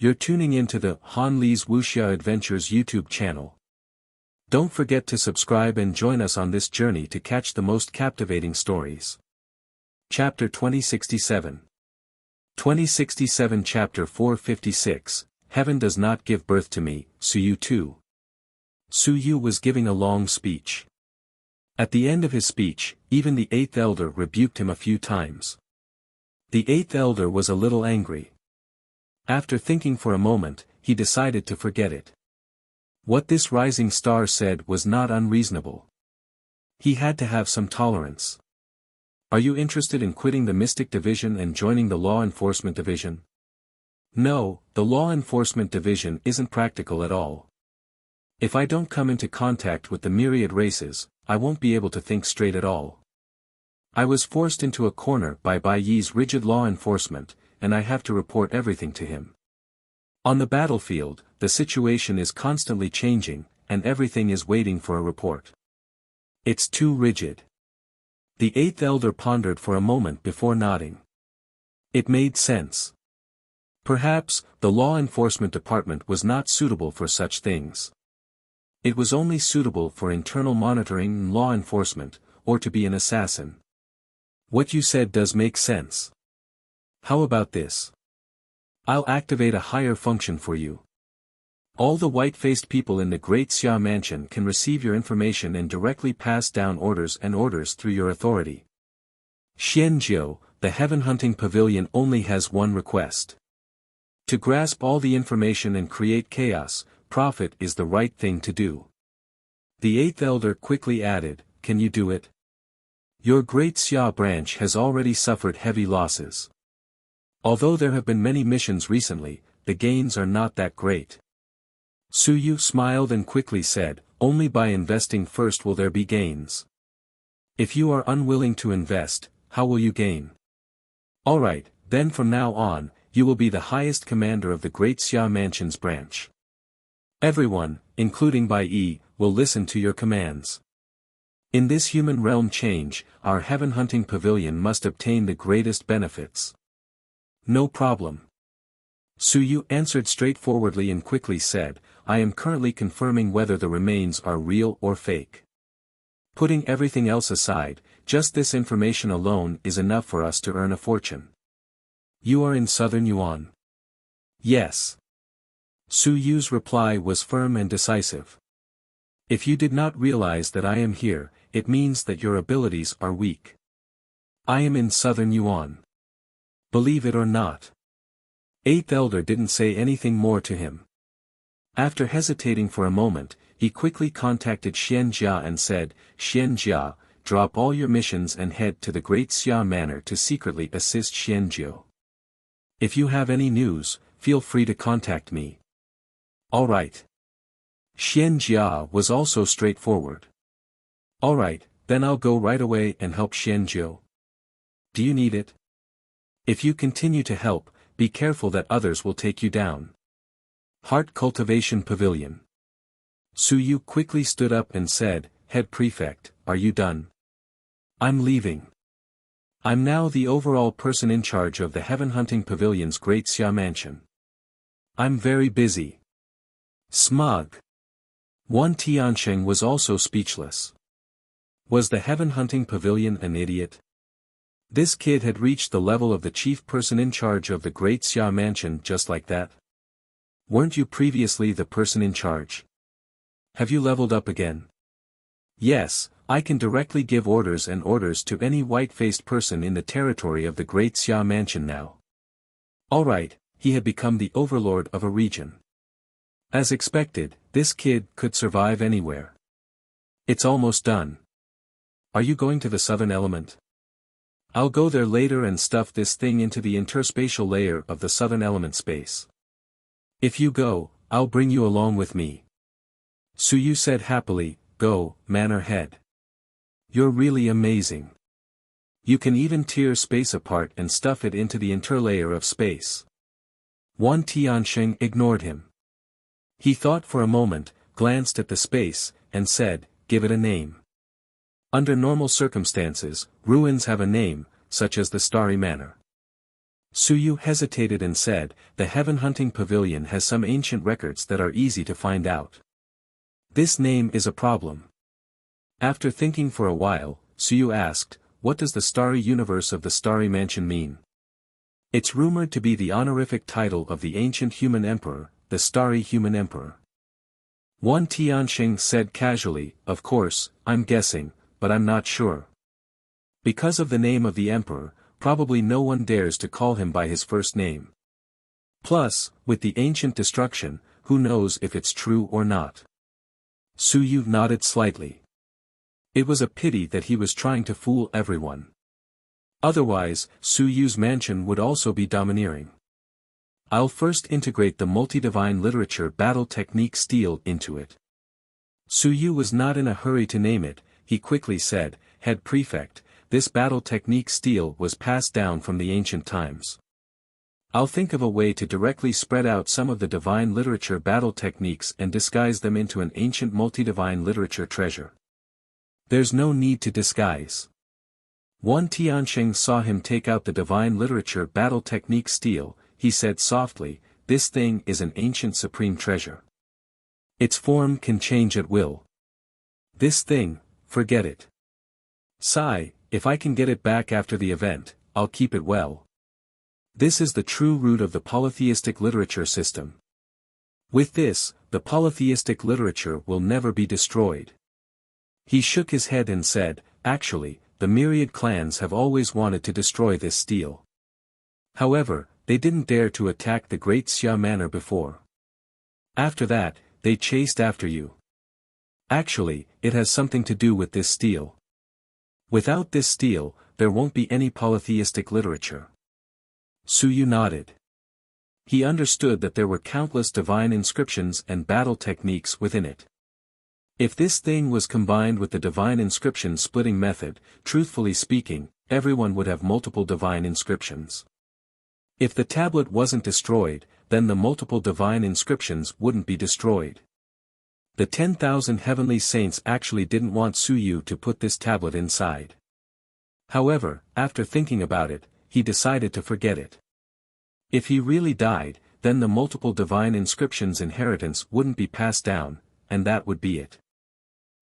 You're tuning into the Han Li's Wuxia Adventures YouTube channel. Don't forget to subscribe and join us on this journey to catch the most captivating stories. Chapter 2067 2067 Chapter 456, Heaven Does Not Give Birth to Me, Suyu 2. Suyu was giving a long speech. At the end of his speech, even the eighth elder rebuked him a few times. The eighth elder was a little angry. After thinking for a moment, he decided to forget it. What this rising star said was not unreasonable. He had to have some tolerance. Are you interested in quitting the Mystic Division and joining the Law Enforcement Division? No, the Law Enforcement Division isn't practical at all. If I don't come into contact with the myriad races, I won't be able to think straight at all. I was forced into a corner by Bai Yi's rigid law enforcement, and I have to report everything to him. On the battlefield, the situation is constantly changing, and everything is waiting for a report. It's too rigid. The eighth elder pondered for a moment before nodding. It made sense. Perhaps, the law enforcement department was not suitable for such things. It was only suitable for internal monitoring and law enforcement, or to be an assassin. What you said does make sense. How about this? I'll activate a higher function for you. All the white-faced people in the Great Xia Mansion can receive your information and directly pass down orders through your authority. Xianjiu, the heaven-hunting pavilion only has one request. To grasp all the information and create chaos, profit is the right thing to do. The eighth elder quickly added, can you do it? Your Great Xia branch has already suffered heavy losses. Although there have been many missions recently, the gains are not that great. Suyu smiled and quickly said, only by investing first will there be gains. If you are unwilling to invest, how will you gain? Alright, then from now on, you will be the highest commander of the Great Xia Mansion's branch. Everyone, including Bai Yi, will listen to your commands. In this human realm change, our heaven-hunting pavilion must obtain the greatest benefits. No problem. Suyu answered straightforwardly and quickly said, I am currently confirming whether the remains are real or fake. Putting everything else aside, just this information alone is enough for us to earn a fortune. You are in Southern Yuan. Yes. Suyu's reply was firm and decisive. If you did not realize that I am here, it means that your abilities are weak. I am in Southern Yuan. Believe it or not. Eighth elder didn't say anything more to him. After hesitating for a moment, he quickly contacted Xianjia and said, Xianjia, drop all your missions and head to the Great Xia Manor to secretly assist Xianjiu. If you have any news, feel free to contact me. Alright. Xianjia was also straightforward. Alright, then I'll go right away and help Xianjiu. Do you need it? If you continue to help, be careful that others will take you down. Heart Cultivation Pavilion. Suyu quickly stood up and said, Head Prefect, are you done? I'm leaving. I'm now the overall person in charge of the Heaven Hunting Pavilion's Great Xia Mansion. I'm very busy. Smug. Wan Tiansheng was also speechless. Was the Heaven Hunting Pavilion an idiot? This kid had reached the level of the chief person in charge of the Great Xia Mansion just like that? Weren't you previously the person in charge? Have you leveled up again? Yes, I can directly give orders to any white-faced person in the territory of the Great Xia Mansion now. Alright, he had become the overlord of a region. As expected, this kid could survive anywhere. It's almost done. Are you going to the southern element? I'll go there later and stuff this thing into the interspatial layer of the southern element space. If you go, I'll bring you along with me. Suyu said happily, go, man or head. You're really amazing. You can even tear space apart and stuff it into the interlayer of space. Wan Tiansheng ignored him. He thought for a moment, glanced at the space, and said, give it a name. Under normal circumstances, ruins have a name, such as the Starry Manor. Suyu hesitated and said, the heaven hunting pavilion has some ancient records that are easy to find out. This name is a problem. After thinking for a while, Suyu asked, what does the starry universe of the starry mansion mean? It's rumored to be the honorific title of the ancient human emperor, the starry human emperor. Wan Tianxing said casually, of course, I'm guessing, but I'm not sure. Because of the name of the emperor, probably no one dares to call him by his first name. Plus, with the ancient destruction, who knows if it's true or not. Suyu nodded slightly. It was a pity that he was trying to fool everyone. Otherwise, Suyu's mansion would also be domineering. I'll first integrate the multi-divine literature battle technique stele into it. Suyu was not in a hurry to name it, he quickly said, Head Prefect, this battle technique stele was passed down from the ancient times. I'll think of a way to directly spread out some of the divine literature battle techniques and disguise them into an ancient multi-divine literature treasure. There's no need to disguise. Wan Tianxing saw him take out the divine literature battle technique stele, he said softly, this thing is an ancient supreme treasure. Its form can change at will. This thing, forget it. Sigh, if I can get it back after the event, I'll keep it well. This is the true root of the polytheistic literature system. With this, the polytheistic literature will never be destroyed. He shook his head and said, actually, the myriad clans have always wanted to destroy this stele. However, they didn't dare to attack the great Xia manor before. After that, they chased after you. Actually, it has something to do with this stele. Without this stele, there won't be any polytheistic literature. Suyu nodded. He understood that there were countless divine inscriptions and battle techniques within it. If this thing was combined with the divine inscription splitting method, truthfully speaking, everyone would have multiple divine inscriptions. If the tablet wasn't destroyed, then the multiple divine inscriptions wouldn't be destroyed. The 10,000 heavenly saints actually didn't want Suyu to put this tablet inside. However, after thinking about it, he decided to forget it. If he really died, then the multiple divine inscriptions inheritance wouldn't be passed down, and that would be it.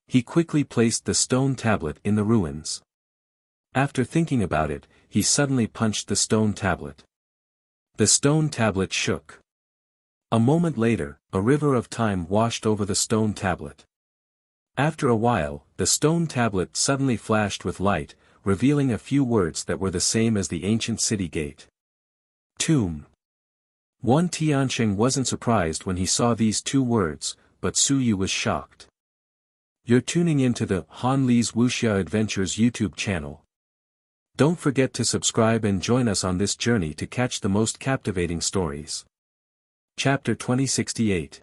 He quickly placed the stone tablet in the ruins. After thinking about it, he suddenly punched the stone tablet. The stone tablet shook. A moment later, a river of time washed over the stone tablet. After a while, the stone tablet suddenly flashed with light, revealing a few words that were the same as the ancient city gate. Tomb. Wan Tianxing wasn't surprised when he saw these two words, but Suyu was shocked. You're tuning into the Han Li's Wuxia Adventures YouTube channel. Don't forget to subscribe and join us on this journey to catch the most captivating stories. Chapter 2068.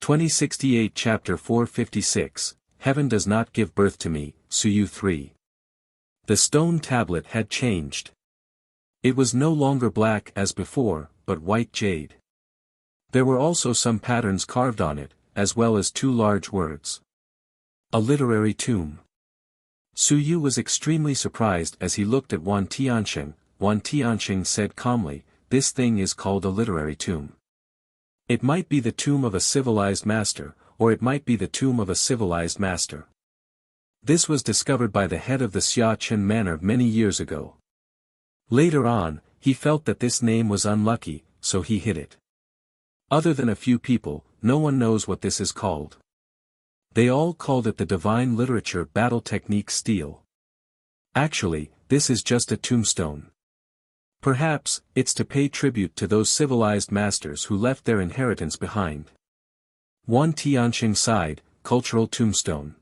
2068 Chapter 456, Heaven Does Not Give Birth to Me, Suyu 3. The stone tablet had changed. It was no longer black as before, but white jade. There were also some patterns carved on it, as well as two large words. A literary tomb. Suyu was extremely surprised as he looked at Wan Tianxing. Wan Tianxing said calmly, this thing is called a literary tomb. It might be the tomb of a civilized master, or it might be the tomb of a civilized master. This was discovered by the head of the Xia Chen manor many years ago. Later on, he felt that this name was unlucky, so he hid it. Other than a few people, no one knows what this is called. They all called it the divine literature battle technique stele. Actually, this is just a tombstone. Perhaps, it's to pay tribute to those civilized masters who left their inheritance behind. Wan Tianxing sighed, cultural tombstone.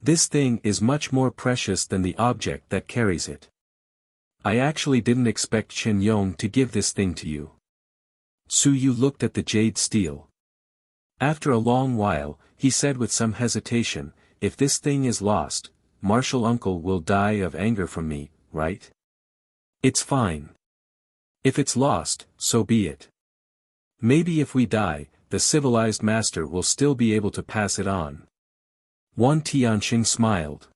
This thing is much more precious than the object that carries it. I actually didn't expect Chen Yong to give this thing to you. Suyu looked at the jade stele. After a long while, he said with some hesitation, if this thing is lost, Marshal Uncle will die of anger from me, right? It's fine. If it's lost, so be it. Maybe if we die, the civilized master will still be able to pass it on. Wan Tianxing smiled.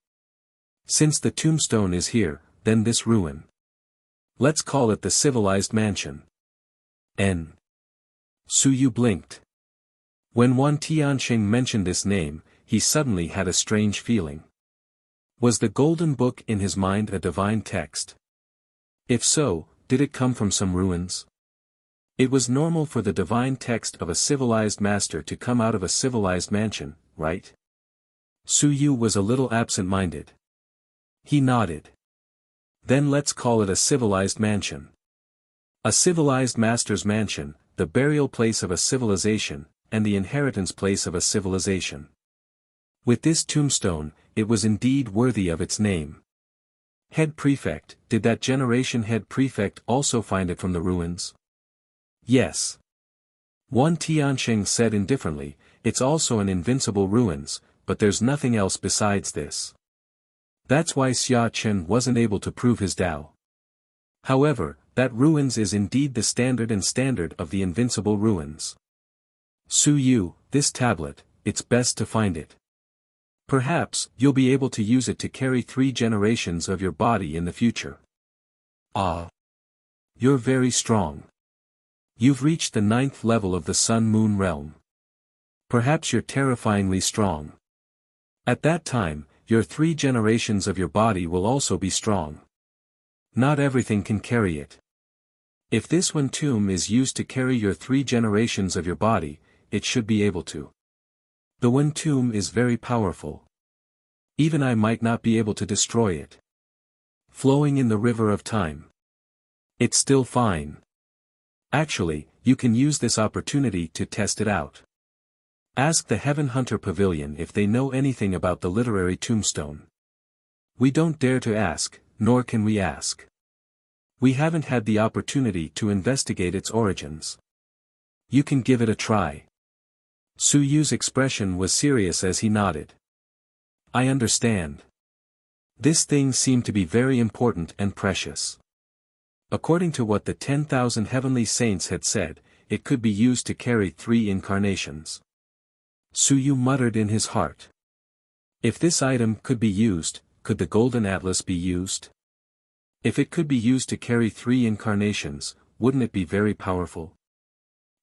Since the tombstone is here, then this ruin. Let's call it the civilized mansion. N. Su Yu blinked. When Wan Tianxing mentioned this name, he suddenly had a strange feeling. Was the golden book in his mind a divine text? If so, did it come from some ruins? It was normal for the divine text of a civilized master to come out of a civilized mansion, right? Su Yu was a little absent-minded. He nodded. Then let's call it a civilized mansion. A civilized master's mansion, the burial place of a civilization, and the inheritance place of a civilization. With this tombstone, it was indeed worthy of its name. Head Prefect, did that generation Head Prefect also find it from the ruins? Yes. Wan Tianxing said indifferently, it's also an invincible ruins, but there's nothing else besides this. That's why Xia Chen wasn't able to prove his Tao. However, that ruins is indeed the standard of the invincible ruins. Su Yu, this tablet, it's best to find it. Perhaps, you'll be able to use it to carry 3 generations of your body in the future. Ah. You're very strong. You've reached the 9th level of the Sun-Moon realm. Perhaps you're terrifyingly strong. At that time, your 3 generations of your body will also be strong. Not everything can carry it. If this one tomb is used to carry your 3 generations of your body, it should be able to. The one tomb is very powerful. Even I might not be able to destroy it. Flowing in the river of time. It's still fine. Actually, you can use this opportunity to test it out. Ask the Heaven Hunter Pavilion if they know anything about the literary tombstone. We don't dare to ask, nor can we ask. We haven't had the opportunity to investigate its origins. You can give it a try. Su Yu's expression was serious as he nodded. I understand. This thing seemed to be very important and precious. According to what the 10,000 heavenly saints had said, it could be used to carry 3 incarnations. Su Yu muttered in his heart. If this item could be used, could the Golden Atlas be used? If it could be used to carry 3 incarnations, wouldn't it be very powerful?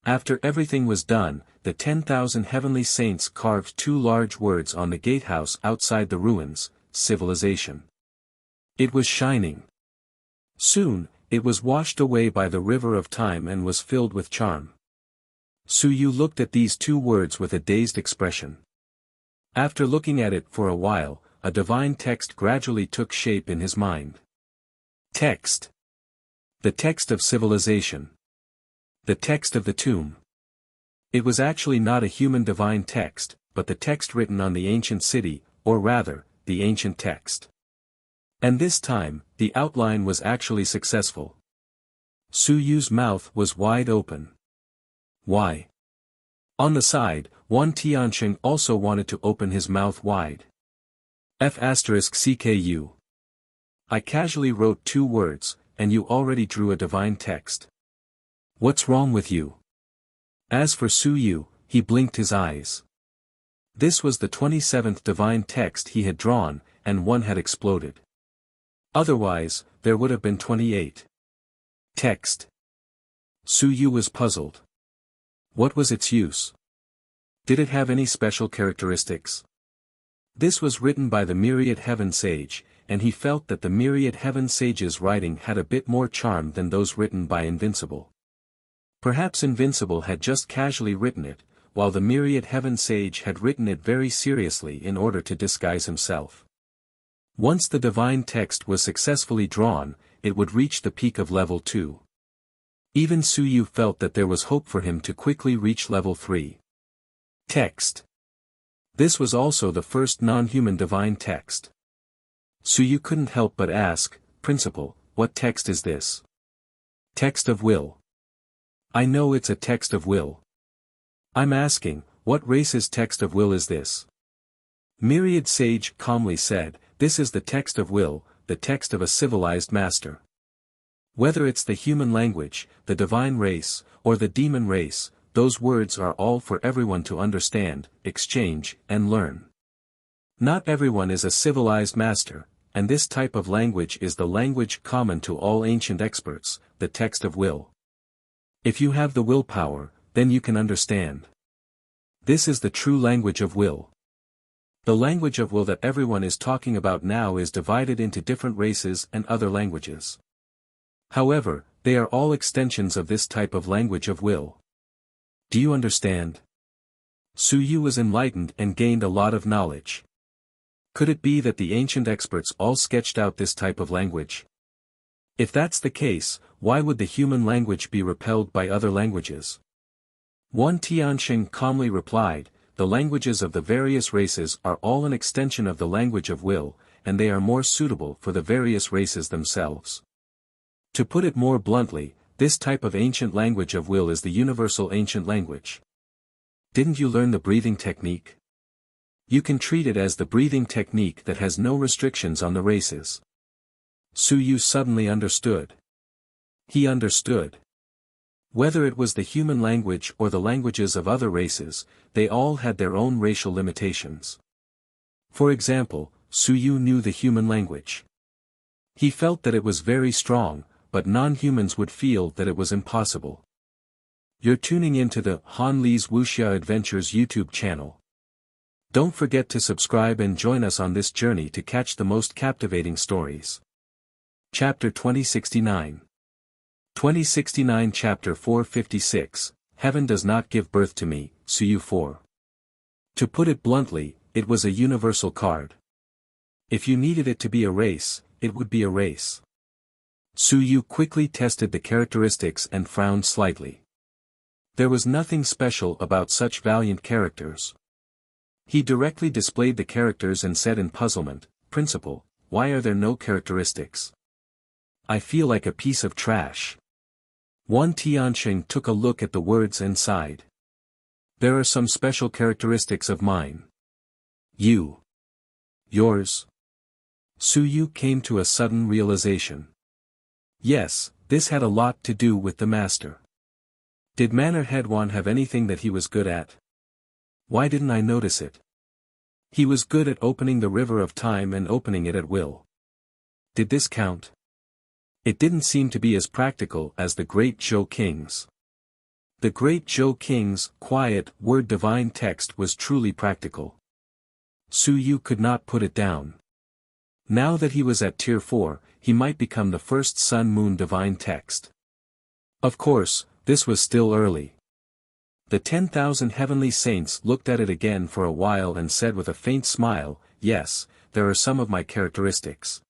After everything was done, the 10,000 heavenly saints carved 2 large words on the gatehouse outside the ruins, civilization. It was shining. Soon, it was washed away by the river of time and was filled with charm. Su Yu looked at these 2 words with a dazed expression. After looking at it for a while, a divine text gradually took shape in his mind. Text. The text of civilization. The text of the tomb. It was actually not a human divine text, but the text written on the ancient city, or rather, the ancient text. And this time, the outline was actually successful. Su Yu's mouth was wide open. Why? On the side, Wan Tianxing also wanted to open his mouth wide. F*CKU. I casually wrote 2 words, and you already drew a divine text. What's wrong with you? As for Su Yu, he blinked his eyes. This was the 27th divine text he had drawn, and one had exploded. Otherwise, there would have been 28. Text. Su Yu was puzzled. What was its use? Did it have any special characteristics? This was written by the Myriad Heaven Sage, and he felt that the Myriad Heaven Sage's writing had a bit more charm than those written by Invincible. Perhaps Invincible had just casually written it, while the Myriad Heaven Sage had written it very seriously in order to disguise himself. Once the divine text was successfully drawn, it would reach the peak of level 2. Even Su Yu felt that there was hope for him to quickly reach level 3. Text. This was also the first non-human divine text. Su Yu couldn't help but ask, Principal, what text is this? Text of will. I know it's a text of will. I'm asking, what race's text of will is this? Myriad Sage calmly said, this is the text of will, the text of a civilized master. Whether it's the human language, the divine race, or the demon race, those words are all for everyone to understand, exchange, and learn. Not everyone is a civilized master, and this type of language is the language common to all ancient experts, the text of will. If you have the willpower, then you can understand. This is the true language of will. The language of will that everyone is talking about now is divided into different races and other languages. However, they are all extensions of this type of language of will. Do you understand? Su Yu was enlightened and gained a lot of knowledge. Could it be that the ancient experts all sketched out this type of language? If that's the case, why would the human language be repelled by other languages? Wan Tianxing calmly replied, the languages of the various races are all an extension of the language of will, and they are more suitable for the various races themselves. To put it more bluntly, this type of ancient language of will is the universal ancient language. Didn't you learn the breathing technique? You can treat it as the breathing technique that has no restrictions on the races. Su Yu suddenly understood. He understood. Whether it was the human language or the languages of other races, they all had their own racial limitations. For example, Su Yu knew the human language. He felt that it was very strong, but non-humans would feel that it was impossible. You're tuning into the Han Li's Wuxia Adventures YouTube channel. Don't forget to subscribe and join us on this journey to catch the most captivating stories. Chapter 2069. 2069 Chapter 456, Heaven Does Not Give Birth to Me, Su Yu 4. To put it bluntly, it was a universal card. If you needed it to be a race, it would be a race. Su Yu quickly tested the characteristics and frowned slightly. There was nothing special about such valiant characters. He directly displayed the characters and said in puzzlement, Principal, why are there no characteristics? I feel like a piece of trash. Wan Tianxing took a look at the words and sighed. There are some special characteristics of mine. You. Yours. Su Yu came to a sudden realization. Yes, this had a lot to do with the master. Did Manor Headwan have anything that he was good at? Why didn't I notice it? He was good at opening the river of time and opening it at will. Did this count? It didn't seem to be as practical as the great Zhou King's. The great Zhou King's quiet word divine text was truly practical. Su Yu could not put it down. Now that he was at Tier 4, he might become the first Sun Moon divine text. Of course, this was still early. The 10,000 heavenly saints looked at it again for a while and said with a faint smile, yes, there are some of my characteristics.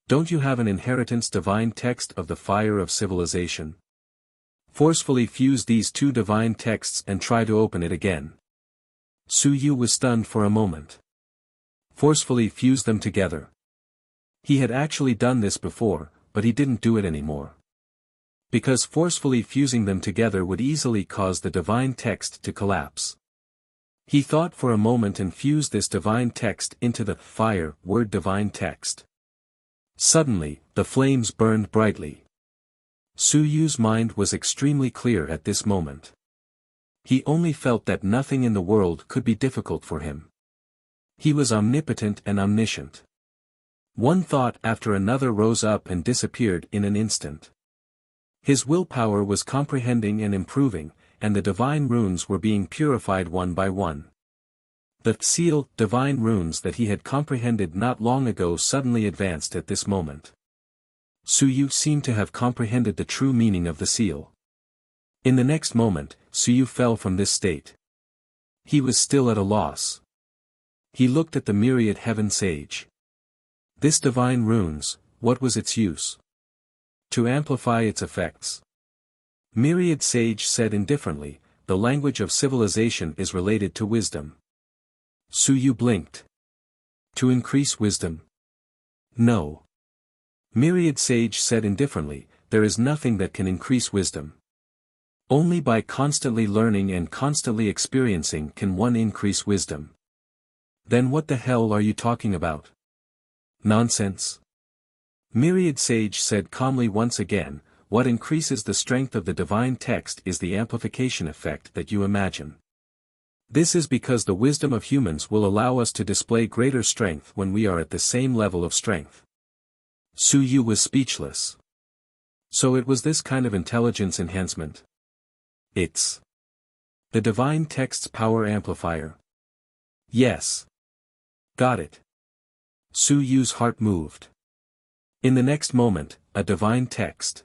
Don't you have an inheritance divine text of the fire of civilization? Forcefully fuse these two divine texts and try to open it again. Su Yu was stunned for a moment. Forcefully fuse them together. He had actually done this before, but he didn't do it anymore. Because forcefully fusing them together would easily cause the divine text to collapse. He thought for a moment and fused this divine text into the fire word divine text. Suddenly, the flames burned brightly. Su Yu's mind was extremely clear at this moment. He only felt that nothing in the world could be difficult for him. He was omnipotent and omniscient. One thought after another rose up and disappeared in an instant. His willpower was comprehending and improving, and the divine runes were being purified one by one. The seal, divine runes that he had comprehended not long ago suddenly advanced at this moment. Su Yu seemed to have comprehended the true meaning of the seal. In the next moment, Su Yu fell from this state. He was still at a loss. He looked at the myriad heaven sage. This divine runes, what was its use? To amplify its effects. Myriad sage said indifferently, the language of civilization is related to wisdom. Su Yu blinked. To increase wisdom? No. Myriad sage said indifferently, there is nothing that can increase wisdom. Only by constantly learning and constantly experiencing can one increase wisdom. Then what the hell are you talking about? Nonsense. Myriad sage said calmly once again, what increases the strength of the divine text is the amplification effect that you imagine. This is because the wisdom of humans will allow us to display greater strength when we are at the same level of strength. Su Yu was speechless. So it was this kind of intelligence enhancement. It's the divine text's power amplifier. Yes. Got it. Su Yu's heart moved. In the next moment, a divine text.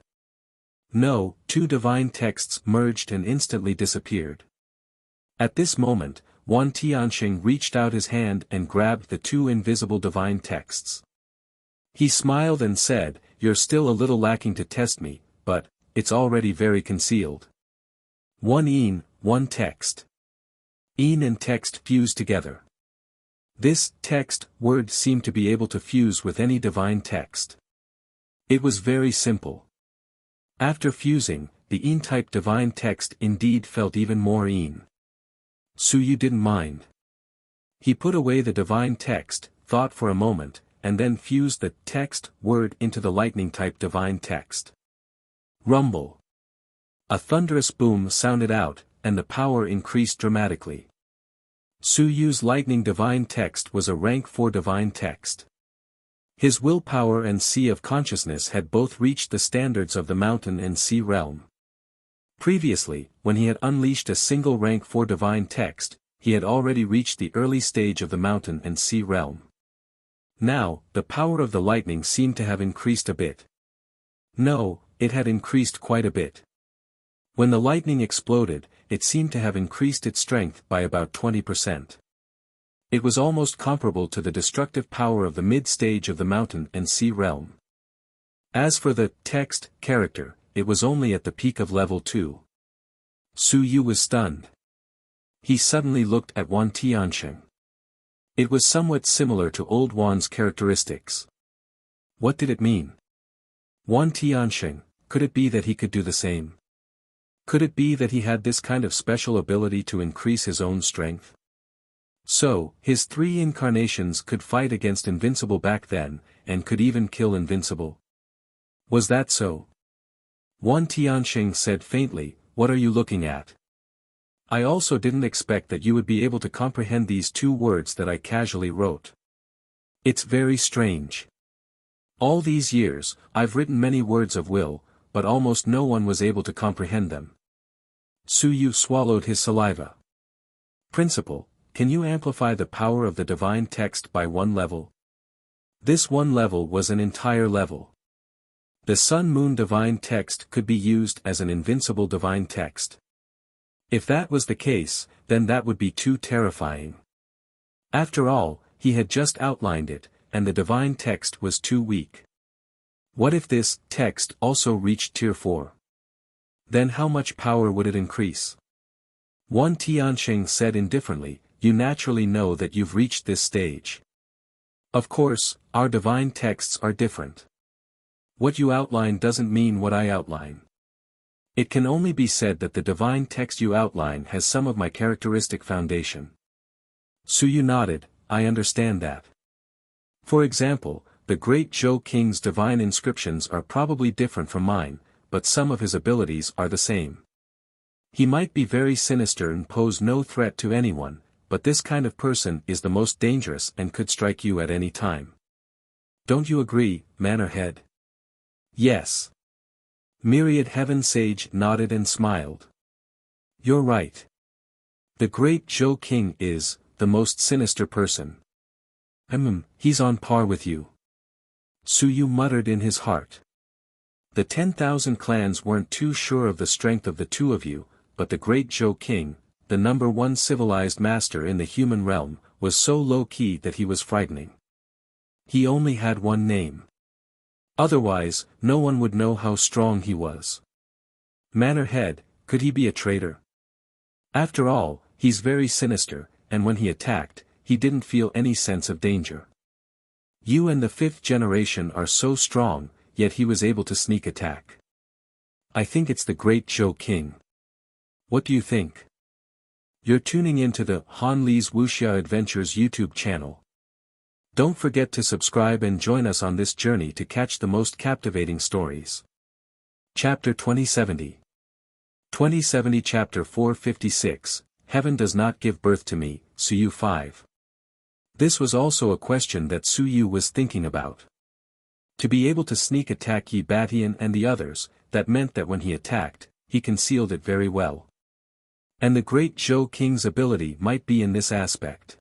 No, two divine texts merged and instantly disappeared. At this moment, Wan Tianxing reached out his hand and grabbed the two invisible divine texts. He smiled and said, "You're still a little lacking to test me, but it's already very concealed." One yin, one text. Yin and text fused together. This text word seemed to be able to fuse with any divine text. It was very simple. After fusing, the yin-type divine text indeed felt even more yin. Su Yu didn't mind. He put away the divine text, thought for a moment, and then fused the text word into the lightning-type divine text. Rumble. A thunderous boom sounded out, and the power increased dramatically. Su Yu's lightning divine text was a rank 4 divine text. His willpower and sea of consciousness had both reached the standards of the mountain and sea realm. Previously, when he had unleashed a single rank 4 divine text, he had already reached the early stage of the mountain and sea realm. Now, the power of the lightning seemed to have increased a bit. No, it had increased quite a bit. When the lightning exploded, it seemed to have increased its strength by about 20%. It was almost comparable to the destructive power of the mid-stage of the mountain and sea realm. As for the text character, it was only at the peak of level 2. Su Yu was stunned. He suddenly looked at Wan Tianxing. It was somewhat similar to old Wan's characteristics. What did it mean? Wan Tianxing, could it be that he could do the same? Could it be that he had this kind of special ability to increase his own strength? So, his 3 incarnations could fight against Invincible back then, and could even kill Invincible. Was that so? Wan Tianxing said faintly, "What are you looking at?" I also didn't expect that you would be able to comprehend these 2 words that I casually wrote. It's very strange. All these years, I've written many words of will, but almost no one was able to comprehend them. Su Yu swallowed his saliva. Principal, can you amplify the power of the divine text by 1 level? This 1 level was an entire level. The Sun-Moon divine text could be used as an invincible divine text. If that was the case, then that would be too terrifying. After all, he had just outlined it, and the divine text was too weak. What if this text also reached tier 4? Then how much power would it increase? Wan Tianxing said indifferently, "You naturally know that you've reached this stage. Of course, our divine texts are different. What you outline doesn't mean what I outline. It can only be said that the divine text you outline has some of my characteristic foundation." Su Yu nodded, "I understand that. For example, the great Zhou King's divine inscriptions are probably different from mine, but some of his abilities are the same. He might be very sinister and pose no threat to anyone, but this kind of person is the most dangerous and could strike you at any time. Don't you agree, Mannerhead?" "Yes." Myriad Heaven Sage nodded and smiled. "You're right. The great Zhou King is the most sinister person. He's on par with you." Su Yu muttered in his heart. The 10,000 clans weren't too sure of the strength of the 2 of you, but the great Zhou King, the number 1 civilized master in the human realm, was so low-key that he was frightening. He only had 1 name. Otherwise, no one would know how strong he was. Mannerhead, could he be a traitor? After all, he's very sinister, and when he attacked, he didn't feel any sense of danger. You and the 5th generation are so strong, yet he was able to sneak attack. I think it's the great Zhou King. What do you think? You're tuning into the Han Li's Wuxia Adventures YouTube channel. Don't forget to subscribe and join us on this journey to catch the most captivating stories. Chapter 2070. 2070 Chapter 456, heaven does not give birth to me, Suyu 5. This was also a question that Suyu was thinking about. To be able to sneak attack Yi Batian and the others, that meant that when he attacked, he concealed it very well. And the great Zhou King's ability might be in this aspect.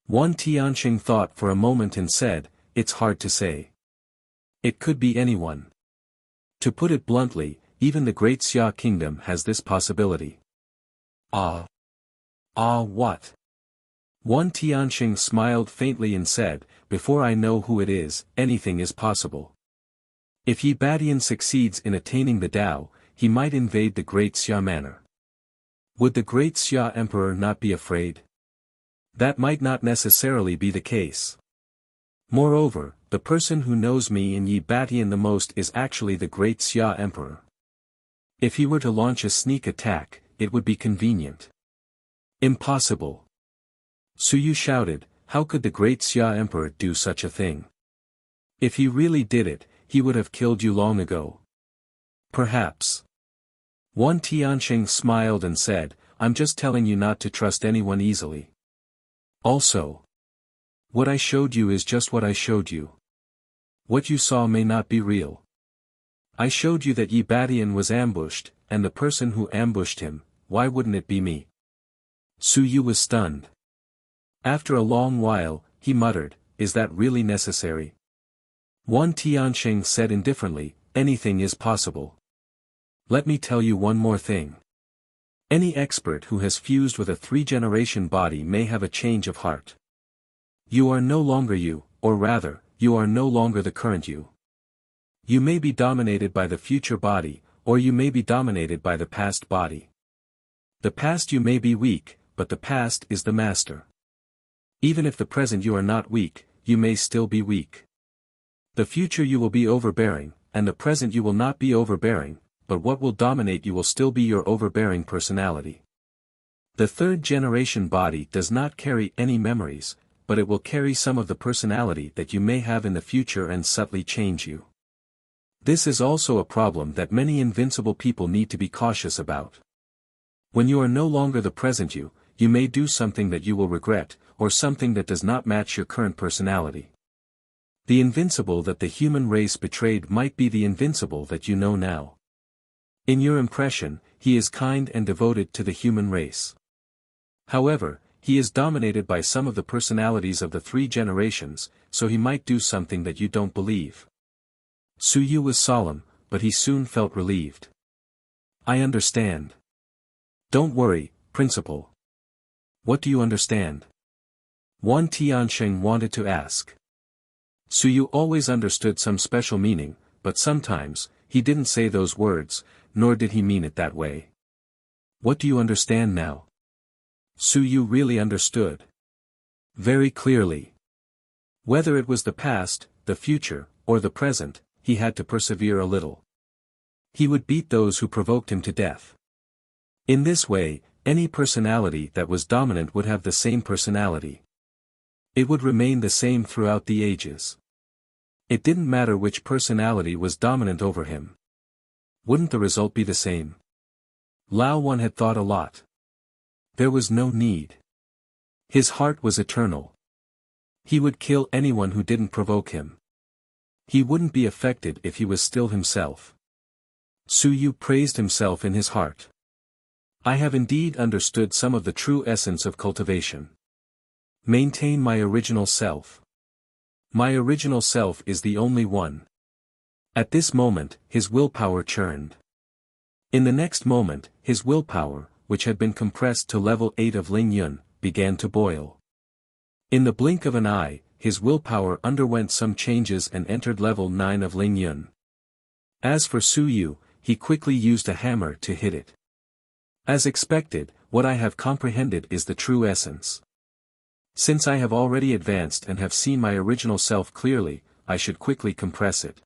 Wan Tianxing thought for a moment and said, "It's hard to say. It could be anyone. To put it bluntly, even the great Xia kingdom has this possibility." What? Wan Tianxing smiled faintly and said, "Before I know who it is, anything is possible. If Yi Batian succeeds in attaining the Tao, he might invade the great Xia manor. Would the great Xia emperor not be afraid? That might not necessarily be the case. Moreover, the person who knows me and Yi Batian the most is actually the great Xia emperor. If he were to launch a sneak attack, it would be convenient." "Impossible!" Suyu shouted, "How could the great Xia emperor do such a thing? If he really did it, he would have killed you long ago." "Perhaps." Wan Tianxing smiled and said, "I'm just telling you not to trust anyone easily. Also, what I showed you is just what I showed you. What you saw may not be real. I showed you that Yi Batian was ambushed, and the person who ambushed him, why wouldn't it be me?" Suyu was stunned. After a long while, he muttered, "Is that really necessary?" Wan Tianxing said indifferently, "Anything is possible. Let me tell you one more thing. Any expert who has fused with a 3-generation body may have a change of heart. You are no longer you, or rather, you are no longer the current you. You may be dominated by the future body, or you may be dominated by the past body. The past you may be weak, but the past is the master. Even if the present you are not weak, you may still be weak. The future you will be overbearing, and the present you will not be overbearing, but what will dominate you will still be your overbearing personality. The 3rd-generation body does not carry any memories, but it will carry some of the personality that you may have in the future and subtly change you. This is also a problem that many invincible people need to be cautious about. When you are no longer the present you, you may do something that you will regret, or something that does not match your current personality. The invincible that the human race betrayed might be the invincible that you know now. In your impression, he is kind and devoted to the human race. However, he is dominated by some of the personalities of the 3 generations, so he might do something that you don't believe." Suyu was solemn, but he soon felt relieved. "I understand. Don't worry, Principal." "What do you understand?" Wan Tianxing wanted to ask. Suyu always understood some special meaning, but sometimes, he didn't say those words, nor did he mean it that way. "What do you understand now?" Suyu really understood. Very clearly. Whether it was the past, the future, or the present, he had to persevere a little. He would beat those who provoked him to death. In this way, any personality that was dominant would have the same personality. It would remain the same throughout the ages. It didn't matter which personality was dominant over him. Wouldn't the result be the same? Lao Wan had thought a lot. There was no need. His heart was eternal. He would kill anyone who didn't provoke him. He wouldn't be affected if he was still himself. Suyu praised himself in his heart. "I have indeed understood some of the true essence of cultivation. Maintain my original self. My original self is the only one." At this moment, his willpower churned. In the next moment, his willpower, which had been compressed to level 8 of Ling Yun, began to boil. In the blink of an eye, his willpower underwent some changes and entered level 9 of Ling Yun. As for Suyu, he quickly used a hammer to hit it. As expected, what I have comprehended is the true essence. Since I have already advanced and have seen my original self clearly, I should quickly compress it.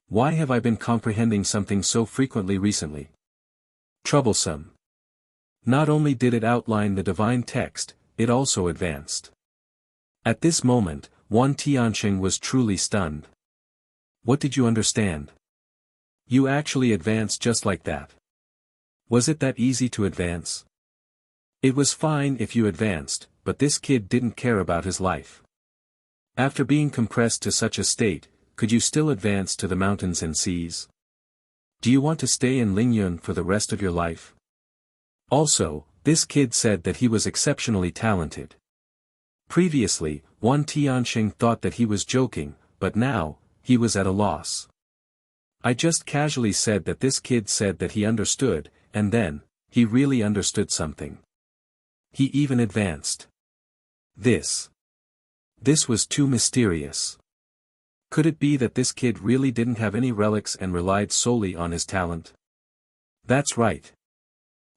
Why have I been comprehending something so frequently recently? Troublesome. Not only did it outline the divine text, it also advanced. At this moment, Wan Tianxing was truly stunned. What did you understand? You actually advanced just like that. Was it that easy to advance? It was fine if you advanced, but this kid didn't care about his life. After being compressed to such a state, could you still advance to the mountains and seas? Do you want to stay in Lingyun for the rest of your life? Also, this kid said that he was exceptionally talented. Previously, Wan Tianxing thought that he was joking, but now, he was at a loss. I just casually said that this kid said that he understood, and then, he really understood something. He even advanced. This was too mysterious. Could it be that this kid really didn't have any relics and relied solely on his talent? That's right.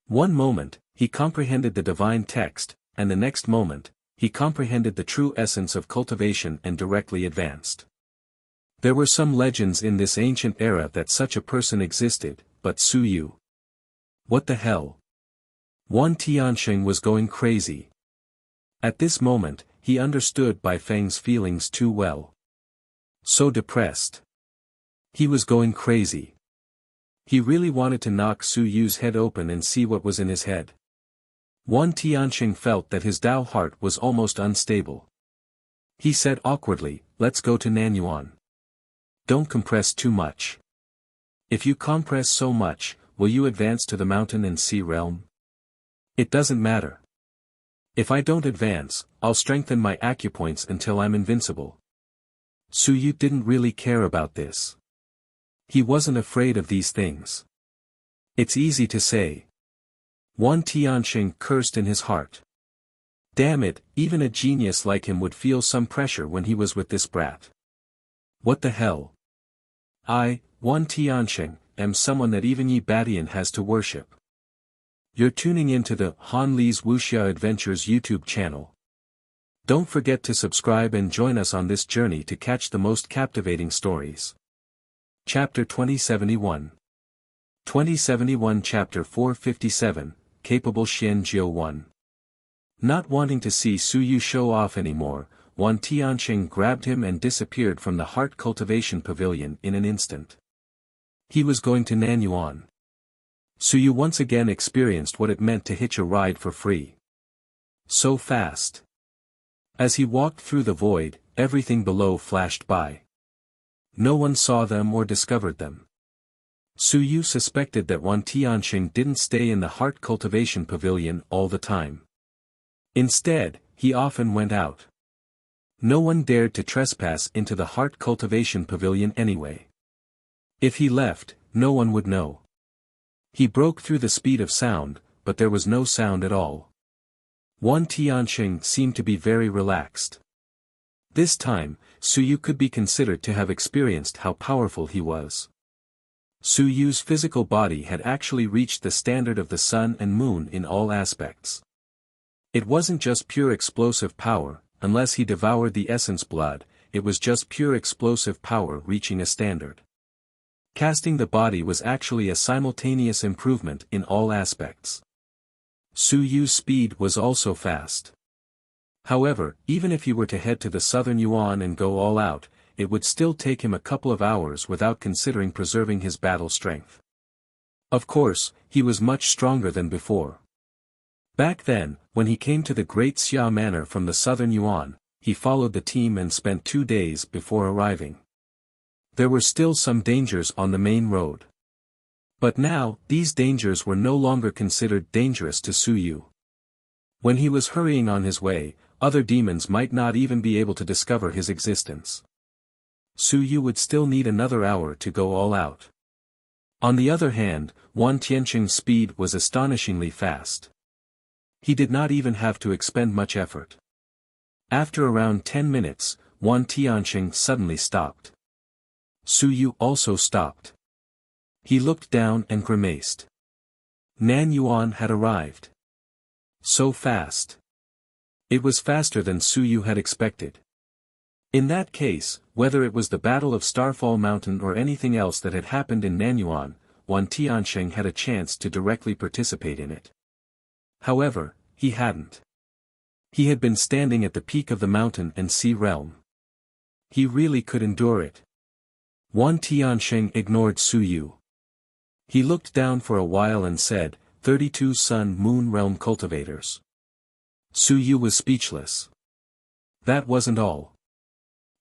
One moment, he comprehended the divine text, and the next moment, he comprehended the true essence of cultivation and directly advanced. There were some legends in this ancient era that such a person existed, but Su Yu. What the hell? Wan Tianxing was going crazy. At this moment, he understood Bai Feng's feelings too well. So depressed. He was going crazy. He really wanted to knock Su Yu's head open and see what was in his head. Wan Tianxing felt that his Dao heart was almost unstable. He said awkwardly, "Let's go to Nanyuan. Don't compress too much. If you compress so much, will you advance to the mountain and sea realm? It doesn't matter. If I don't advance, I'll strengthen my acupoints until I'm invincible." Su Yu didn't really care about this. He wasn't afraid of these things. It's easy to say. Wan Tianxing cursed in his heart. Damn it, even a genius like him would feel some pressure when he was with this brat. What the hell? I, Wan Tianxing, am someone that even Yi Badian has to worship. You're tuning into the Han Li's Wuxia Adventures YouTube channel. Don't forget to subscribe and join us on this journey to catch the most captivating stories. Chapter 2071. 2071 Chapter 457, Capable Xian Jiu 1. Not wanting to see Su Yu show off anymore, Wan Tianxing grabbed him and disappeared from the Heart Cultivation Pavilion in an instant. He was going to Nanyuan. Su Yu once again experienced what it meant to hitch a ride for free. So fast. As he walked through the void, everything below flashed by. No one saw them or discovered them. Su Yu suspected that Wan Tianxing didn't stay in the Heart Cultivation Pavilion all the time. Instead, he often went out. No one dared to trespass into the Heart Cultivation Pavilion anyway. If he left, no one would know. He broke through the speed of sound, but there was no sound at all. Wan Tianxing seemed to be very relaxed. This time, Su Yu could be considered to have experienced how powerful he was. Su Yu's physical body had actually reached the standard of the sun and moon in all aspects. It wasn't just pure explosive power, unless he devoured the essence blood, it was just pure explosive power reaching a standard. Casting the body was actually a simultaneous improvement in all aspects. Su Yu's speed was also fast. However, even if he were to head to the southern Yuan and go all out, it would still take him a couple of hours without considering preserving his battle strength. Of course, he was much stronger than before. Back then, when he came to the Great Xia Manor from the southern Yuan, he followed the team and spent 2 days before arriving. There were still some dangers on the main road. But now, these dangers were no longer considered dangerous to Su Yu. When he was hurrying on his way, other demons might not even be able to discover his existence. Su Yu would still need another hour to go all out. On the other hand, Wan Tianxing's speed was astonishingly fast. He did not even have to expend much effort. After around 10 minutes, Wan Tianxing suddenly stopped. Su Yu also stopped. He looked down and grimaced. Nanyuan had arrived. So fast. It was faster than Su Yu had expected. In that case, whether it was the Battle of Starfall Mountain or anything else that had happened in Nanyuan, Wan Tianxing had a chance to directly participate in it. However, he hadn't. He had been standing at the peak of the mountain and sea realm. He really could endure it. Wan Tianxing ignored Su Yu. He looked down for a while and said, 32 Sun-Moon Realm cultivators. Su Yu was speechless. That wasn't all.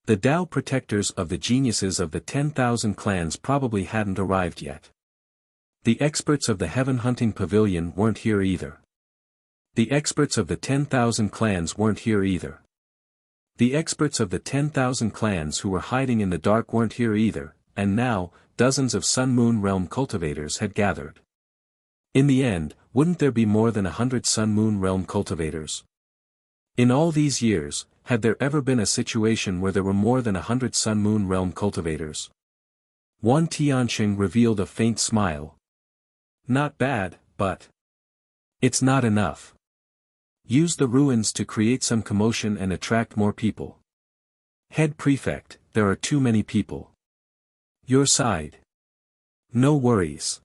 The Tao protectors of the geniuses of the 10,000 clans probably hadn't arrived yet. The experts of the Heaven Hunting Pavilion weren't here either. The experts of the 10,000 clans weren't here either. The experts of the 10,000 clans who were hiding in the dark weren't here either, and now, dozens of Sun-Moon Realm cultivators had gathered. In the end, wouldn't there be more than 100 Sun-Moon Realm cultivators? In all these years, had there ever been a situation where there were more than 100 Sun-Moon Realm cultivators? Wan Tianxing revealed a faint smile. Not bad, but it's not enough. Use the ruins to create some commotion and attract more people. Head Prefect, there are too many people. Your side. No worries.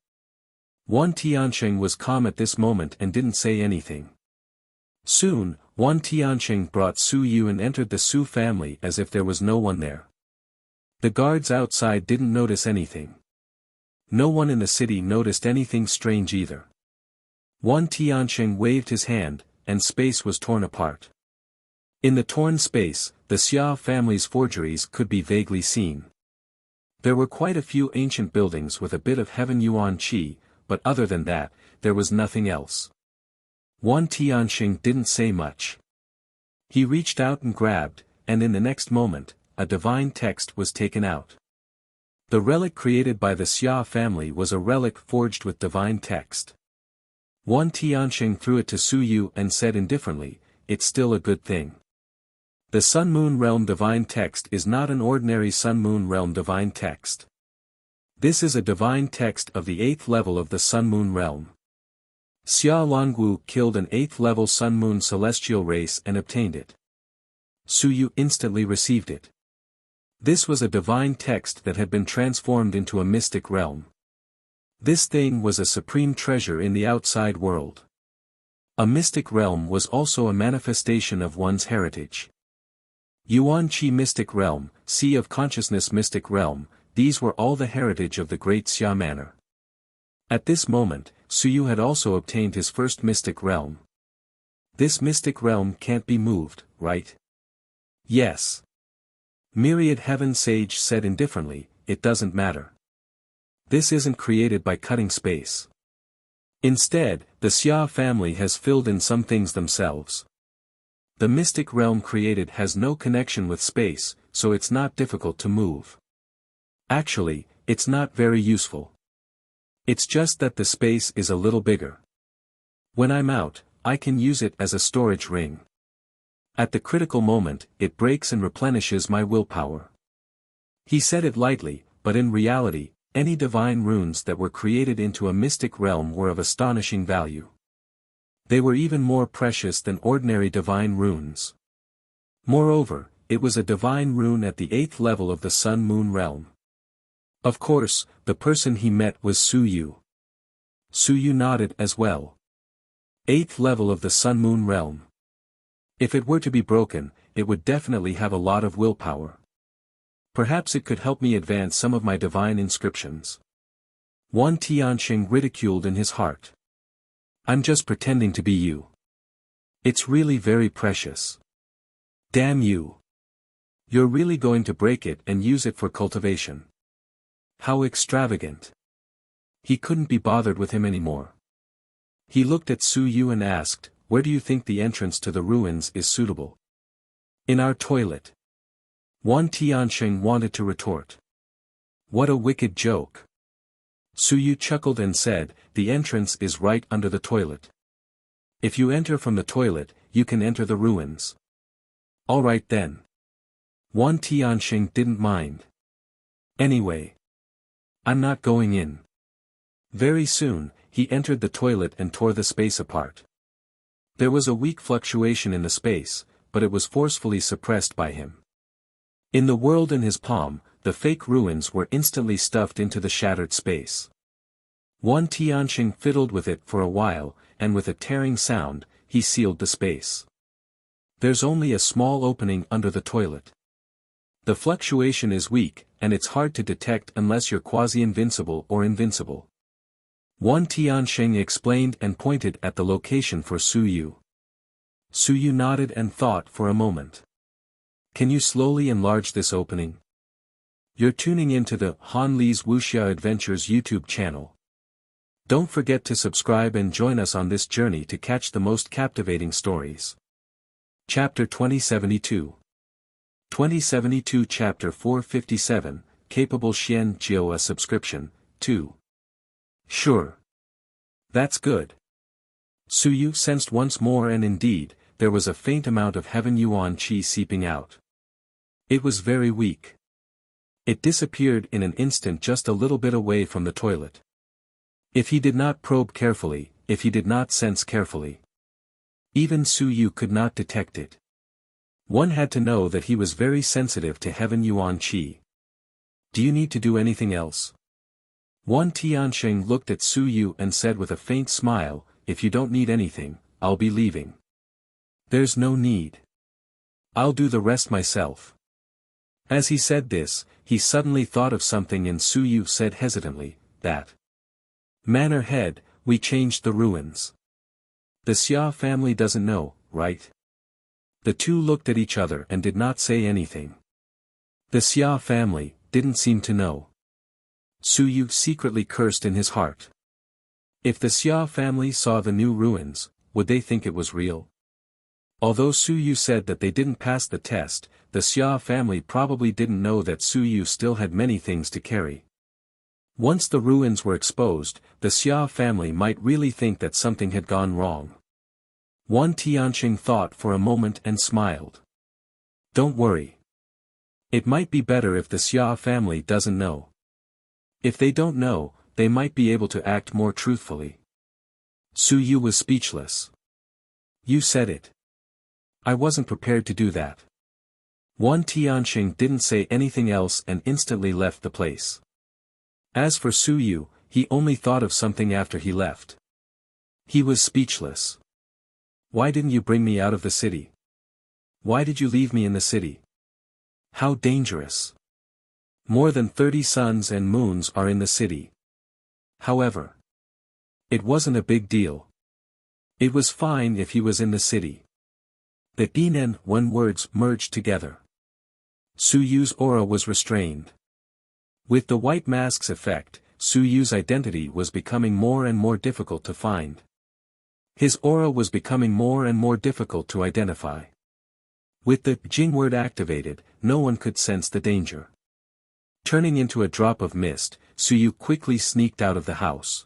Wan Tianxing was calm at this moment and didn't say anything. Soon, Wan Tianxing brought Su Yu and entered the Su family as if there was no one there. The guards outside didn't notice anything. No one in the city noticed anything strange either. Wan Tianxing waved his hand, and space was torn apart. In the torn space, the Xia family's forgeries could be vaguely seen. There were quite a few ancient buildings with a bit of Heaven Yuan Qi, but other than that, there was nothing else. Wan Tianxing didn't say much. He reached out and grabbed, and in the next moment, a divine text was taken out. The relic created by the Xia family was a relic forged with divine text. Wan Tianxing threw it to Su Yu and said indifferently, "It's still a good thing. The Sun-Moon Realm divine text is not an ordinary Sun-Moon Realm divine text. This is a divine text of the 8th level of the Sun-Moon Realm. Xia Longwu killed an 8th level Sun-Moon celestial race and obtained it." Su Yu instantly received it. This was a divine text that had been transformed into a mystic realm. This thing was a supreme treasure in the outside world. A mystic realm was also a manifestation of one's heritage. Yuan Qi Mystic Realm, Sea of Consciousness Mystic Realm, these were all the heritage of the great Xia Manor. At this moment, Su Yu had also obtained his first mystic realm. This mystic realm can't be moved, right? Yes. Myriad Heaven Sage said indifferently, "It doesn't matter. This isn't created by cutting space. Instead, the Xia family has filled in some things themselves. The mystic realm created has no connection with space, so it's not difficult to move. Actually, it's not very useful. It's just that the space is a little bigger. When I'm out, I can use it as a storage ring. At the critical moment, it breaks and replenishes my willpower." He said it lightly, but in reality, any divine runes that were created into a mystic realm were of astonishing value. They were even more precious than ordinary divine runes. Moreover, it was a divine rune at the 8th level of the Sun-Moon Realm. Of course, the person he met was Su Yu. Su Yu nodded as well. 8th level of the Sun-Moon Realm. If it were to be broken, it would definitely have a lot of willpower. Perhaps it could help me advance some of my divine inscriptions. Wan Tianxing ridiculed in his heart. "I'm just pretending to be you. It's really very precious. Damn you. You're really going to break it and use it for cultivation. How extravagant." He couldn't be bothered with him anymore. He looked at Su Yu and asked, "Where do you think the entrance to the ruins is suitable?" "In our toilet." Wan Tianxing wanted to retort. "What a wicked joke." Su Yu chuckled and said, "The entrance is right under the toilet. If you enter from the toilet, you can enter the ruins." "All right then." Wan Tianxing didn't mind. "Anyway, I'm not going in." Very soon, he entered the toilet and tore the space apart. There was a weak fluctuation in the space, but it was forcefully suppressed by him. In the world in his palm, the fake ruins were instantly stuffed into the shattered space. Wan Tianxing fiddled with it for a while, and with a tearing sound, he sealed the space. There's only a small opening under the toilet. The fluctuation is weak, and it's hard to detect unless you're quasi-invincible or invincible. Wan Tianxing explained and pointed at the location for Su Yu. Su Yu nodded and thought for a moment. Can you slowly enlarge this opening? You're tuning into the Han Li's Wuxia Adventures YouTube channel. Don't forget to subscribe and join us on this journey to catch the most captivating stories. Chapter 2072. 2072 Chapter 457, Capable Xian Jiu a subscription, 2. Sure. That's good. Su Yu sensed once more and indeed, there was a faint amount of heaven yuan qi seeping out. It was very weak. It disappeared in an instant just a little bit away from the toilet. If he did not probe carefully, if he did not sense carefully, even Su Yu could not detect it. One had to know that he was very sensitive to heaven yuan qi. Do you need to do anything else? Wan Tianxing looked at Su Yu and said with a faint smile, if you don't need anything, I'll be leaving. There's no need. I'll do the rest myself. As he said this, he suddenly thought of something and Su Yu said hesitantly, that manor head, we changed the ruins. The Xia family doesn't know, right? The two looked at each other and did not say anything. The Xia family didn't seem to know. Su Yu secretly cursed in his heart. If the Xia family saw the new ruins, would they think it was real? Although Su Yu said that they didn't pass the test, the Xia family probably didn't know that Su Yu still had many things to carry. Once the ruins were exposed, the Xia family might really think that something had gone wrong. Wan Tianxing thought for a moment and smiled. Don't worry. It might be better if the Xia family doesn't know. If they don't know, they might be able to act more truthfully. Su Yu was speechless. You said it. I wasn't prepared to do that. Wan Tianxing didn't say anything else and instantly left the place. As for Su Yu, he only thought of something after he left. He was speechless. Why didn't you bring me out of the city? Why did you leave me in the city? How dangerous. More than 30 suns and moons are in the city. However, it wasn't a big deal. It was fine if he was in the city. The yin and wen words merged together. Su Yu's aura was restrained. With the white mask's effect, Su Yu's identity was becoming more and more difficult to find. His aura was becoming more and more difficult to identify. With the Jing word activated, no one could sense the danger. Turning into a drop of mist, Su Yu quickly sneaked out of the house.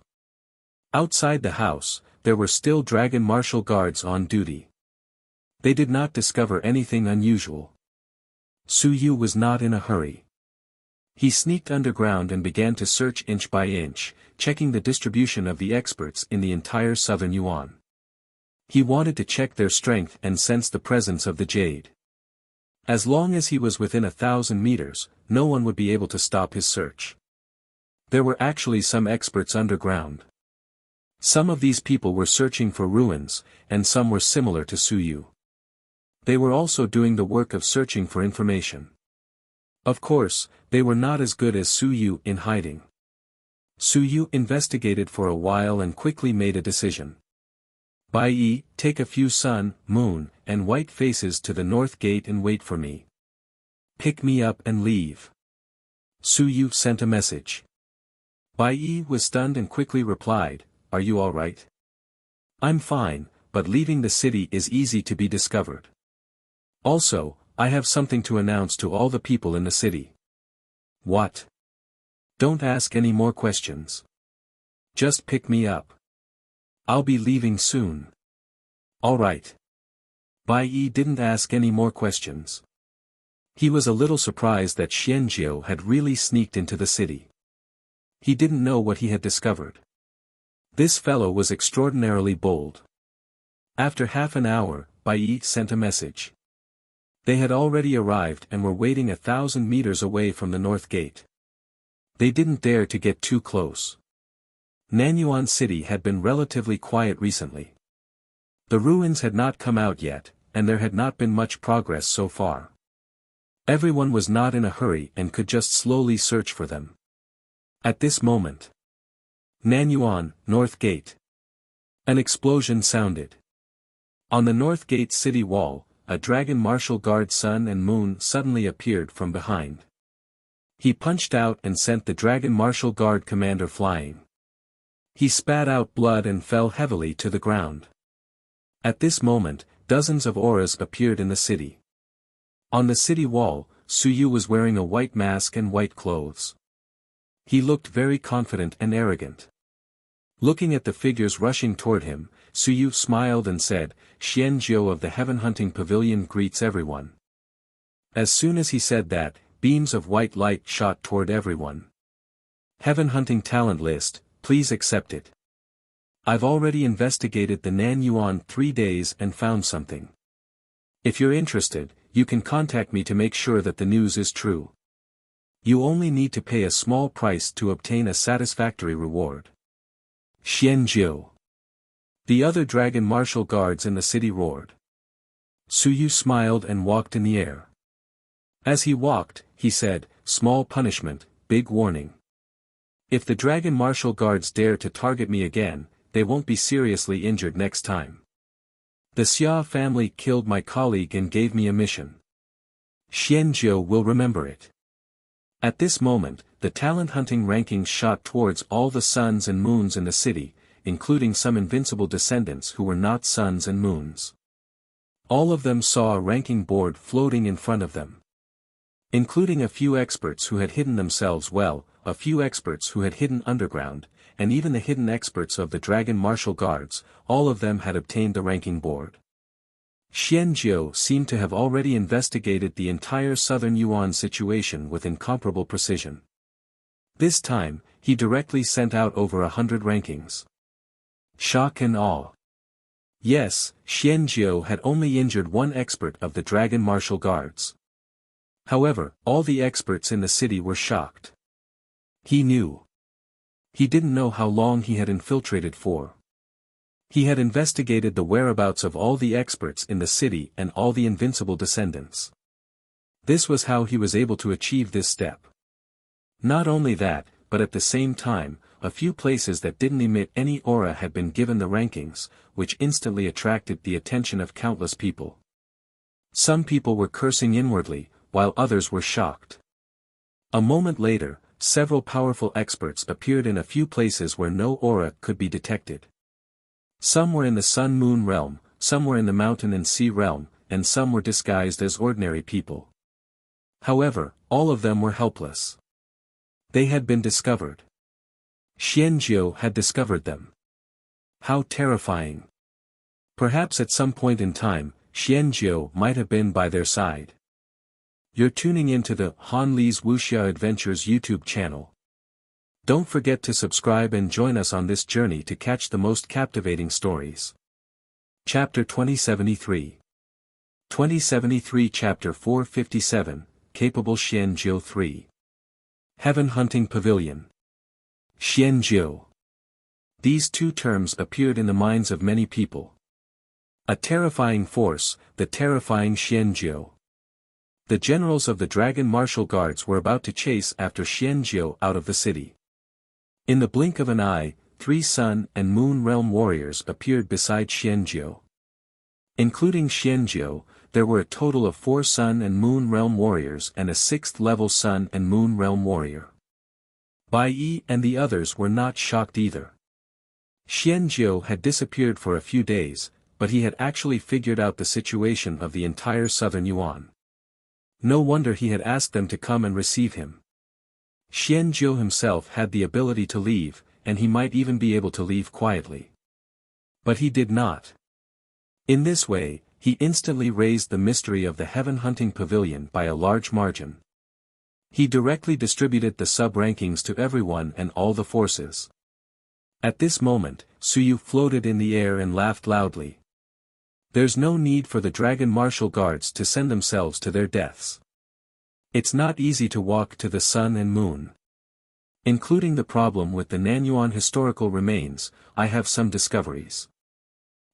Outside the house, there were still dragon martial guards on duty. They did not discover anything unusual. Su Yu was not in a hurry. He sneaked underground and began to search inch by inch, checking the distribution of the experts in the entire southern Yuan. He wanted to check their strength and sense the presence of the jade. As long as he was within 1,000 meters, no one would be able to stop his search. There were actually some experts underground. Some of these people were searching for ruins, and some were similar to Su Yu. They were also doing the work of searching for information. Of course, they were not as good as Su Yu in hiding. Su Yu investigated for a while and quickly made a decision. Bai Yi, take a few sun, moon, and white faces to the north gate and wait for me. Pick me up and leave. Su Yu sent a message. Bai Yi was stunned and quickly replied, are you all right? I'm fine, but leaving the city is easy to be discovered. Also, I have something to announce to all the people in the city. What? Don't ask any more questions. Just pick me up. I'll be leaving soon. All right. Bai Yi didn't ask any more questions. He was a little surprised that Xianjiu had really sneaked into the city. He didn't know what he had discovered. This fellow was extraordinarily bold. After half an hour, Bai Yi sent a message. They had already arrived and were waiting 1,000 meters away from the north gate. They didn't dare to get too close. Nanyuan City had been relatively quiet recently. The ruins had not come out yet, and there had not been much progress so far. Everyone was not in a hurry and could just slowly search for them. At this moment, Nanyuan, North Gate. An explosion sounded. On the North Gate city wall, a dragon martial guard Sun and Moon suddenly appeared from behind. He punched out and sent the dragon martial guard commander flying. He spat out blood and fell heavily to the ground. At this moment, dozens of auras appeared in the city. On the city wall, Suyu was wearing a white mask and white clothes. He looked very confident and arrogant. Looking at the figures rushing toward him, Suyu smiled and said, "Xianjiu of the Heaven Hunting Pavilion greets everyone." As soon as he said that, beams of white light shot toward everyone. "Heaven Hunting Talent List, please accept it. I've already investigated the Nanyuan 3 days and found something. If you're interested, you can contact me to make sure that the news is true. You only need to pay a small price to obtain a satisfactory reward." Xianjiu. The other dragon martial guards in the city roared. Suyu smiled and walked in the air. As he walked, he said, "Small punishment, big warning. If the dragon martial guards dare to target me again, they won't be seriously injured next time. The Xia family killed my colleague and gave me a mission. Xianjiu will remember it." At this moment, the talent hunting rankings shot towards all the suns and moons in the city, including some invincible descendants who were not suns and moons. All of them saw a ranking board floating in front of them. Including a few experts who had hidden themselves well, a few experts who had hidden underground, and even the hidden experts of the Dragon Martial Guards, all of them had obtained the ranking board. Xianjiu seemed to have already investigated the entire Southern Yuan situation with incomparable precision. This time, he directly sent out over 100 rankings. Shock and awe. Yes, Xianjiu had only injured one expert of the Dragon Martial Guards. However, all the experts in the city were shocked. He knew. He didn't know how long he had infiltrated for. He had investigated the whereabouts of all the experts in the city and all the invincible descendants. This was how he was able to achieve this step. Not only that, but at the same time, a few places that didn't emit any aura had been given the rankings, which instantly attracted the attention of countless people. Some people were cursing inwardly, while others were shocked. A moment later, several powerful experts appeared in a few places where no aura could be detected. Some were in the Sun-Moon realm, some were in the Mountain and Sea realm, and some were disguised as ordinary people. However, all of them were helpless. They had been discovered. Xianjiu had discovered them. How terrifying. Perhaps at some point in time, Xianjiu might have been by their side. You're tuning into the Han Li's Wuxia Adventures YouTube channel. Don't forget to subscribe and join us on this journey to catch the most captivating stories. Chapter 2073. 2073 Chapter 457, Capable Xianjiu 3. Heaven Hunting Pavilion. Xianjiu. These two terms appeared in the minds of many people. A terrifying force, the terrifying Xianjiu. The generals of the Dragon Martial Guards were about to chase after Xianjiu out of the city. In the blink of an eye, 3 Sun and Moon Realm warriors appeared beside Xianjiu. Including Xianjiu, there were a total of 4 Sun and Moon Realm warriors and a 6th-level Sun and Moon Realm warrior. Bai Yi and the others were not shocked either. Xianjiu had disappeared for a few days, but he had actually figured out the situation of the entire Southern Yuan. No wonder he had asked them to come and receive him. Xianjiu himself had the ability to leave, and he might even be able to leave quietly. But he did not. In this way, he instantly raised the mystery of the Heaven Hunting Pavilion by a large margin. He directly distributed the sub-rankings to everyone and all the forces. At this moment, Suyu floated in the air and laughed loudly. There's no need for the Dragon Martial Guards to send themselves to their deaths. It's not easy to walk to the sun and moon. Including the problem with the Nanyuan historical remains, I have some discoveries.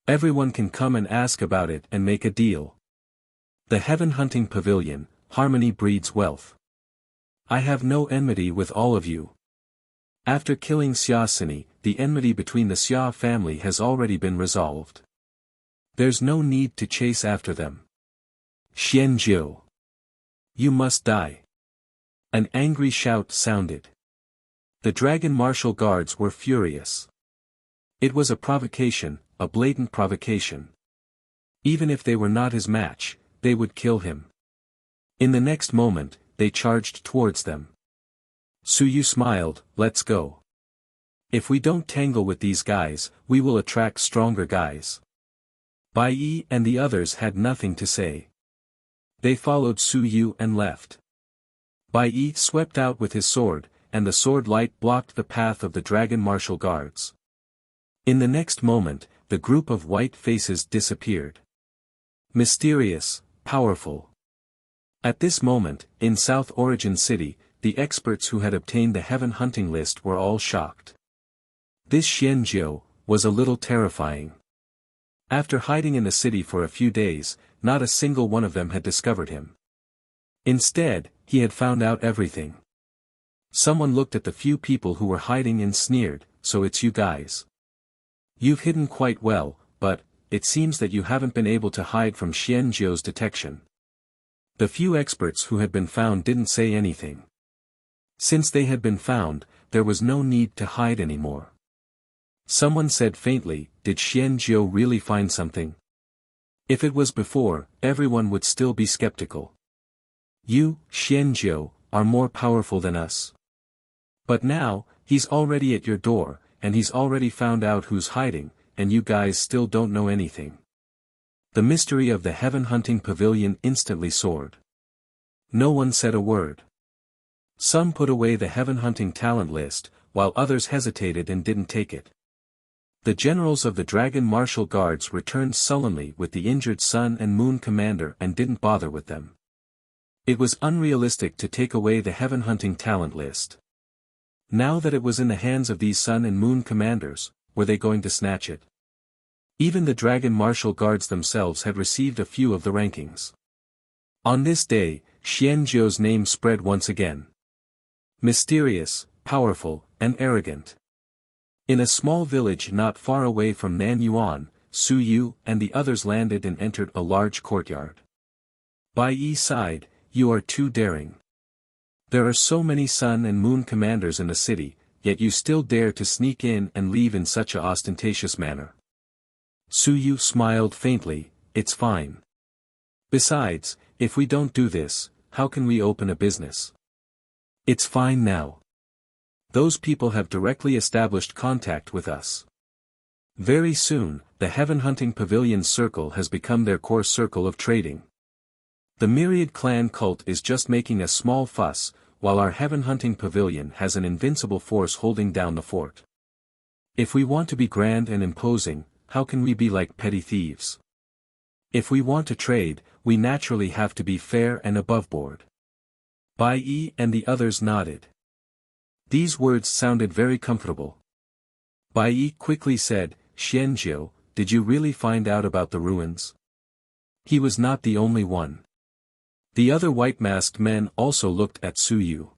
Everyone can come and ask about it and make a deal. The Heaven Hunting Pavilion, harmony breeds wealth. I have no enmity with all of you. After killing Xiaosini, the enmity between the Xia family has already been resolved. There's no need to chase after them. Xianjiu. You must die. An angry shout sounded. The dragon martial guards were furious. It was a provocation, a blatant provocation. Even if they were not his match, they would kill him. In the next moment, they charged towards them. Su Yu smiled, let's go. If we don't tangle with these guys, we will attract stronger guys. Bai Yi and the others had nothing to say. They followed Su Yu and left. Bai Yi swept out with his sword, and the sword light blocked the path of the dragon martial guards. In the next moment, the group of white faces disappeared. Mysterious, powerful. At this moment, in South Origin City, the experts who had obtained the heaven hunting list were all shocked. This Xianjiu was a little terrifying. After hiding in the city for a few days, not a single one of them had discovered him. Instead, he had found out everything. Someone looked at the few people who were hiding and sneered, so it's you guys. You've hidden quite well, but, it seems that you haven't been able to hide from Xianjiu's detection. The few experts who had been found didn't say anything. Since they had been found, there was no need to hide anymore. Someone said faintly, did Xianjiu really find something? If it was before, everyone would still be skeptical. You, Xianjiu, are more powerful than us. But now, he's already at your door, and he's already found out who's hiding, and you guys still don't know anything. The mystery of the heaven hunting pavilion instantly soared. No one said a word. Some put away the heaven hunting talent list, while others hesitated and didn't take it. The generals of the dragon martial guards returned sullenly with the injured Sun and Moon commander and didn't bother with them. It was unrealistic to take away the heaven hunting talent list. Now that it was in the hands of these Sun and Moon commanders, were they going to snatch it? Even the dragon martial guards themselves had received a few of the rankings. On this day, Xianjiu's name spread once again. Mysterious, powerful, and arrogant. In a small village not far away from Nanyuan, Su Yu and the others landed and entered a large courtyard. Bai Yi sighed, you are too daring. There are so many Sun and Moon commanders in the city, yet you still dare to sneak in and leave in such a ostentatious manner. Su Yu smiled faintly, it's fine. Besides, if we don't do this, how can we open a business? It's fine now. Those people have directly established contact with us. Very soon, the heaven hunting pavilion circle has become their core circle of trading. The myriad clan cult is just making a small fuss, while our heaven hunting pavilion has an invincible force holding down the fort. If we want to be grand and imposing, how can we be like petty thieves? If we want to trade, we naturally have to be fair and aboveboard. Bai Yi and the others nodded. These words sounded very comfortable. Bai Yi quickly said, Xianjiu, did you really find out about the ruins? He was not the only one. The other white-masked men also looked at Su Yu.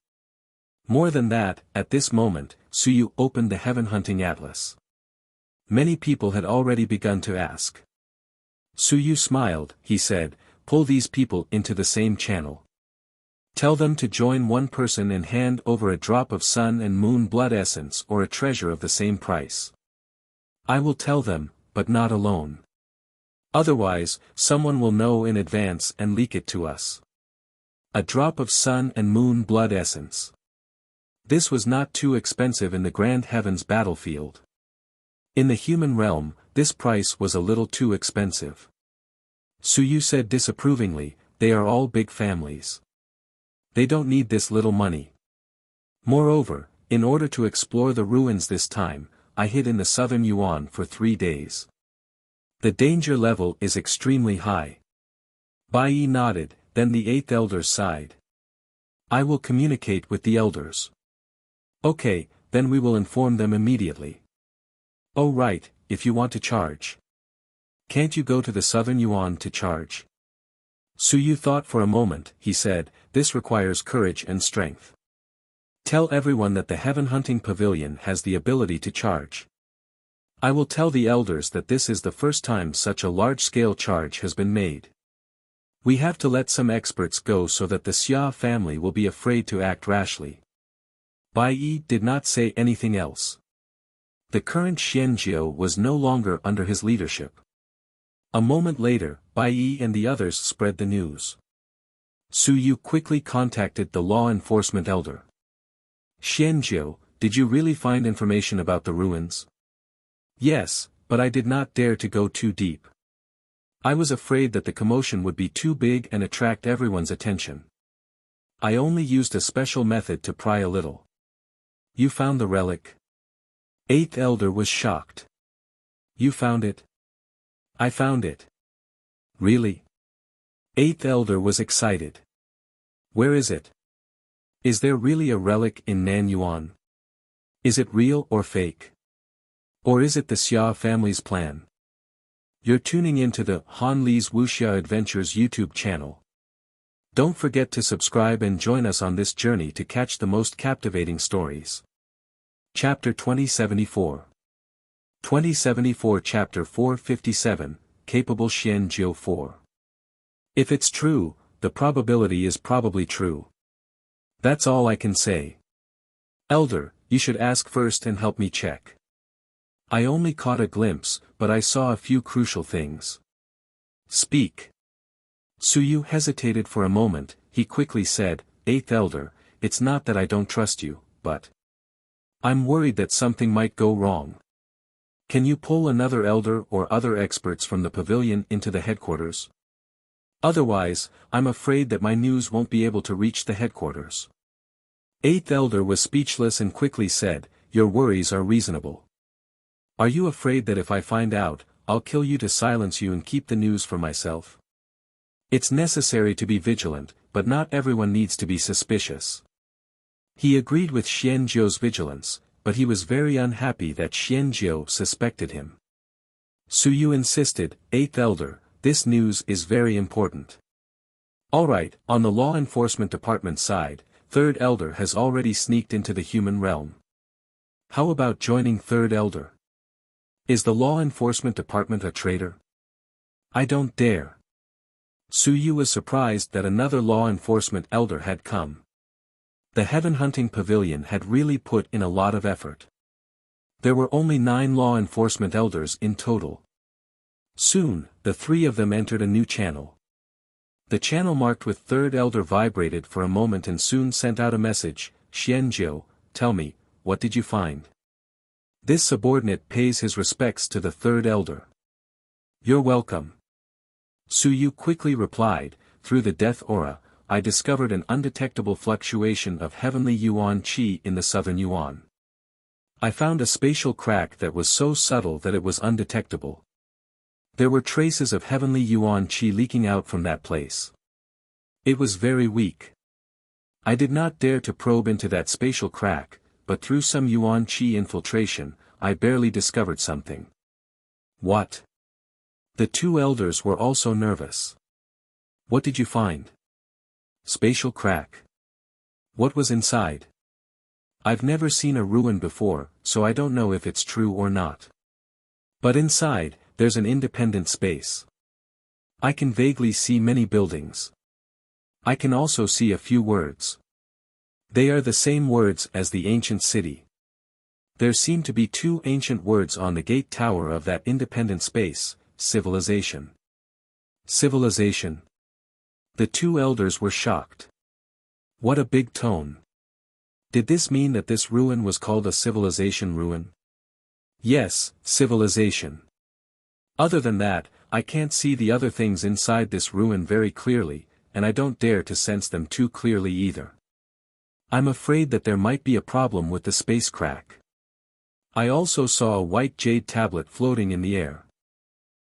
More than that, at this moment, Su Yu opened the heaven hunting atlas. Many people had already begun to ask. Su Yu smiled, he said, pull these people into the same channel. Tell them to join one person and hand over a drop of Sun and Moon blood essence or a treasure of the same price. I will tell them, but not alone. Otherwise, someone will know in advance and leak it to us. A drop of Sun and Moon blood essence. This was not too expensive in the Grand Heavens battlefield. In the human realm, this price was a little too expensive. Su Yu said disapprovingly, they are all big families. They don't need this little money. Moreover, in order to explore the ruins this time, I hid in the southern Yuan for 3 days. The danger level is extremely high. Bai Yi nodded, then the 8th elder sighed. I will communicate with the elders. Okay, then we will inform them immediately. Oh right, if you want to charge. Can't you go to the southern Yuan to charge? Su Yu thought for a moment, he said, this requires courage and strength. Tell everyone that the heaven hunting pavilion has the ability to charge. I will tell the elders that this is the first time such a large-scale charge has been made. We have to let some experts go so that the Xia family will be afraid to act rashly. Bai Yi did not say anything else. The current Xianjiu was no longer under his leadership. A moment later, Bai Yi and the others spread the news. Su Yu quickly contacted the law enforcement elder. Xianjiu, did you really find information about the ruins? Yes, but I did not dare to go too deep. I was afraid that the commotion would be too big and attract everyone's attention. I only used a special method to pry a little. You found the relic? Eighth elder was shocked. You found it? I found it. Really? Eighth elder was excited. Where is it? Is there really a relic in Nanyuan? Is it real or fake? Or is it the Xia family's plan? You're tuning into the Han Li's Wuxia Adventures YouTube channel. Don't forget to subscribe and join us on this journey to catch the most captivating stories. Chapter 2074. 2074 Chapter 457, Capable Xianjiu 4. If it's true, the probability is probably true. That's all I can say. Elder, you should ask first and help me check. I only caught a glimpse, but I saw a few crucial things. Speak. Su Yu hesitated for a moment, he quickly said, Eighth elder, it's not that I don't trust you, but I'm worried that something might go wrong. Can you pull another elder or other experts from the pavilion into the headquarters? Otherwise, I'm afraid that my news won't be able to reach the headquarters. Eighth elder was speechless and quickly said, Your worries are reasonable. Are you afraid that if I find out, I'll kill you to silence you and keep the news for myself? It's necessary to be vigilant, but not everyone needs to be suspicious. He agreed with Xianjiu's vigilance, but he was very unhappy that Xianjiu suspected him. Su Yu insisted, Eighth elder, this news is very important. Alright, on the law enforcement department side, Third elder has already sneaked into the human realm. How about joining Third elder? Is the law enforcement department a traitor? I don't dare. Su Yu was surprised that another law enforcement elder had come. The heaven hunting pavilion had really put in a lot of effort. There were only 9 law enforcement elders in total. Soon, the 3 of them entered a new channel. The channel marked with Third elder vibrated for a moment and soon sent out a message, Xianjiu, tell me, what did you find? This subordinate pays his respects to the Third elder. You're welcome. Su Yu quickly replied, through the death aura, I discovered an undetectable fluctuation of heavenly yuan qi in the southern yuan. I found a spatial crack that was so subtle that it was undetectable. There were traces of heavenly yuan qi leaking out from that place. It was very weak. I did not dare to probe into that spatial crack, but through some yuan qi infiltration, I barely discovered something. What? The 2 elders were also nervous. What did you find? Spatial crack. What was inside? I've never seen a ruin before, so I don't know if it's true or not. But inside, there's an independent space. I can vaguely see many buildings. I can also see a few words. They are the same words as the ancient city. There seem to be 2 ancient words on the gate tower of that independent space, civilization. Civilization. The 2 elders were shocked. What a big tone. Did this mean that this ruin was called a civilization ruin? Yes, civilization. Other than that, I can't see the other things inside this ruin very clearly, and I don't dare to sense them too clearly either. I'm afraid that there might be a problem with the space crack. I also saw a white jade tablet floating in the air.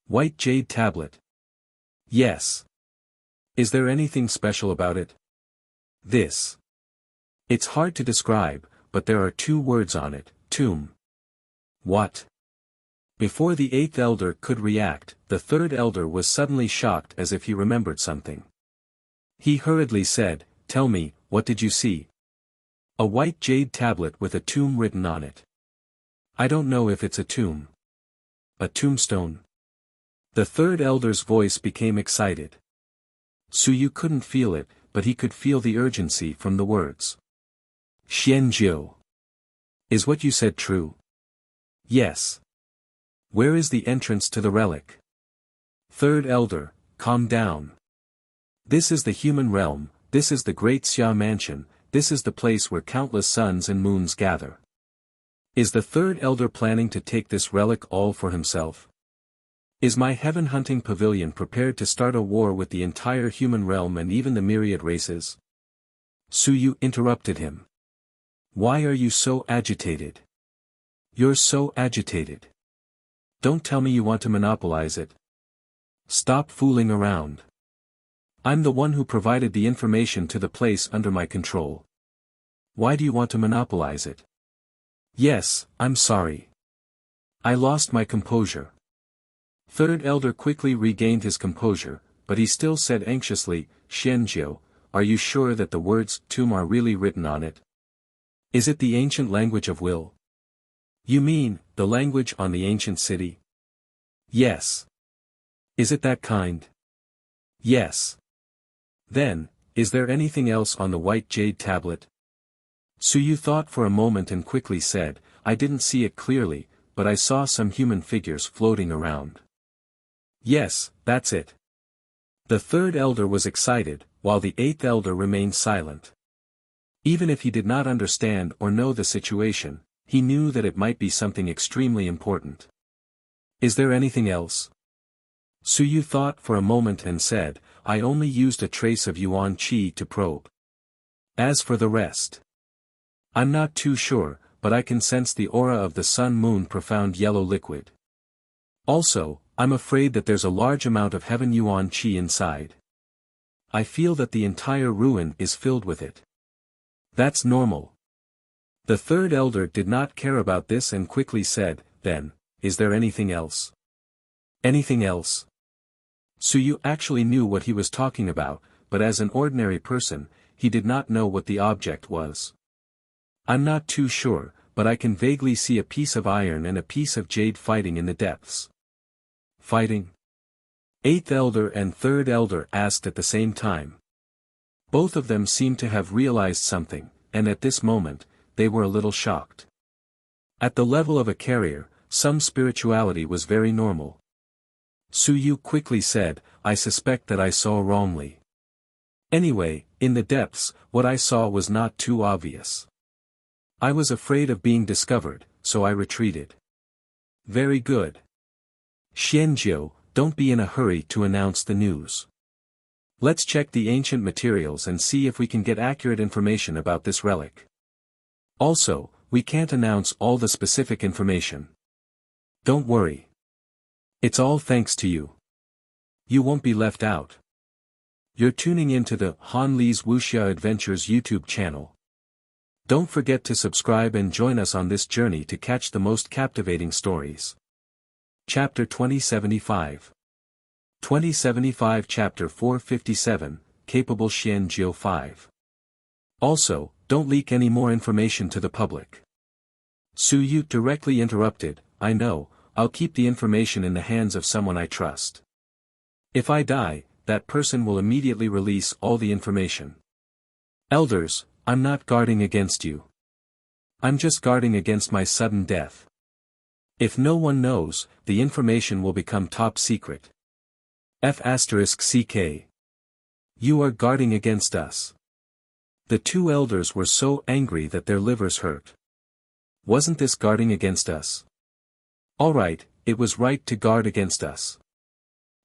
White jade tablet. Yes. Is there anything special about it? This. It's hard to describe, but there are 2 words on it, tomb. What? Before the 8th elder could react, the 3rd elder was suddenly shocked as if he remembered something. He hurriedly said, tell me, what did you see? A white jade tablet with a tomb written on it. I don't know if it's a tomb. A tombstone? The third elder's voice became excited. Suyu couldn't feel it, but he could feel the urgency from the words. Xianjiu. Is what you said true? Yes. Where is the entrance to the relic? Third elder, calm down. This is the human realm, this is the great Xia mansion, this is the place where countless suns and moons gather. Is the third elder planning to take this relic all for himself? Is my heaven-hunting pavilion prepared to start a war with the entire human realm and even the myriad races? Suyu interrupted him. Why are you so agitated? You're so agitated. Don't tell me you want to monopolize it. Stop fooling around. I'm the one who provided the information to the place under my control. Why do you want to monopolize it? Yes, I'm sorry. I lost my composure. Third elder quickly regained his composure, but he still said anxiously, Xianjiu, are you sure that the words tomb are really written on it? Is it the ancient language of will? You mean, the language on the ancient city? Yes. Is it that kind? Yes. Then, is there anything else on the white jade tablet? Suyu thought for a moment and quickly said, I didn't see it clearly, but I saw some human figures floating around. Yes, that's it. The third elder was excited, while the eighth elder remained silent. Even if he did not understand or know the situation, he knew that it might be something extremely important. Is there anything else? Suyu thought for a moment and said, I only used a trace of Yuan Qi to probe. As for the rest, I'm not too sure, but I can sense the aura of the sun-moon profound yellow liquid. Also, I'm afraid that there's a large amount of heaven Yuan Qi inside. I feel that the entire ruin is filled with it. That's normal. The third elder did not care about this and quickly said, then, is there anything else? Anything else? Suyu actually knew what he was talking about, but as an ordinary person, he did not know what the object was. I'm not too sure, but I can vaguely see a piece of iron and a piece of jade fighting in the depths. Fighting? Eighth elder and third elder asked at the same time. Both of them seemed to have realized something, and at this moment, they were a little shocked. At the level of a carrier, some spirituality was very normal. Suyu quickly said, I suspect that I saw wrongly. Anyway, in the depths, what I saw was not too obvious. I was afraid of being discovered, so I retreated. Very good. Xianjiu, don't be in a hurry to announce the news. Let's check the ancient materials and see if we can get accurate information about this relic. Also, we can't announce all the specific information. Don't worry. It's all thanks to you. You won't be left out. You're tuning into the Han Li's Wuxia Adventures YouTube channel. Don't forget to subscribe and join us on this journey to catch the most captivating stories. Chapter 2075. 2075 Chapter 457, Capable Xianjiu 5. Also, don't leak any more information to the public. Suyu directly interrupted, I know, I'll keep the information in the hands of someone I trust. If I die, that person will immediately release all the information. Elders, I'm not guarding against you. I'm just guarding against my sudden death. If no one knows, the information will become top secret. F***CK. You are guarding against us. The two elders were so angry that their livers hurt. Wasn't this guarding against us? Alright, it was right to guard against us.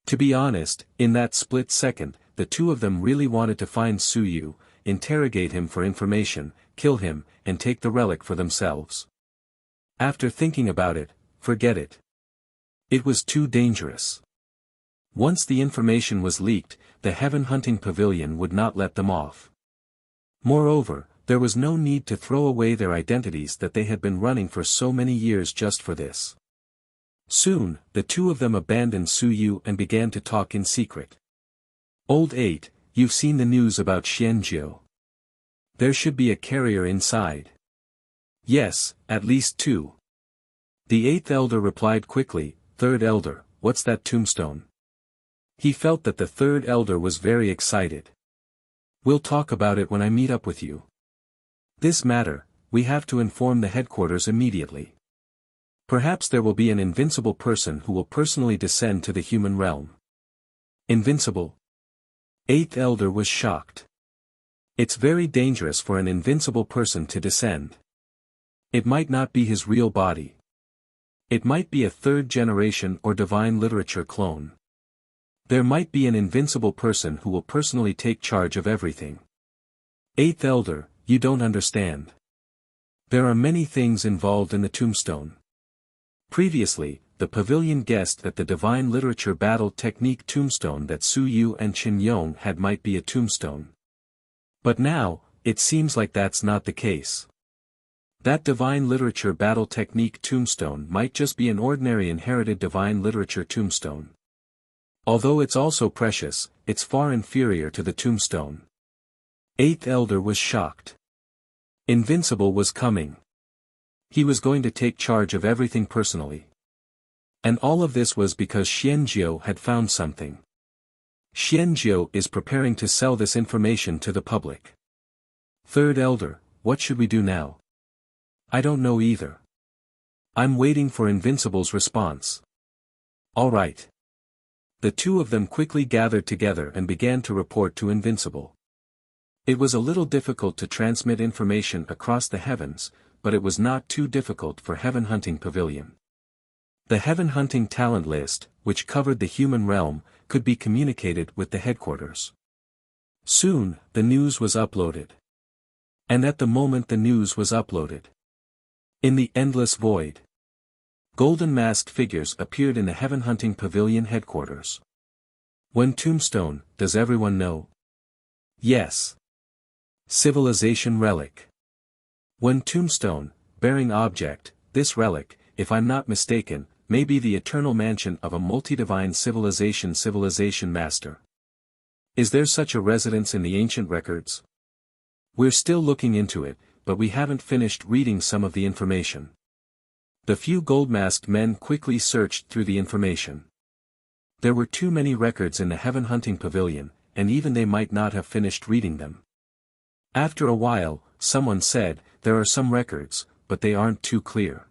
To be honest, in that split second, the two of them really wanted to find Suyu, interrogate him for information, kill him, and take the relic for themselves. After thinking about it, forget it. It was too dangerous. Once the information was leaked, the heaven-hunting pavilion would not let them off. Moreover, there was no need to throw away their identities that they had been running for so many years just for this. Soon, the two of them abandoned Suyu and began to talk in secret. Old 8, you've seen the news about Xianjiu. There should be a carrier inside. Yes, at least 2. The 8th elder replied quickly, 3rd elder, what's that tombstone? He felt that the 3rd elder was very excited. We'll talk about it when I meet up with you. This matter, we have to inform the headquarters immediately. Perhaps there will be an invincible person who will personally descend to the human realm. Invincible? 8th elder was shocked. It's very dangerous for an invincible person to descend. It might not be his real body. It might be a 3rd generation or divine literature clone. There might be an invincible person who will personally take charge of everything. 8th elder, you don't understand. There are many things involved in the tombstone. Previously, the pavilion guessed that the divine literature battle technique tombstone that Su Yu and Qin Yong had might be a tombstone. But now, it seems like that's not the case. That divine literature battle technique tombstone might just be an ordinary inherited divine literature tombstone. Although it's also precious, it's far inferior to the tombstone. 8th elder was shocked. Invincible was coming. He was going to take charge of everything personally. And all of this was because Xianjiu had found something. Xianjiu is preparing to sell this information to the public. 3rd elder, what should we do now? I don't know either. I'm waiting for Invincible's response. All right. The 2 of them quickly gathered together and began to report to Invincible. It was a little difficult to transmit information across the heavens, but it was not too difficult for Heaven Hunting Pavilion. The Heaven Hunting Talent List, which covered the human realm, could be communicated with the headquarters. Soon, the news was uploaded. And at the moment the news was uploaded, in the endless void, golden masked figures appeared in the Heaven Hunting Pavilion headquarters. When tombstone, does everyone know? Yes. Civilization relic. When tombstone, bearing object, this relic, if I'm not mistaken, may be the eternal mansion of a multi-divine civilization master. Is there such a residence in the ancient records? We're still looking into it, but we haven't finished reading some of the information. The few gold-masked men quickly searched through the information. There were too many records in the Heaven Hunting Pavilion, and even they might not have finished reading them. After a while, someone said, there are some records, but they aren't too clear.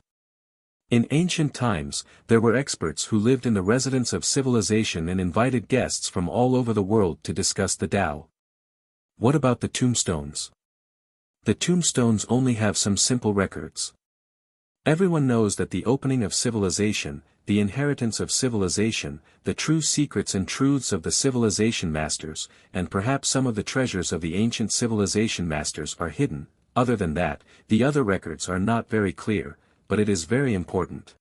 In ancient times, there were experts who lived in the residence of civilization and invited guests from all over the world to discuss the Tao. What about the tombstones? The tombstones only have some simple records. Everyone knows that the opening of civilization, the inheritance of civilization, the true secrets and truths of the civilization masters, and perhaps some of the treasures of the ancient civilization masters are hidden. Other than that, the other records are not very clear, but it is very important.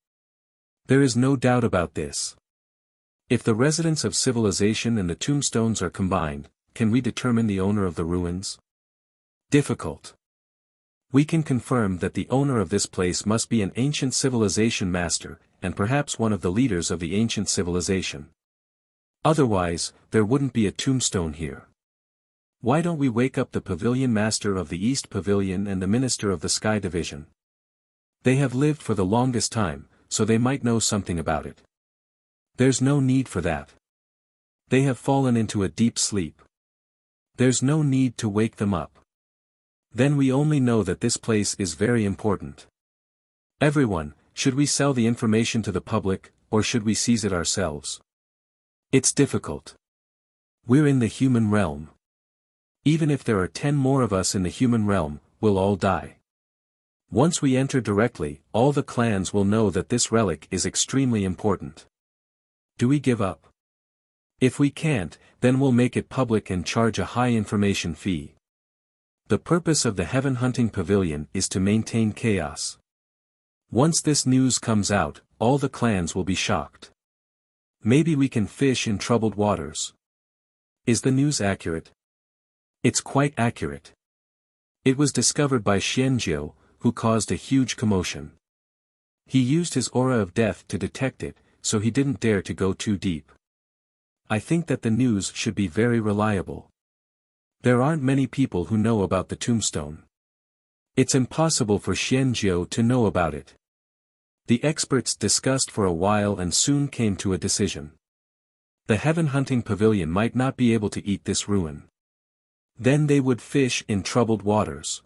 There is no doubt about this. If the residence of civilization and the tombstones are combined, can we determine the owner of the ruins? Difficult. We can confirm that the owner of this place must be an ancient civilization master, and perhaps one of the leaders of the ancient civilization. Otherwise, there wouldn't be a tombstone here. Why don't we wake up the pavilion master of the East Pavilion and the minister of the Sky Division? They have lived for the longest time, so they might know something about it. There's no need for that. They have fallen into a deep sleep. There's no need to wake them up. Then we only know that this place is very important. Everyone, should we sell the information to the public, or should we seize it ourselves? It's difficult. We're in the human realm. Even if there are 10 more of us in the human realm, we'll all die. Once we enter directly, all the clans will know that this relic is extremely important. Do we give up? If we can't, then we'll make it public and charge a high information fee. The purpose of the Heaven Hunting Pavilion is to maintain chaos. Once this news comes out, all the clans will be shocked. Maybe we can fish in troubled waters. Is the news accurate? It's quite accurate. It was discovered by Xianjiu, who caused a huge commotion. He used his aura of death to detect it, so he didn't dare to go too deep. I think that the news should be very reliable. There aren't many people who know about the tombstone. It's impossible for Xianjiu to know about it. The experts discussed for a while and soon came to a decision. The heaven hunting pavilion might not be able to eat this ruin. Then they would fish in troubled waters.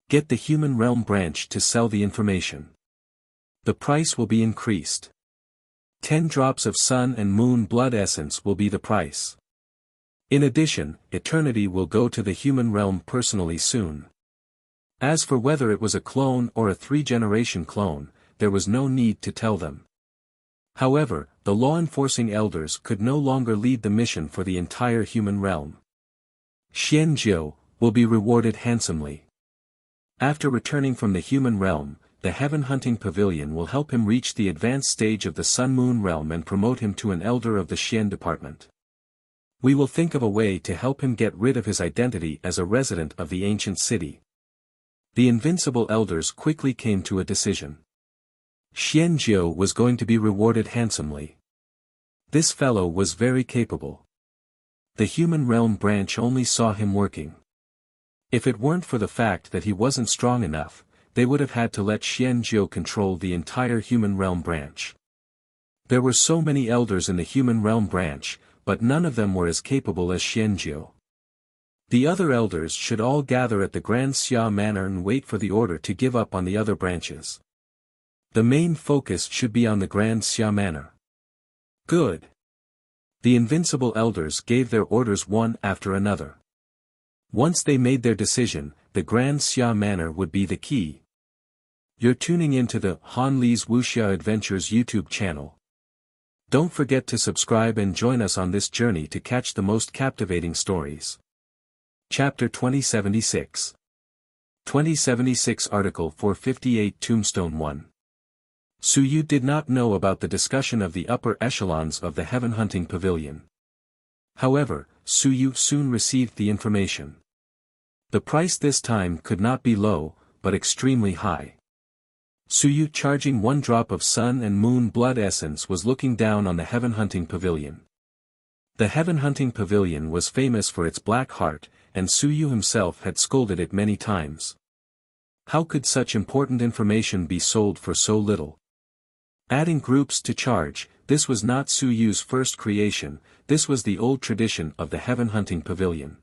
Get the human realm branch to sell the information. The price will be increased. 10 drops of sun and moon blood essence will be the price. In addition, eternity will go to the human realm personally soon. As for whether it was a clone or a 3-generation clone, there was no need to tell them. However, the law-enforcing elders could no longer lead the mission for the entire human realm. Xianjiu will be rewarded handsomely. After returning from the human realm, the heaven hunting pavilion will help him reach the advanced stage of the sun-moon realm and promote him to an elder of the Xian department. We will think of a way to help him get rid of his identity as a resident of the ancient city. The invincible elders quickly came to a decision. Xianjiu was going to be rewarded handsomely. This fellow was very capable. The human realm branch only saw him working. If it weren't for the fact that he wasn't strong enough, they would have had to let Xianjiu control the entire human realm branch. There were so many elders in the human realm branch, but none of them were as capable as Xianjiu. The other elders should all gather at the Grand Xia Manor and wait for the order to give up on the other branches. The main focus should be on the Grand Xia Manor. Good. The invincible elders gave their orders one after another. Once they made their decision, the Grand Xia Manor would be the key. You're tuning into the Han Li's Wuxia Adventures YouTube channel. Don't forget to subscribe and join us on this journey to catch the most captivating stories. Chapter 2076. 2076 Article 458 Tombstone 1. Su Yu did not know about the discussion of the upper echelons of the heaven hunting pavilion. However, Su Yu soon received the information. The price this time could not be low, but extremely high. Su Yu, charging 1 drop of sun and moon blood essence, was looking down on the heaven hunting pavilion. The heaven hunting pavilion was famous for its black heart, and Su Yu himself had scolded it many times. How could such important information be sold for so little? Adding groups to charge, this was not Su Yu's first creation, this was the old tradition of the heaven hunting pavilion.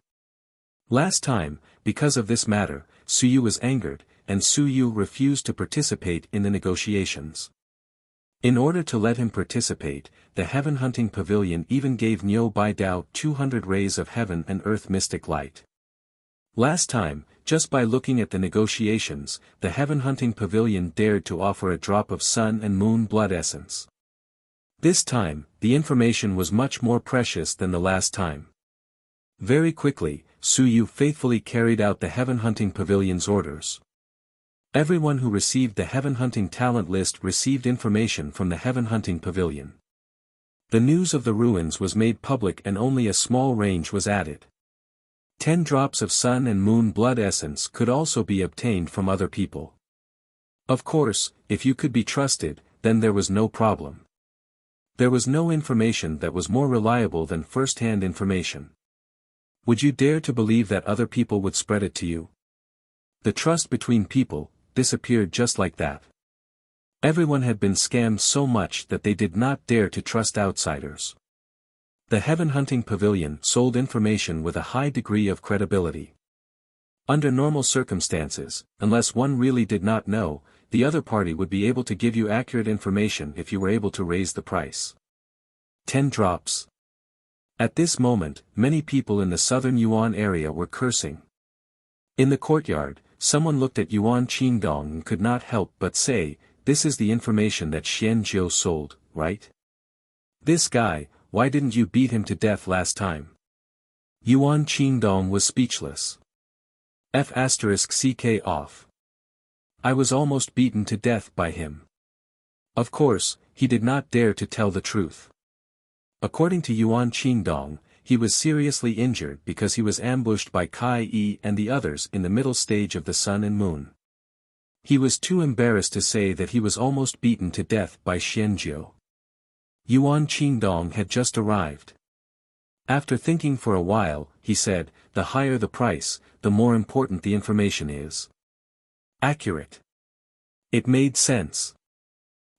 Last time, because of this matter, Su Yu was angered, and Su Yu refused to participate in the negotiations. In order to let him participate, the heaven hunting pavilion even gave Niu Baidao 200 rays of heaven and earth mystic light. Last time, just by looking at the negotiations, the heaven hunting pavilion dared to offer a drop of sun and moon blood essence. This time, the information was much more precious than the last time. Very quickly, Su Yu faithfully carried out the heaven hunting pavilion's orders. Everyone who received the heaven hunting talent list received information from the heaven hunting pavilion. The news of the ruins was made public and only a small range was added. 10 drops of sun and moon blood essence could also be obtained from other people. Of course, if you could be trusted, then there was no problem. There was no information that was more reliable than first-hand information. Would you dare to believe that other people would spread it to you? The trust between people disappeared just like that. Everyone had been scammed so much that they did not dare to trust outsiders. The heaven hunting pavilion sold information with a high degree of credibility. Under normal circumstances, unless one really did not know, the other party would be able to give you accurate information if you were able to raise the price. 10 drops. At this moment, many people in the southern Yuan area were cursing. In the courtyard, someone looked at Yuan Qingdong and could not help but say, "This is the information that Xianjiu sold, right? This guy, why didn't you beat him to death last time?" Yuan Qingdong was speechless. F***ck off. I was almost beaten to death by him. Of course, he did not dare to tell the truth. According to Yuan Qingdong, he was seriously injured because he was ambushed by Kai Yi and the others in the middle stage of the sun and moon. He was too embarrassed to say that he was almost beaten to death by Xianjiu. Yuan Qingdong had just arrived. After thinking for a while, he said, the higher the price, the more important the information is. Accurate. It made sense.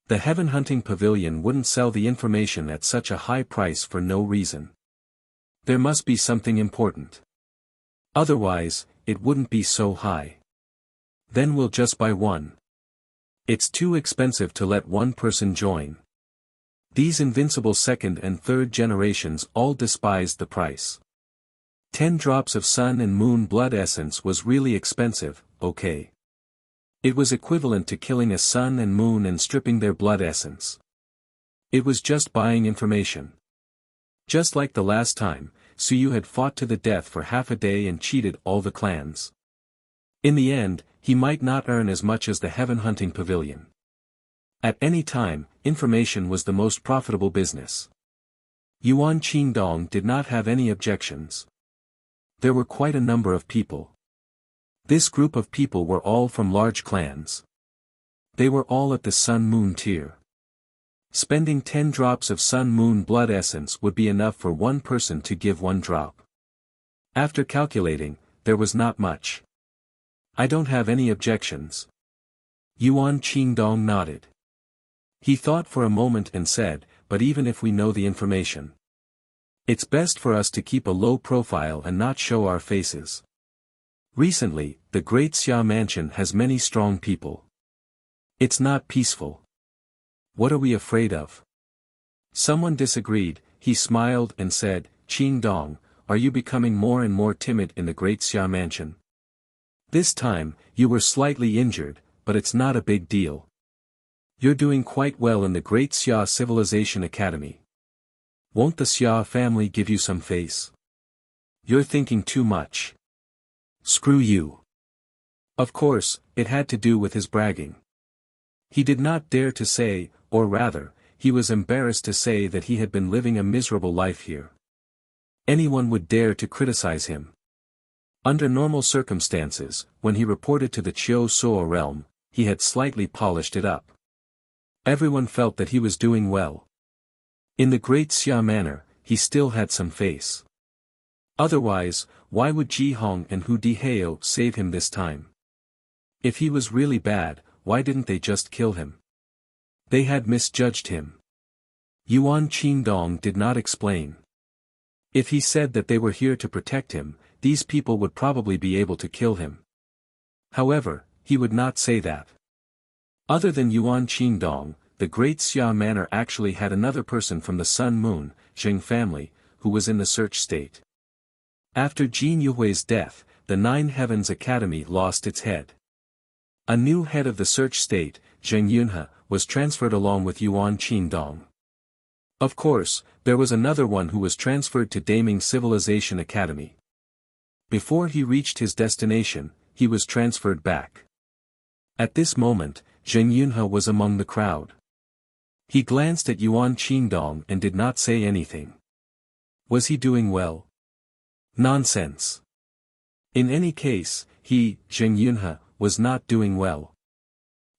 The heaven hunting pavilion wouldn't sell the information at such a high price for no reason. There must be something important. Otherwise, it wouldn't be so high. Then we'll just buy one. It's too expensive to let one person join. These invincible second and third generations all despised the price. 10 drops of sun and moon blood essence was really expensive, okay. It was equivalent to killing a sun and moon and stripping their blood essence. It was just buying information. Just like the last time, Suyu had fought to the death for half a day and cheated all the clans. In the end, he might not earn as much as the heaven hunting pavilion. At any time, information was the most profitable business. Yuan Qingdong did not have any objections. There were quite a number of people. This group of people were all from large clans. They were all at the sun-moon tier. Spending 10 drops of sun-moon blood essence would be enough for one person to give 1 drop. After calculating, there was not much. I don't have any objections. Yuan Qingdong nodded. He thought for a moment and said, but even if we know the information, it's best for us to keep a low profile and not show our faces. Recently, the Great Xia Mansion has many strong people. It's not peaceful. What are we afraid of? Someone disagreed. He smiled and said, Qingdong, are you becoming more and more timid in the Great Xia Mansion? This time, you were slightly injured, but it's not a big deal. You're doing quite well in the Great Xia Civilization Academy. Won't the Xia family give you some face? You're thinking too much. Screw you. Of course, it had to do with his bragging. He did not dare to say, or rather, he was embarrassed to say that he had been living a miserable life here. Anyone would dare to criticize him. Under normal circumstances, when he reported to the Chiu Suo realm, he had slightly polished it up. Everyone felt that he was doing well. In the Great Xia Manor, he still had some face. Otherwise, why would Ji Hong and Hu Diheo save him this time? If he was really bad, why didn't they just kill him? They had misjudged him. Yuan Qingdong did not explain. If he said that they were here to protect him, these people would probably be able to kill him. However, he would not say that. Other than Yuan Qingdong, the Great Xia Manor actually had another person from the Sun-Moon, Zheng family, who was in the search state. After Jin Yuhui's death, the Nine Heavens Academy lost its head. A new head of the search state, Zheng Yunhe, was transferred along with Yuan Qingdong. Of course, there was another one who was transferred to Daming Civilization Academy. Before he reached his destination, he was transferred back. At this moment, Zheng Yunhe was among the crowd. He glanced at Yuan Qingdong and did not say anything. Was he doing well? Nonsense. In any case, he, Zheng Yunhe, was not doing well.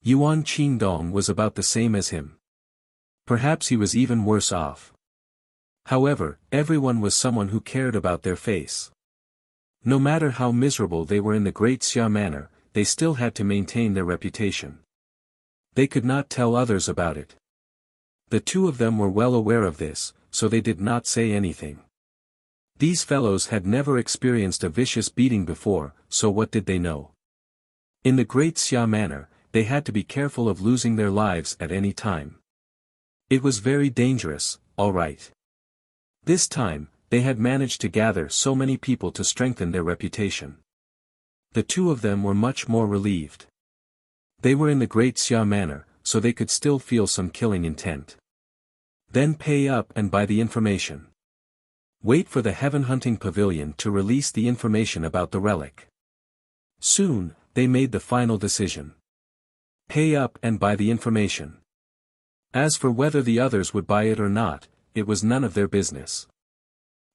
Yuan Qingdong was about the same as him. Perhaps he was even worse off. However, everyone was someone who cared about their face. No matter how miserable they were in the Great Xia Manor, they still had to maintain their reputation. They could not tell others about it. The two of them were well aware of this, so they did not say anything. These fellows had never experienced a vicious beating before, so what did they know? In the Great Xia Manor, they had to be careful of losing their lives at any time. It was very dangerous, all right. This time, they had managed to gather so many people to strengthen their reputation. The two of them were much more relieved. They were in the Great Xia Manor, so they could still feel some killing intent. Then pay up and buy the information. Wait for the Heaven Hunting Pavilion to release the information about the relic. Soon, they made the final decision. Pay up and buy the information. As for whether the others would buy it or not, it was none of their business.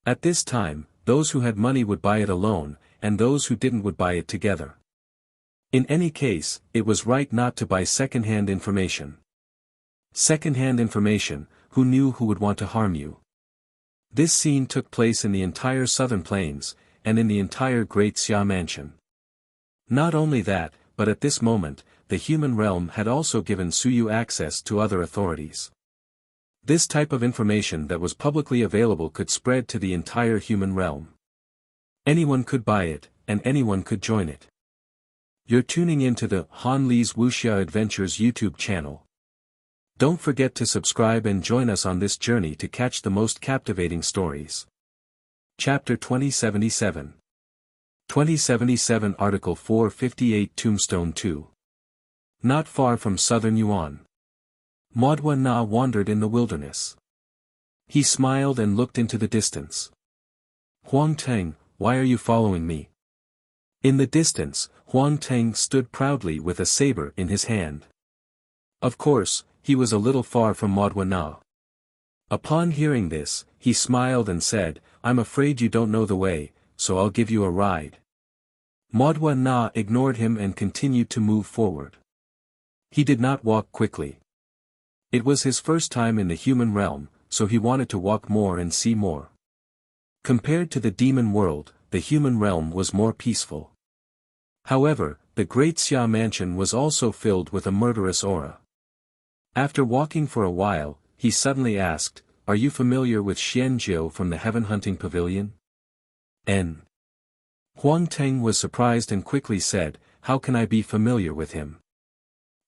At this time, those who had money would buy it alone, and those who didn't would buy it together. In any case, it was right not to buy second-hand information. Second-hand information, who knew who would want to harm you? This scene took place in the entire southern plains, and in the entire Great Xia mansion. Not only that, but at this moment, the human realm had also given Suyu access to other authorities. This type of information that was publicly available could spread to the entire human realm. Anyone could buy it, and anyone could join it. You're tuning into the Han Li's Wuxia Adventures YouTube channel. Don't forget to subscribe and join us on this journey to catch the most captivating stories. Chapter 2077. 2077 Article 458 Tombstone 2. Not far from southern Yuan. Modwa Na wandered in the wilderness. He smiled and looked into the distance. Huang Teng, why are you following me? In the distance, Huang Teng stood proudly with a saber in his hand. Of course, he was a little far from Modwa Na. Upon hearing this, he smiled and said, I'm afraid you don't know the way, so I'll give you a ride. Modwa Na ignored him and continued to move forward. He did not walk quickly. It was his first time in the human realm, so he wanted to walk more and see more. Compared to the demon world, the human realm was more peaceful. However, the Great Xia mansion was also filled with a murderous aura. After walking for a while, he suddenly asked, Are you familiar with Xianjiu from the Heaven Hunting Pavilion? N. Huang Teng was surprised and quickly said, How can I be familiar with him?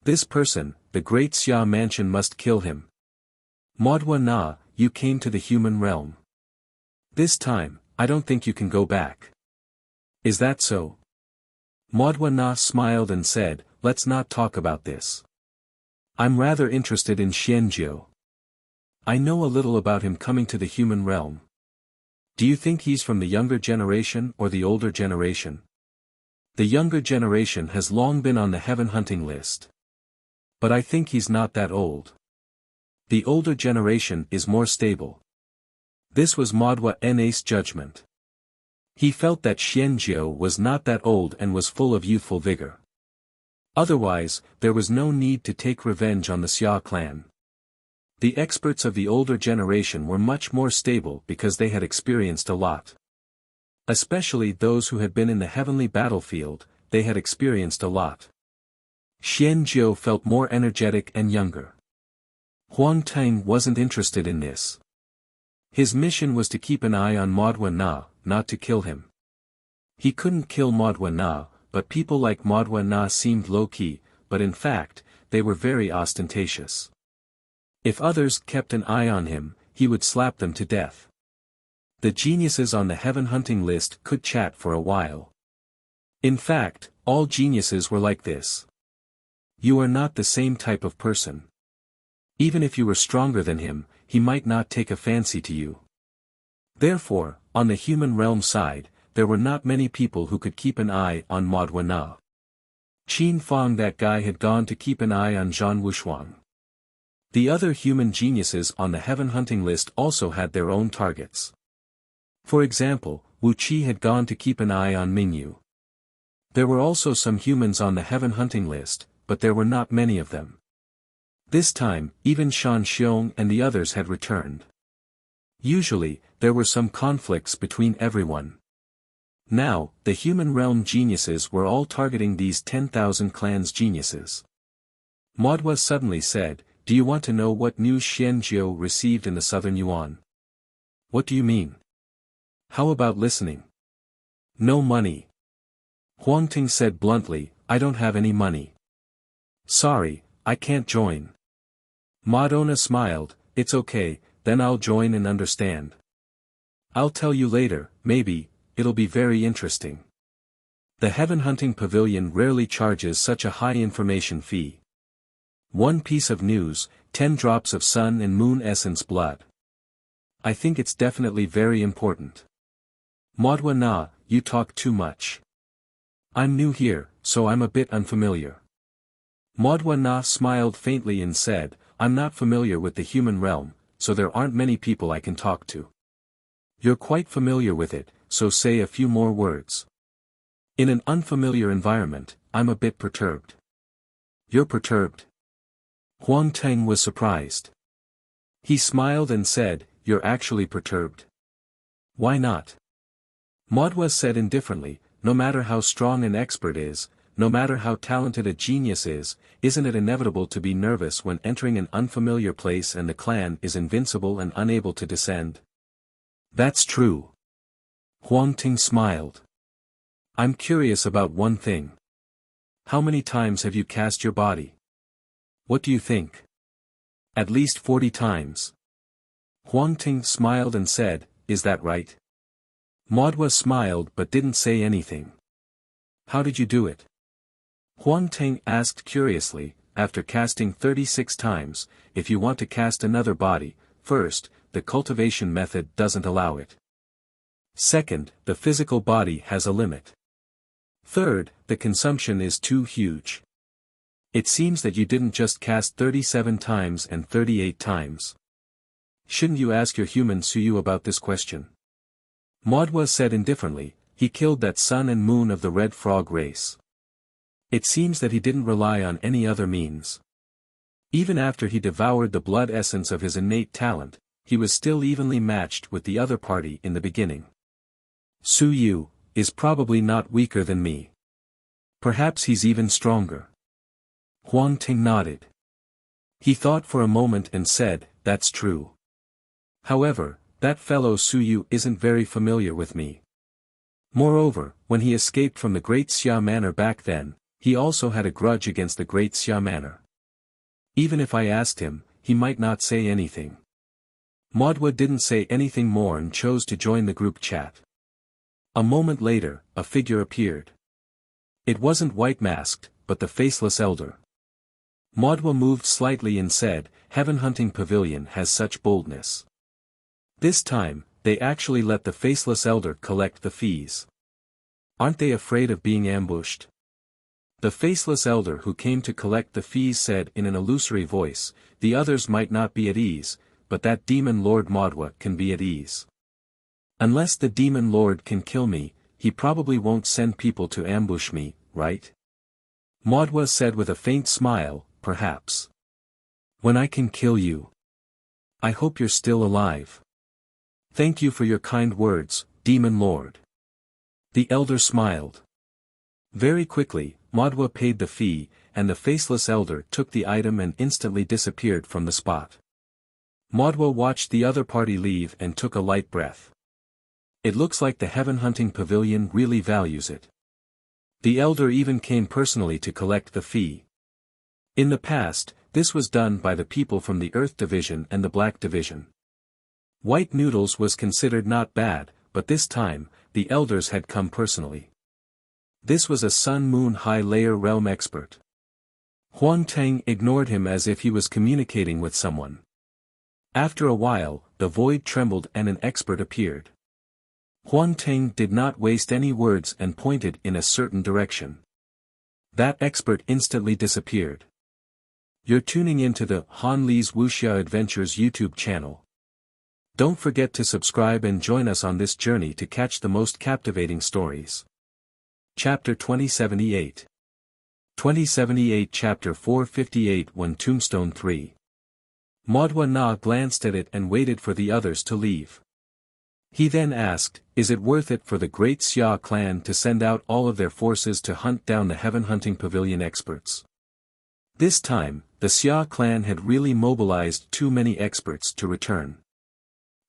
This person, the Great Xia mansion must kill him. Modwa Na, you came to the human realm. This time, I don't think you can go back. Is that so? Modwa Na smiled and said, Let's not talk about this. I'm rather interested in Xianjiu. I know a little about him coming to the human realm. Do you think he's from the younger generation or the older generation? The younger generation has long been on the heaven hunting list. But I think he's not that old. The older generation is more stable. This was Modwa Na's judgment. He felt that Xianjiu was not that old and was full of youthful vigor. Otherwise, there was no need to take revenge on the Xia clan. The experts of the older generation were much more stable because they had experienced a lot. Especially those who had been in the heavenly battlefield, they had experienced a lot. Xianjiu felt more energetic and younger. Huang Teng wasn't interested in this. His mission was to keep an eye on Modwa Na, not to kill him. He couldn't kill Modwa Na, but people like Modwa Na seemed low-key, but in fact, they were very ostentatious. If others kept an eye on him, he would slap them to death. The geniuses on the heaven hunting list could chat for a while. In fact, all geniuses were like this. You are not the same type of person. Even if you were stronger than him, he might not take a fancy to you. Therefore, on the human realm side, there were not many people who could keep an eye on Modwa Na. Qin Fang, that guy, had gone to keep an eye on Zhan Wushuang. The other human geniuses on the heaven hunting list also had their own targets. For example, Wu Qi had gone to keep an eye on Mingyu. There were also some humans on the heaven hunting list, but there were not many of them. This time, even Shan Xiong and the others had returned. Usually, there were some conflicts between everyone. Now, the human realm geniuses were all targeting these 10,000 clans geniuses. Modwa suddenly said, Do you want to know what news Xianjiu received in the southern Yuan? What do you mean? How about listening? No money. Huang Ting said bluntly, I don't have any money. Sorry, I can't join. Madonna smiled, It's okay, then I'll join and understand. I'll tell you later, maybe, it'll be very interesting. The heaven hunting pavilion rarely charges such a high information fee. One piece of news, 10 drops of sun and moon essence blood. I think it's definitely very important. Modwa Na, you talk too much. I'm new here, so I'm a bit unfamiliar. Modwa Na smiled faintly and said, I'm not familiar with the human realm, so there aren't many people I can talk to. You're quite familiar with it, so say a few more words. In an unfamiliar environment, I'm a bit perturbed. You're perturbed? Huang Teng was surprised. He smiled and said, You're actually perturbed. Why not? Maudwa said indifferently, no matter how strong an expert is, no matter how talented a genius is, isn't it inevitable to be nervous when entering an unfamiliar place and the clan is invincible and unable to descend? That's true. Huang Ting smiled. I'm curious about one thing. How many times have you cast your body? What do you think? At least 40 times. Huang Ting smiled and said, is that right? Maudwa smiled but didn't say anything. How did you do it? Huang Ting asked curiously, after casting 36 times, if you want to cast another body, first, the cultivation method doesn't allow it. Second, the physical body has a limit. Third, the consumption is too huge. It seems that you didn't just cast 37 times and 38 times. Shouldn't you ask your human Suyu about this question? Maudwa said indifferently, he killed that sun and moon of the red frog race. It seems that he didn't rely on any other means. Even after he devoured the blood essence of his innate talent, he was still evenly matched with the other party in the beginning. Suyu is probably not weaker than me. Perhaps he's even stronger. Huang Ting nodded. He thought for a moment and said, that's true. However, that fellow Suyu isn't very familiar with me. Moreover, when he escaped from the Great Xia Manor back then, he also had a grudge against the Great Xia Manor. Even if I asked him, he might not say anything. Maudwa didn't say anything more and chose to join the group chat. A moment later, a figure appeared. It wasn't white-masked, but the faceless elder. Maudwa moved slightly and said, Heaven Hunting Pavilion has such boldness. This time, they actually let the faceless elder collect the fees. Aren't they afraid of being ambushed? The faceless elder who came to collect the fees said in an illusory voice, the others might not be at ease, but that demon lord Maudwa can be at ease. Unless the demon lord can kill me, he probably won't send people to ambush me, right? Maudwa said with a faint smile, perhaps. When I can kill you. I hope you're still alive. Thank you for your kind words, demon lord. The elder smiled. Very quickly, Maudwa paid the fee, and the faceless elder took the item and instantly disappeared from the spot. Maudwa watched the other party leave and took a light breath. It looks like the Heaven Hunting Pavilion really values it. The elder even came personally to collect the fee. In the past, this was done by the people from the Earth Division and the Black Division. White noodles was considered not bad, but this time, the elders had come personally. This was a Sun-Moon high-layer realm expert. Huang Ting ignored him as if he was communicating with someone. After a while, the void trembled and an expert appeared. Huang Ting did not waste any words and pointed in a certain direction. That expert instantly disappeared. You're tuning into the Han Li's Wuxia Adventures YouTube channel. Don't forget to subscribe and join us on this journey to catch the most captivating stories. Chapter 2078. 2078 Chapter 458 When Tombstone 3. Maudwa Na glanced at it and waited for the others to leave. He then asked, is it worth it for the Great Xia clan to send out all of their forces to hunt down the Heaven Hunting Pavilion experts? This time, the Xia clan had really mobilized too many experts to return.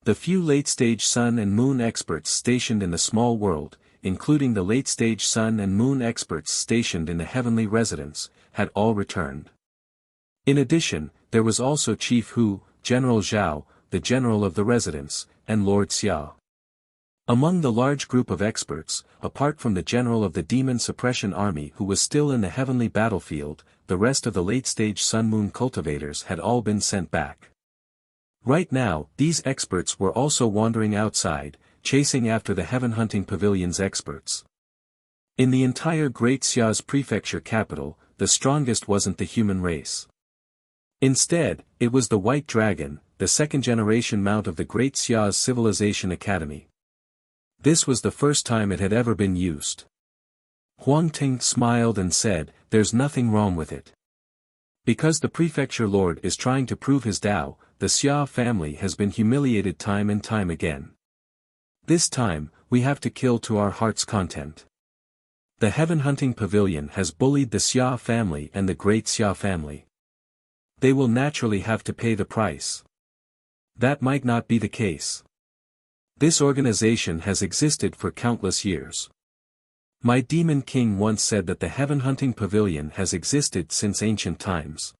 The few late-stage Sun and Moon experts stationed in the small world, including the late-stage Sun and Moon experts stationed in the Heavenly Residence, had all returned. In addition, there was also Chief Hu, General Zhao, the General of the Residence, and Lord Xia. Among the large group of experts, apart from the General of the Demon Suppression Army who was still in the heavenly battlefield, the rest of the late-stage Sun-Moon cultivators had all been sent back. Right now, these experts were also wandering outside, chasing after the Heaven Hunting Pavilion's experts. In the entire Great Xia's prefecture capital, the strongest wasn't the human race. Instead, it was the White Dragon, the second-generation mount of the Great Xia's Civilization Academy. This was the first time it had ever been used. Huang Ting smiled and said, there's nothing wrong with it. Because the prefecture lord is trying to prove his Tao, the Xia family has been humiliated time and time again. This time, we have to kill to our heart's content. The heaven hunting pavilion has bullied the Xia family and the great Xia family. They will naturally have to pay the price. That might not be the case. This organization has existed for countless years. My demon king once said that the heaven hunting pavilion has existed since ancient times.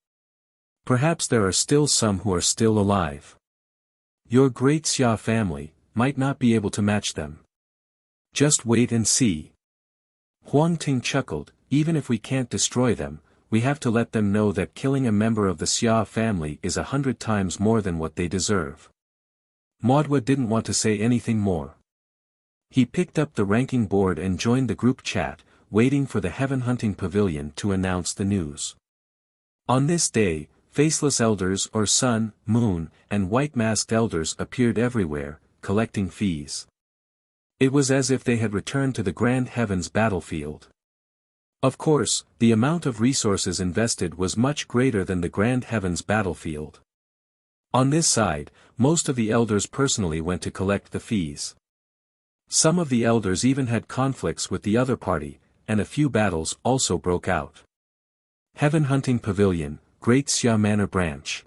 Perhaps there are still some who are still alive. Your great Xia family might not be able to match them. Just wait and see. Huang Ting chuckled, even if we can't destroy them, we have to let them know that killing a member of the Xia family is 100 times more than what they deserve. Maudwa didn't want to say anything more. He picked up the ranking board and joined the group chat, waiting for the heaven hunting pavilion to announce the news. On this day, faceless elders or sun, moon, and white-masked elders appeared everywhere, collecting fees. It was as if they had returned to the Grand Heavens battlefield. Of course, the amount of resources invested was much greater than the Grand Heavens battlefield. On this side, most of the elders personally went to collect the fees. Some of the elders even had conflicts with the other party, and a few battles also broke out. Heaven Hunting Pavilion, Great Xia Manor Branch.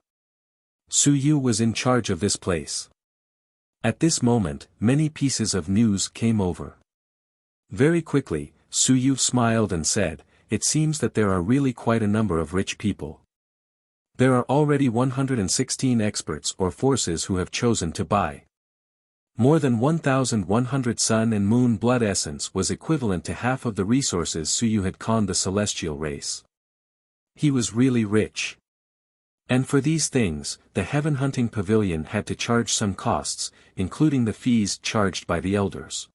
Su Yu was in charge of this place. At this moment, many pieces of news came over. Very quickly, Su Yu smiled and said, "It seems that there are really quite a number of rich people. There are already 116 experts or forces who have chosen to buy. More than 1,100 sun and moon blood essence was equivalent to half of the resources Su Yu had conned the celestial race. He was really rich. And for these things, the heaven hunting pavilion had to charge some costs, including the fees charged by the elders.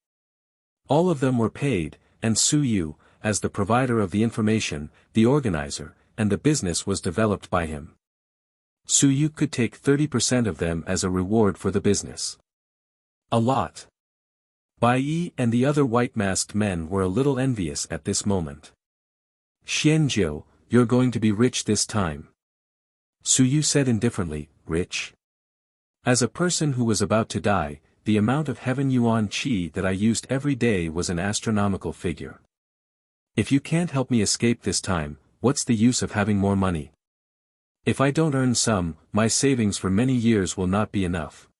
All of them were paid, and Su Yu, as the provider of the information, the organizer, and the business was developed by him. Su Yu could take 30% of them as a reward for the business. A lot. Bai Yi and the other white-masked men were a little envious at this moment. "Xianjiu, you're going to be rich this time." Su Yu said indifferently, "Rich? As a person who was about to die, the amount of heaven yuan qi that I used every day was an astronomical figure. If you can't help me escape this time, what's the use of having more money? If I don't earn some, my savings for many years will not be enough.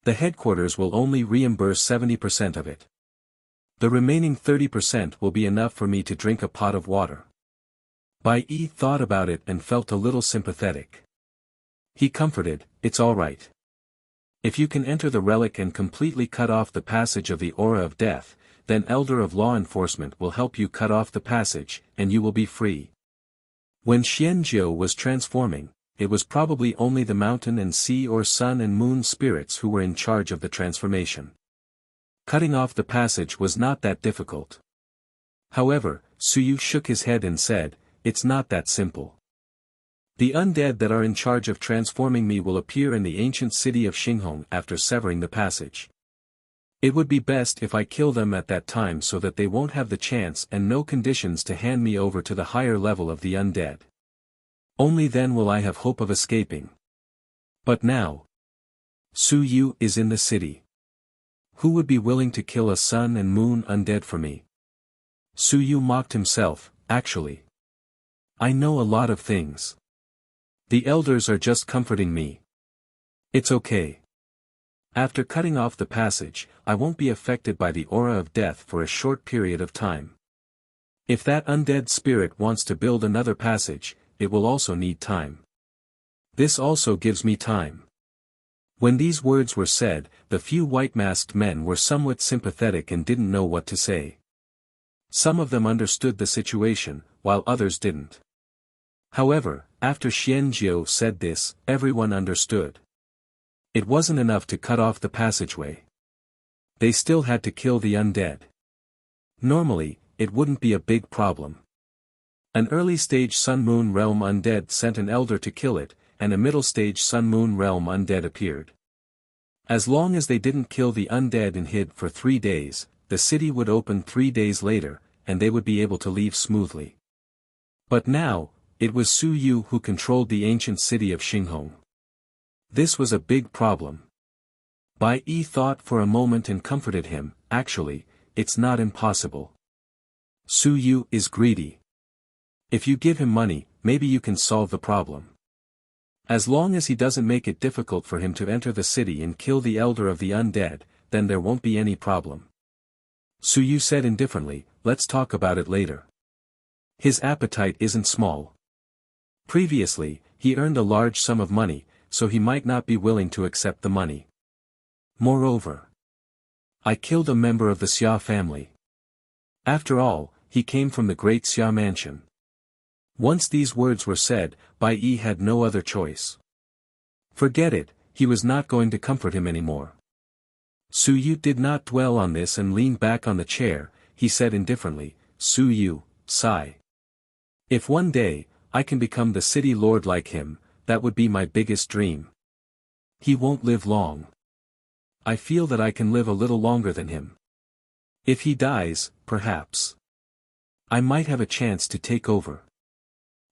The headquarters will only reimburse 70% of it. The remaining 30% will be enough for me to drink a pot of water." Bai Yi thought about it and felt a little sympathetic. He comforted, "It's all right. If you can enter the relic and completely cut off the passage of the aura of death, then Elder of Law Enforcement will help you cut off the passage, and you will be free." When Xianjiu was transforming, it was probably only the mountain and sea or sun and moon spirits who were in charge of the transformation. Cutting off the passage was not that difficult. However, Su Yu shook his head and said, "It's not that simple. The undead that are in charge of transforming me will appear in the ancient city of Xinghong after severing the passage. It would be best if I kill them at that time so that they won't have the chance and no conditions to hand me over to the higher level of the undead. Only then will I have hope of escaping. But now, Su Yu is in the city. Who would be willing to kill a sun and moon undead for me?" Su Yu mocked himself, "Actually, I know a lot of things. The elders are just comforting me. It's okay. After cutting off the passage, I won't be affected by the aura of death for a short period of time. If that undead spirit wants to build another passage, it will also need time. This also gives me time." When these words were said, the few white-masked men were somewhat sympathetic and didn't know what to say. Some of them understood the situation, while others didn't. However, after Xianjiu said this, everyone understood. It wasn't enough to cut off the passageway. They still had to kill the undead. Normally, it wouldn't be a big problem. An early-stage Sun-Moon Realm undead sent an elder to kill it, and a middle-stage Sun-Moon Realm undead appeared. As long as they didn't kill the undead and hid for 3 days, the city would open 3 days later, and they would be able to leave smoothly. But now, it was Su Yu who controlled the ancient city of Xinghong. This was a big problem. Bai Yi thought for a moment and comforted him, actually, it's not impossible. Su Yu is greedy. If you give him money, maybe you can solve the problem. As long as he doesn't make it difficult for him to enter the city and kill the elder of the undead, then there won't be any problem. Su Yu said indifferently, let's talk about it later. His appetite isn't small. Previously, he earned a large sum of money, so he might not be willing to accept the money. Moreover, I killed a member of the Xia family. After all, he came from the great Xia mansion. Once these words were said, Bai Yi had no other choice. Forget it, he was not going to comfort him anymore. Su Yu did not dwell on this and leaned back on the chair. He said indifferently, Su Yu, sigh. If one day, I can become the city lord like him, that would be my biggest dream. He won't live long. I feel that I can live a little longer than him. If he dies, perhaps I might have a chance to take over.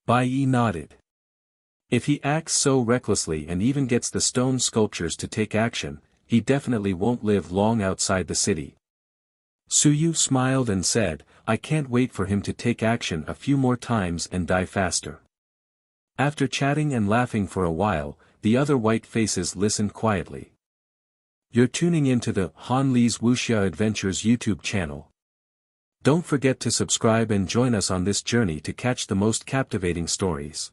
Bai Yi nodded. If he acts so recklessly and even gets the stone sculptures to take action, he definitely won't live long outside the city. Su Yu smiled and said, I can't wait for him to take action a few more times and die faster. After chatting and laughing for a while, the other white faces listened quietly. You're tuning into the Han Li's Wuxia Adventures YouTube channel. Don't forget to subscribe and join us on this journey to catch the most captivating stories.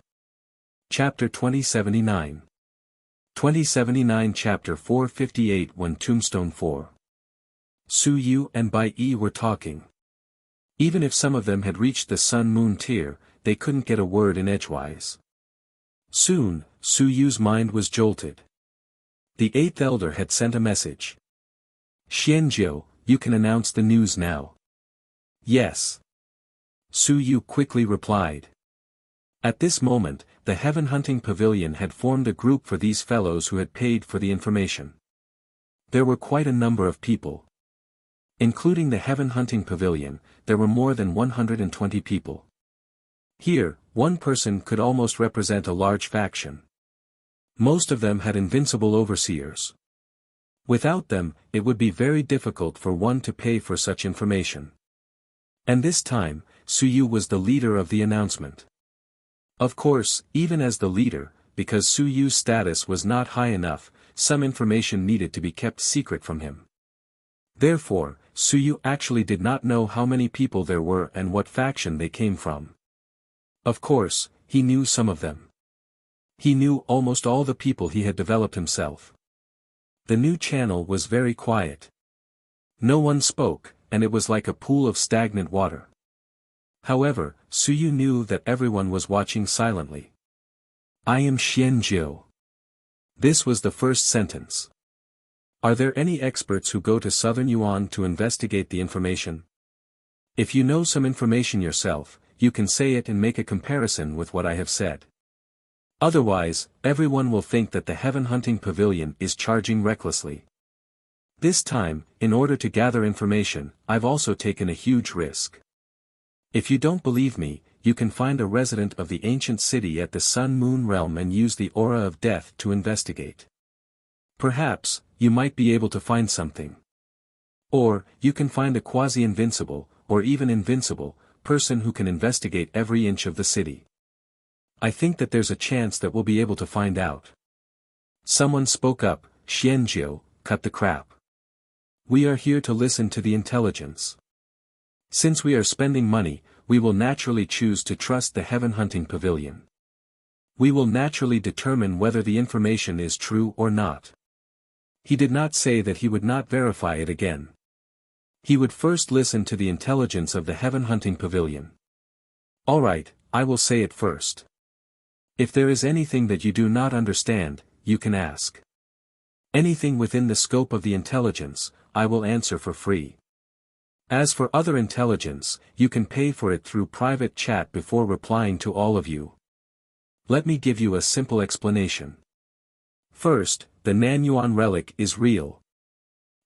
Chapter 2079. 2079 Chapter 458 When Tombstone 4. Su Yu and Bai Yi were talking. Even if some of them had reached the Sun-Moon tier, they couldn't get a word in edgewise. Soon, Su Yu's mind was jolted. The eighth elder had sent a message. Xianjiu, you can announce the news now. Yes. Su Yu quickly replied. At this moment, the Heaven Hunting Pavilion had formed a group for these fellows who had paid for the information. There were quite a number of people. Including the Heaven Hunting Pavilion, there were more than 120 people. Here, one person could almost represent a large faction. Most of them had invincible overseers. Without them, it would be very difficult for one to pay for such information. And this time, Su Yu was the leader of the announcement. Of course, even as the leader, because Su Yu's status was not high enough, some information needed to be kept secret from him. Therefore, Su Yu actually did not know how many people there were and what faction they came from. Of course, he knew some of them. He knew almost all the people he had developed himself. The new channel was very quiet. No one spoke, and it was like a pool of stagnant water. However, Su Yu knew that everyone was watching silently. I am Xianjiu. This was the first sentence. Are there any experts who go to Southern Yuan to investigate the information? If you know some information yourself, you can say it and make a comparison with what I have said. Otherwise, everyone will think that the Heaven Hunting Pavilion is charging recklessly. This time, in order to gather information, I've also taken a huge risk. If you don't believe me, you can find a resident of the ancient city at the Sun-Moon realm and use the aura of death to investigate. Perhaps, you might be able to find something. Or, you can find a quasi-invincible, or even invincible, person who can investigate every inch of the city. I think that there's a chance that we'll be able to find out. Someone spoke up, Xianjiu, cut the crap. We are here to listen to the intelligence. Since we are spending money, we will naturally choose to trust the Heaven Hunting Pavilion. We will naturally determine whether the information is true or not. He did not say that he would not verify it again. He would first listen to the intelligence of the Heaven Hunting Pavilion. Alright, I will say it first. If there is anything that you do not understand, you can ask. Anything within the scope of the intelligence, I will answer for free. As for other intelligence, you can pay for it through private chat before replying to all of you. Let me give you a simple explanation. First, the Nanyuan relic is real.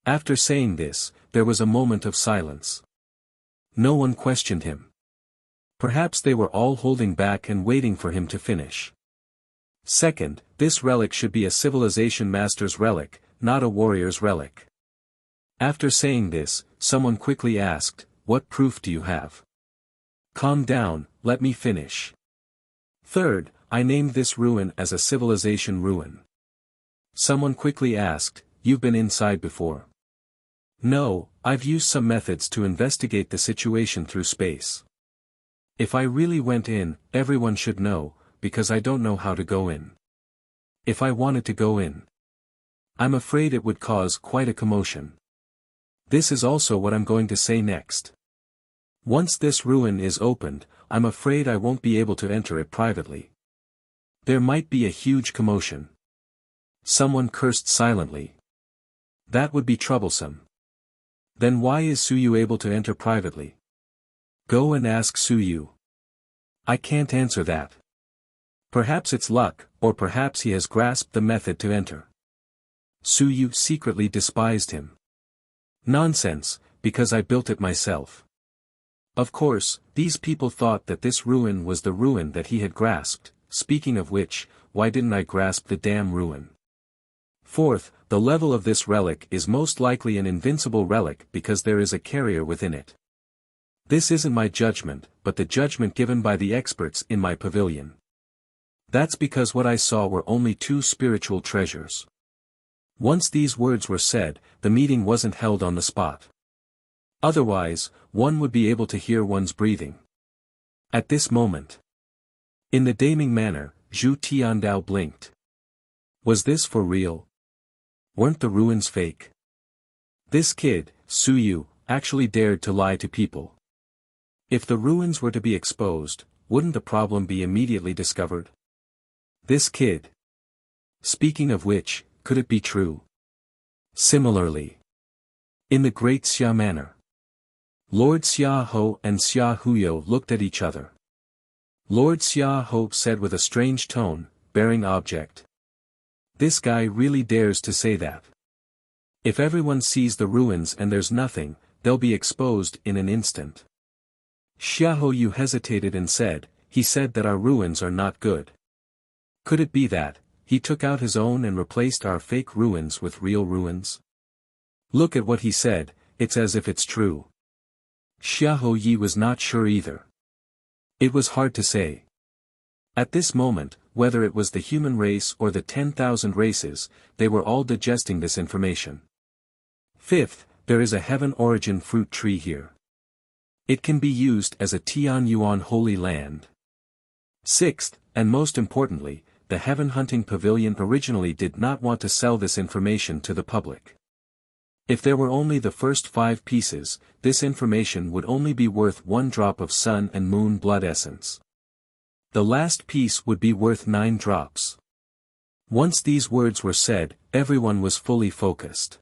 After saying this, there was a moment of silence. No one questioned him. Perhaps they were all holding back and waiting for him to finish. Second, this relic should be a civilization master's relic, not a warrior's relic. After saying this, someone quickly asked, "What proof do you have?" "Calm down, let me finish. Third, I named this ruin as a civilization ruin." Someone quickly asked, "You've been inside before?" "No, I've used some methods to investigate the situation through space. If I really went in, everyone should know, because I don't know how to go in. If I wanted to go in, I'm afraid it would cause quite a commotion. This is also what I'm going to say next. Once this ruin is opened, I'm afraid I won't be able to enter it privately. There might be a huge commotion." Someone cursed silently. "That would be troublesome. Then why is Suyu able to enter privately? Go and ask Suyu." "I can't answer that. Perhaps it's luck, or perhaps he has grasped the method to enter." Suyu secretly despised him. "Nonsense, because I built it myself." Of course, these people thought that this ruin was the ruin that he had grasped. Speaking of which, why didn't I grasp the damn ruin? Fourth, the level of this relic is most likely an invincible relic because there is a carrier within it. This isn't my judgment, but the judgment given by the experts in my pavilion. That's because what I saw were only 2 spiritual treasures. Once these words were said, the meeting wasn't held on the spot. Otherwise, one would be able to hear one's breathing. At this moment, in the damning manner, Zhu Tiandao blinked. Was this for real? Weren't the ruins fake? This kid, Suyu, actually dared to lie to people. If the ruins were to be exposed, wouldn't the problem be immediately discovered? This kid. Speaking of which, could it be true? Similarly, in the Great Xia Manor, Lord Xia Ho and Xia Huyo looked at each other. Lord Xia Ho said with a strange tone, "Bearing object. This guy really dares to say that. If everyone sees the ruins and there's nothing, they'll be exposed in an instant." Xia Huyo hesitated and said, "He said that our ruins are not good. Could it be that he took out his own and replaced our fake ruins with real ruins? Look at what he said, it's as if it's true." Xia Huyo was not sure either. It was hard to say. At this moment, whether it was the human race or the 10,000 races, they were all digesting this information. Fifth, there is a heaven origin fruit tree here. It can be used as a Tianyuan holy land. Sixth, and most importantly, the heaven hunting pavilion originally did not want to sell this information to the public. If there were only the first 5 pieces, this information would only be worth 1 drop of sun and moon blood essence. The last piece would be worth 9 drops. Once these words were said, everyone was fully focused.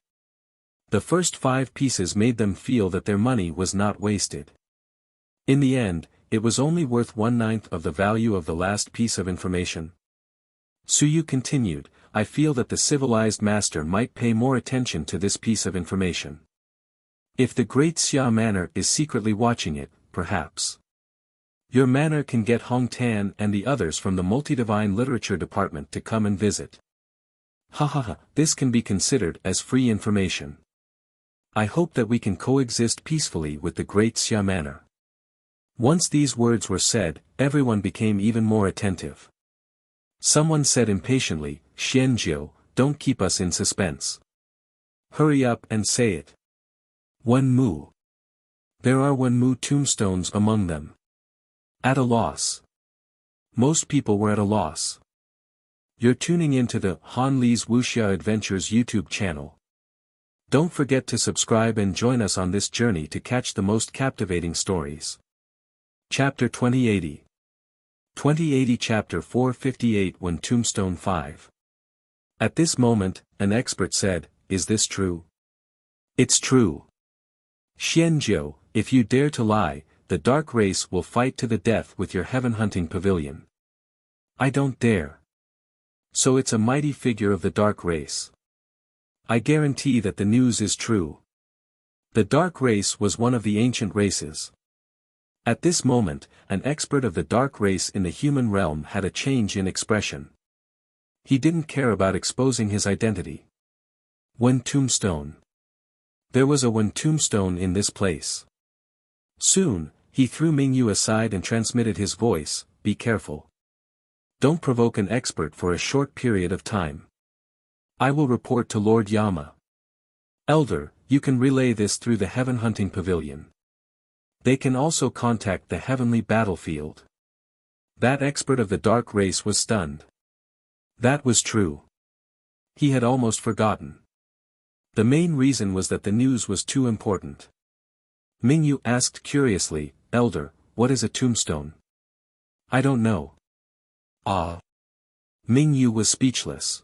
The first 5 pieces made them feel that their money was not wasted. In the end, it was only worth 1/9 of the value of the last piece of information. Suyu continued, "I feel that the civilized master might pay more attention to this piece of information. If the Great Xia Manor is secretly watching it, perhaps your manor can get Hong Tan and the others from the Multidivine Literature Department to come and visit. This can be considered as free information. I hope that we can coexist peacefully with the Great Xia Manor." Once these words were said, everyone became even more attentive. Someone said impatiently, "Xianjiu, don't keep us in suspense. Hurry up and say it." Wenmu. There are Wenmu tombstones among them. At a loss. Most people were at a loss. You're tuning into the Han Li's Wuxia Adventures YouTube channel. Don't forget to subscribe and join us on this journey to catch the most captivating stories. Chapter 2080. 2080 Chapter 458 When Tombstone 5. At this moment, an expert said, "Is this true?" "It's true. Xianjiu, if you dare to lie, the dark race will fight to the death with your heaven-hunting pavilion." "I don't dare." "So it's a mighty figure of the dark race." "I guarantee that the news is true." The dark race was one of the ancient races. At this moment, an expert of the dark race in the human realm had a change in expression. He didn't care about exposing his identity. One tombstone. There was a one tombstone in this place. Soon, he threw Mingyu aside and transmitted his voice, "Be careful. Don't provoke an expert for a short period of time. I will report to Lord Yama. Elder, you can relay this through the Heaven Hunting Pavilion. They can also contact the Heavenly Battlefield." That expert of the dark race was stunned. That was true. He had almost forgotten. The main reason was that the news was too important. Mingyu asked curiously, "Elder, what is a tombstone?" "I don't know." "Ah." Mingyu was speechless.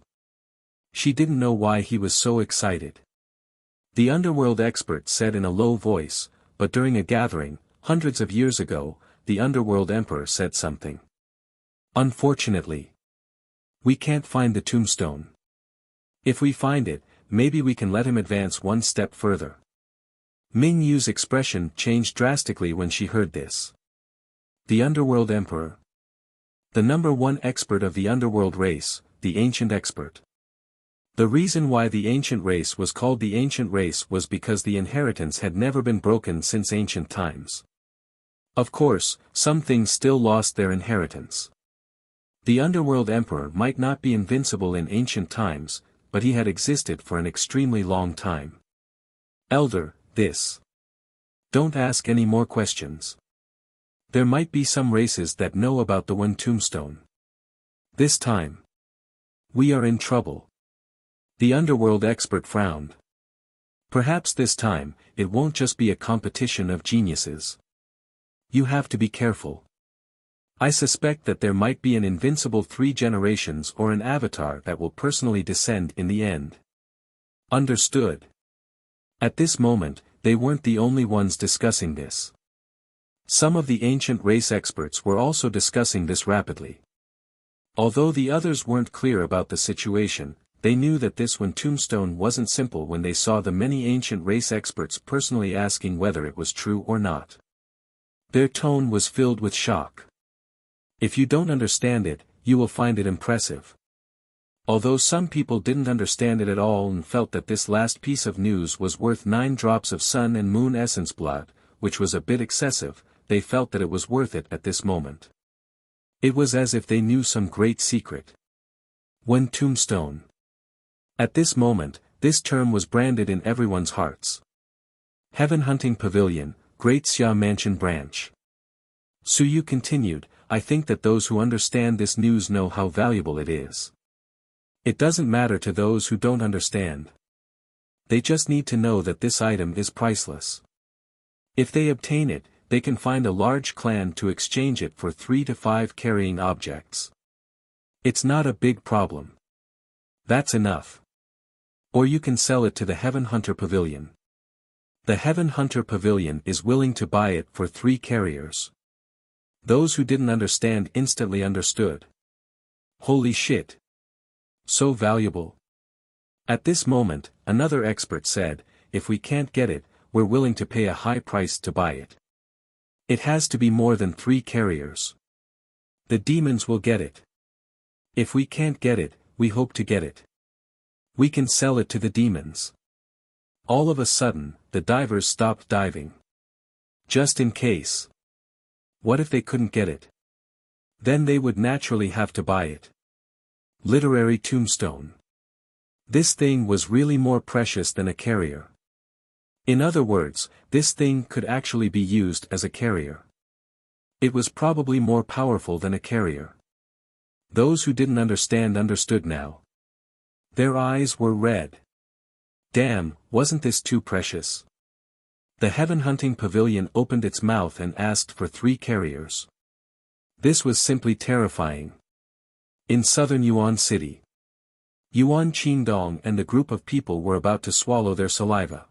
She didn't know why he was so excited. The underworld expert said in a low voice, "But during a gathering, hundreds of years ago, the underworld emperor said something. Unfortunately, we can't find the tombstone. If we find it, maybe we can let him advance one step further." Mingyu's expression changed drastically when she heard this. The underworld emperor. The number one expert of the underworld race, the ancient expert. The reason why the ancient race was called the ancient race was because the inheritance had never been broken since ancient times. Of course, some things still lost their inheritance. The underworld emperor might not be invincible in ancient times, but he had existed for an extremely long time. "Elder, this. Don't ask any more questions. There might be some races that know about the one tombstone. This time, we are in trouble." The underworld expert frowned. "Perhaps this time, it won't just be a competition of geniuses. You have to be careful. I suspect that there might be an invincible 3 generations or an avatar that will personally descend in the end." Understood. At this moment, they weren't the only ones discussing this. Some of the ancient race experts were also discussing this rapidly. Although the others weren't clear about the situation, they knew that this one tombstone wasn't simple when they saw the many ancient race experts personally asking whether it was true or not. Their tone was filled with shock. "If you don't understand it, you will find it impressive." Although some people didn't understand it at all and felt that this last piece of news was worth 9 drops of sun and moon essence blood, which was a bit excessive, they felt that it was worth it at this moment. It was as if they knew some great secret. One tombstone. At this moment, this term was branded in everyone's hearts. Heaven Hunting Pavilion, Great Xia Mansion Branch. Suyu continued, "I think that those who understand this news know how valuable it is. It doesn't matter to those who don't understand. They just need to know that this item is priceless. If they obtain it, they can find a large clan to exchange it for 3 to 5 carrying objects. It's not a big problem. That's enough. Or you can sell it to the Heaven Hunter Pavilion. The Heaven Hunter Pavilion is willing to buy it for 3 carriers." Those who didn't understand instantly understood. Holy shit! So valuable. At this moment, another expert said, "If we can't get it, we're willing to pay a high price to buy it. It has to be more than 3 carriers. The demons will get it. If we can't get it, we hope to get it. We can sell it to the demons." All of a sudden, the divers stopped diving. Just in case. What if they couldn't get it? Then they would naturally have to buy it. Literary tombstone. This thing was really more precious than a carrier. In other words, this thing could actually be used as a carrier. It was probably more powerful than a carrier. Those who didn't understand understood now. Their eyes were red. Damn, wasn't this too precious? The Heaven Hunting Pavilion opened its mouth and asked for 3 carriers. This was simply terrifying. In southern Yuan City, Yuan Qingdong and a group of people were about to swallow their saliva.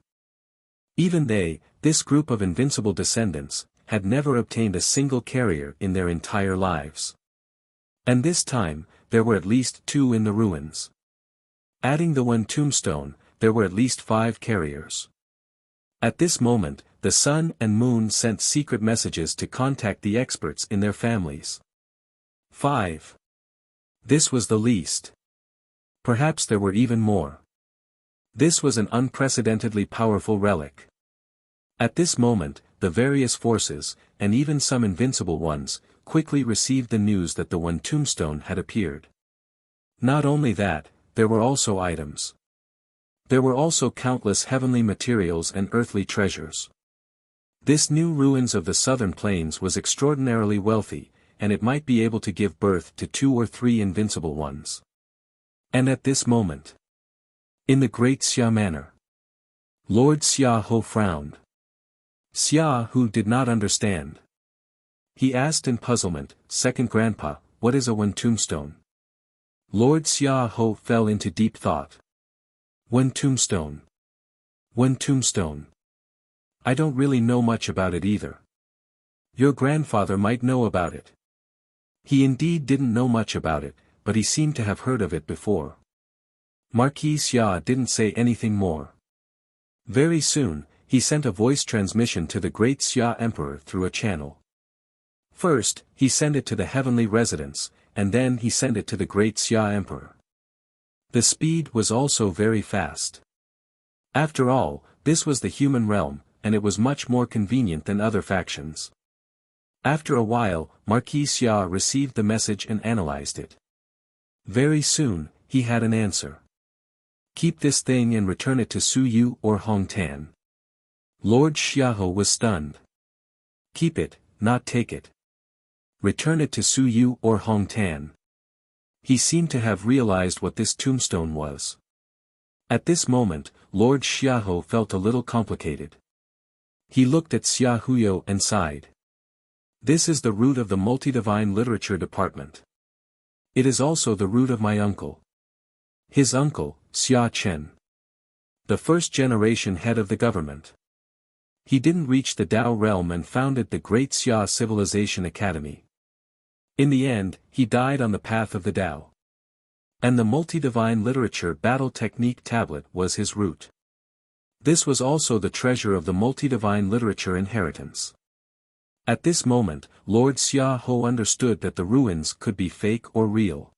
Even they, this group of invincible descendants, had never obtained a single carrier in their entire lives. And this time, there were at least 2 in the ruins. Adding the one tombstone, there were at least 5 carriers. At this moment, the sun and moon sent secret messages to contact the experts in their families. 5. This was the least. Perhaps there were even more. This was an unprecedentedly powerful relic. At this moment, the various forces, and even some invincible ones, quickly received the news that the one tombstone had appeared. Not only that, there were also items. There were also countless heavenly materials and earthly treasures. This new ruins of the southern plains was extraordinarily wealthy, and it might be able to give birth to 2 or 3 invincible ones. And at this moment, in the great Xia manor, Lord Xia Ho frowned. Xia Hu did not understand. He asked in puzzlement, "Second grandpa, what is a one tombstone?" Lord Xia Ho fell into deep thought. One tombstone. One tombstone. I don't really know much about it either. Your grandfather might know about it. He indeed didn't know much about it, but he seemed to have heard of it before. Marquis Xia didn't say anything more. Very soon, he sent a voice transmission to the great Xia Emperor through a channel. First, he sent it to the heavenly residence, and then he sent it to the great Xia Emperor. The speed was also very fast. After all, this was the human realm, and it was much more convenient than other factions. After a while, Marquis Xia received the message and analyzed it. Very soon, he had an answer. Keep this thing and return it to Su Yu or Hong Tan. Lord Xiaoho was stunned. Keep it, not take it. Return it to Su Yu or Hong Tan. He seemed to have realized what this tombstone was. At this moment, Lord Xiaoho felt a little complicated. He looked at Xia Huyo and sighed. This is the root of the multi-divine literature department. It is also the root of my uncle. His uncle, Xia Chen. The first-generation head of the government. He didn't reach the Tao realm and founded the Great Xia Civilization Academy. In the end, he died on the path of the Tao. And the multi-divine literature battle technique tablet was his root. This was also the treasure of the multi-divine literature inheritance. At this moment, Lord Xia Ho understood that the ruins could be fake or real.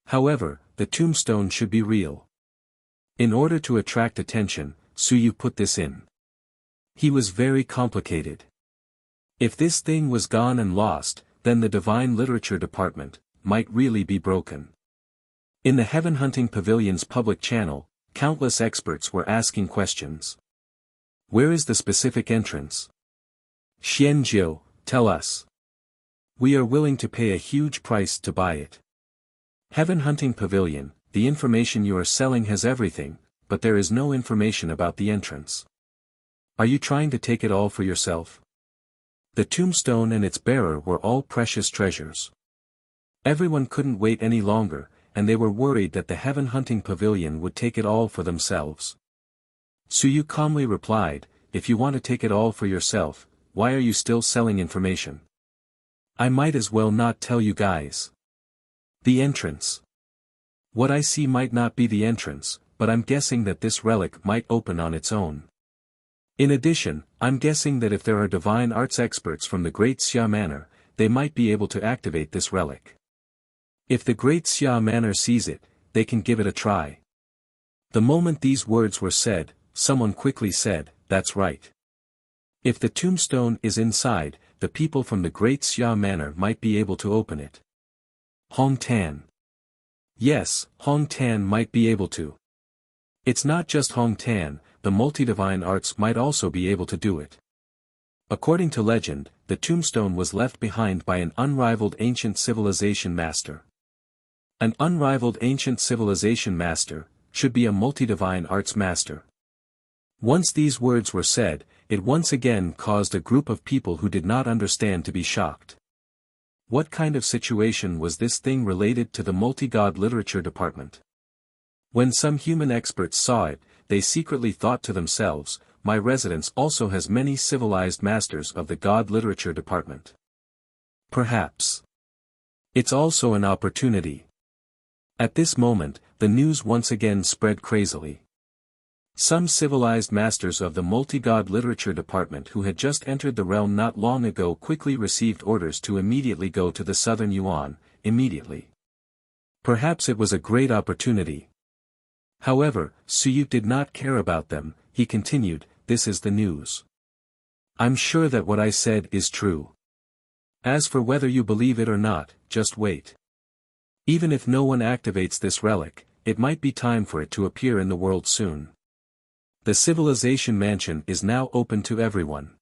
However, the tombstone should be real. In order to attract attention, Su Yu put this in. He was very complicated. If this thing was gone and lost, then the divine literature department might really be broken. In the Heaven Hunting Pavilion's public channel, countless experts were asking questions. Where is the specific entrance? Xianjiu, tell us. We are willing to pay a huge price to buy it. Heaven Hunting Pavilion, the information you are selling has everything, but there is no information about the entrance. Are you trying to take it all for yourself? The tombstone and its bearer were all precious treasures. Everyone couldn't wait any longer, and they were worried that the Heaven Hunting Pavilion would take it all for themselves. Su Yu calmly replied, if you want to take it all for yourself, why are you still selling information? I might as well not tell you guys. The entrance. What I see might not be the entrance, but I'm guessing that this relic might open on its own. In addition, I'm guessing that if there are divine arts experts from the Great Xia Manor, they might be able to activate this relic. If the Great Xia Manor sees it, they can give it a try. The moment these words were said, someone quickly said, that's right. If the tombstone is inside, the people from the Great Xia Manor might be able to open it. Hong Tan. Yes, Hong Tan might be able to. It's not just Hong Tan, the multi-divine arts might also be able to do it. According to legend, the tombstone was left behind by an unrivaled ancient civilization master. An unrivaled ancient civilization master should be a multi-divine arts master. Once these words were said, it once again caused a group of people who did not understand to be shocked. What kind of situation was this thing related to the multi-god literature department? When some human experts saw it, they secretly thought to themselves, my residence also has many civilized masters of the god literature department. Perhaps it's also an opportunity. At this moment, the news once again spread crazily. Some civilized masters of the multi-god literature department who had just entered the realm not long ago quickly received orders to immediately go to the southern Yuan, immediately. Perhaps it was a great opportunity. However, Suyu did not care about them. He continued, "This is the news. I'm sure that what I said is true. As for whether you believe it or not, just wait. Even if no one activates this relic, it might be time for it to appear in the world soon. The civilization mansion is now open to everyone.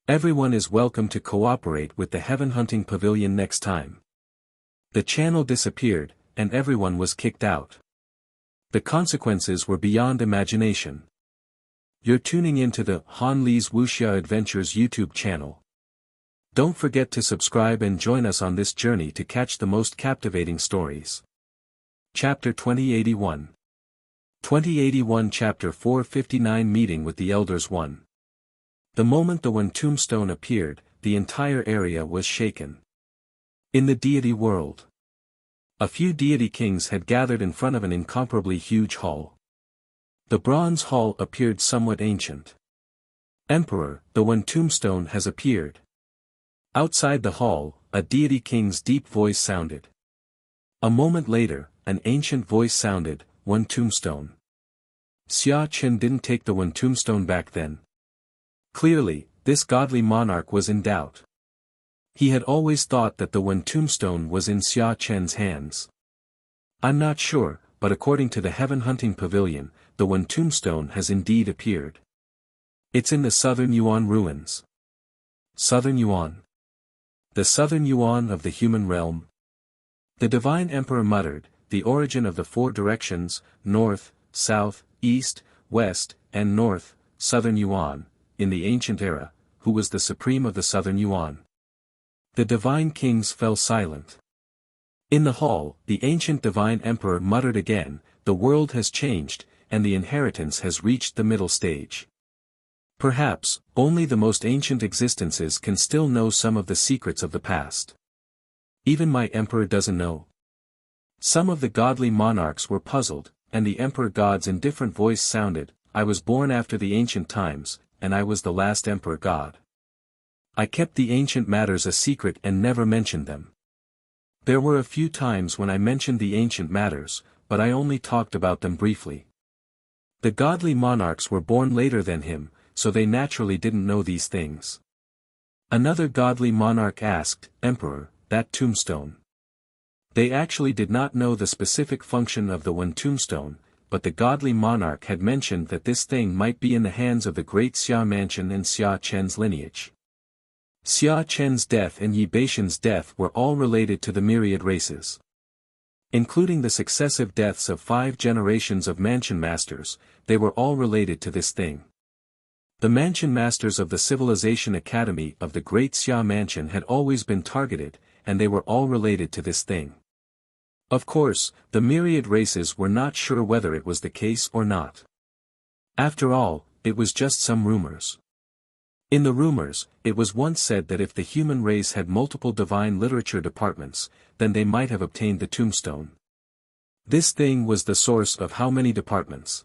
Everyone is welcome to cooperate with the heaven hunting pavilion next time." The channel disappeared, and everyone was kicked out. The consequences were beyond imagination. You're tuning into the Han Lee's Wuxia Adventures YouTube channel. Don't forget to subscribe and join us on this journey to catch the most captivating stories. Chapter 2081. 2081 Chapter 459 Meeting with the Elders 1. The moment the one tombstone appeared, the entire area was shaken. In the deity world, a few deity kings had gathered in front of an incomparably huge hall. The bronze hall appeared somewhat ancient. "Emperor, the one tombstone has appeared." Outside the hall, a deity king's deep voice sounded. A moment later, an ancient voice sounded, "One tombstone. Xia Chen didn't take the one tombstone back then." Clearly, this godly monarch was in doubt. He had always thought that the one tombstone was in Xia Chen's hands. "I'm not sure, but according to the heaven hunting pavilion, the one tombstone has indeed appeared. It's in the southern Yuan ruins." Southern Yuan? The southern Yuan of the human realm? The divine emperor muttered, "The origin of the four directions, north, south, east, west, and north, southern Yuan, in the ancient era, who was the supreme of the southern Yuan?" The divine kings fell silent. In the hall, the ancient divine emperor muttered again, "The world has changed, and the inheritance has reached the middle stage. Perhaps, only the most ancient existences can still know some of the secrets of the past. Even my emperor doesn't know." Some of the godly monarchs were puzzled, and the emperor god's indifferent voice sounded, "I was born after the ancient times, and I was the last emperor god. I kept the ancient matters a secret and never mentioned them. There were a few times when I mentioned the ancient matters, but I only talked about them briefly. The godly monarchs were born later than him, so they naturally didn't know these things." Another godly monarch asked, "Emperor, that tombstone?" They actually did not know the specific function of the one tombstone, but the godly monarch had mentioned that this thing might be in the hands of the great Xia mansion and Xia Chen's lineage. Xia Chen's death and Yi Beishan's death were all related to the myriad races. Including the successive deaths of 5 generations of mansion masters, they were all related to this thing. The mansion masters of the Civilization Academy of the Great Xia Mansion had always been targeted, and they were all related to this thing. Of course, the myriad races were not sure whether it was the case or not. After all, it was just some rumors. In the rumors, it was once said that if the human race had multiple divine literature departments, then they might have obtained the tombstone. This thing was the source of how many departments?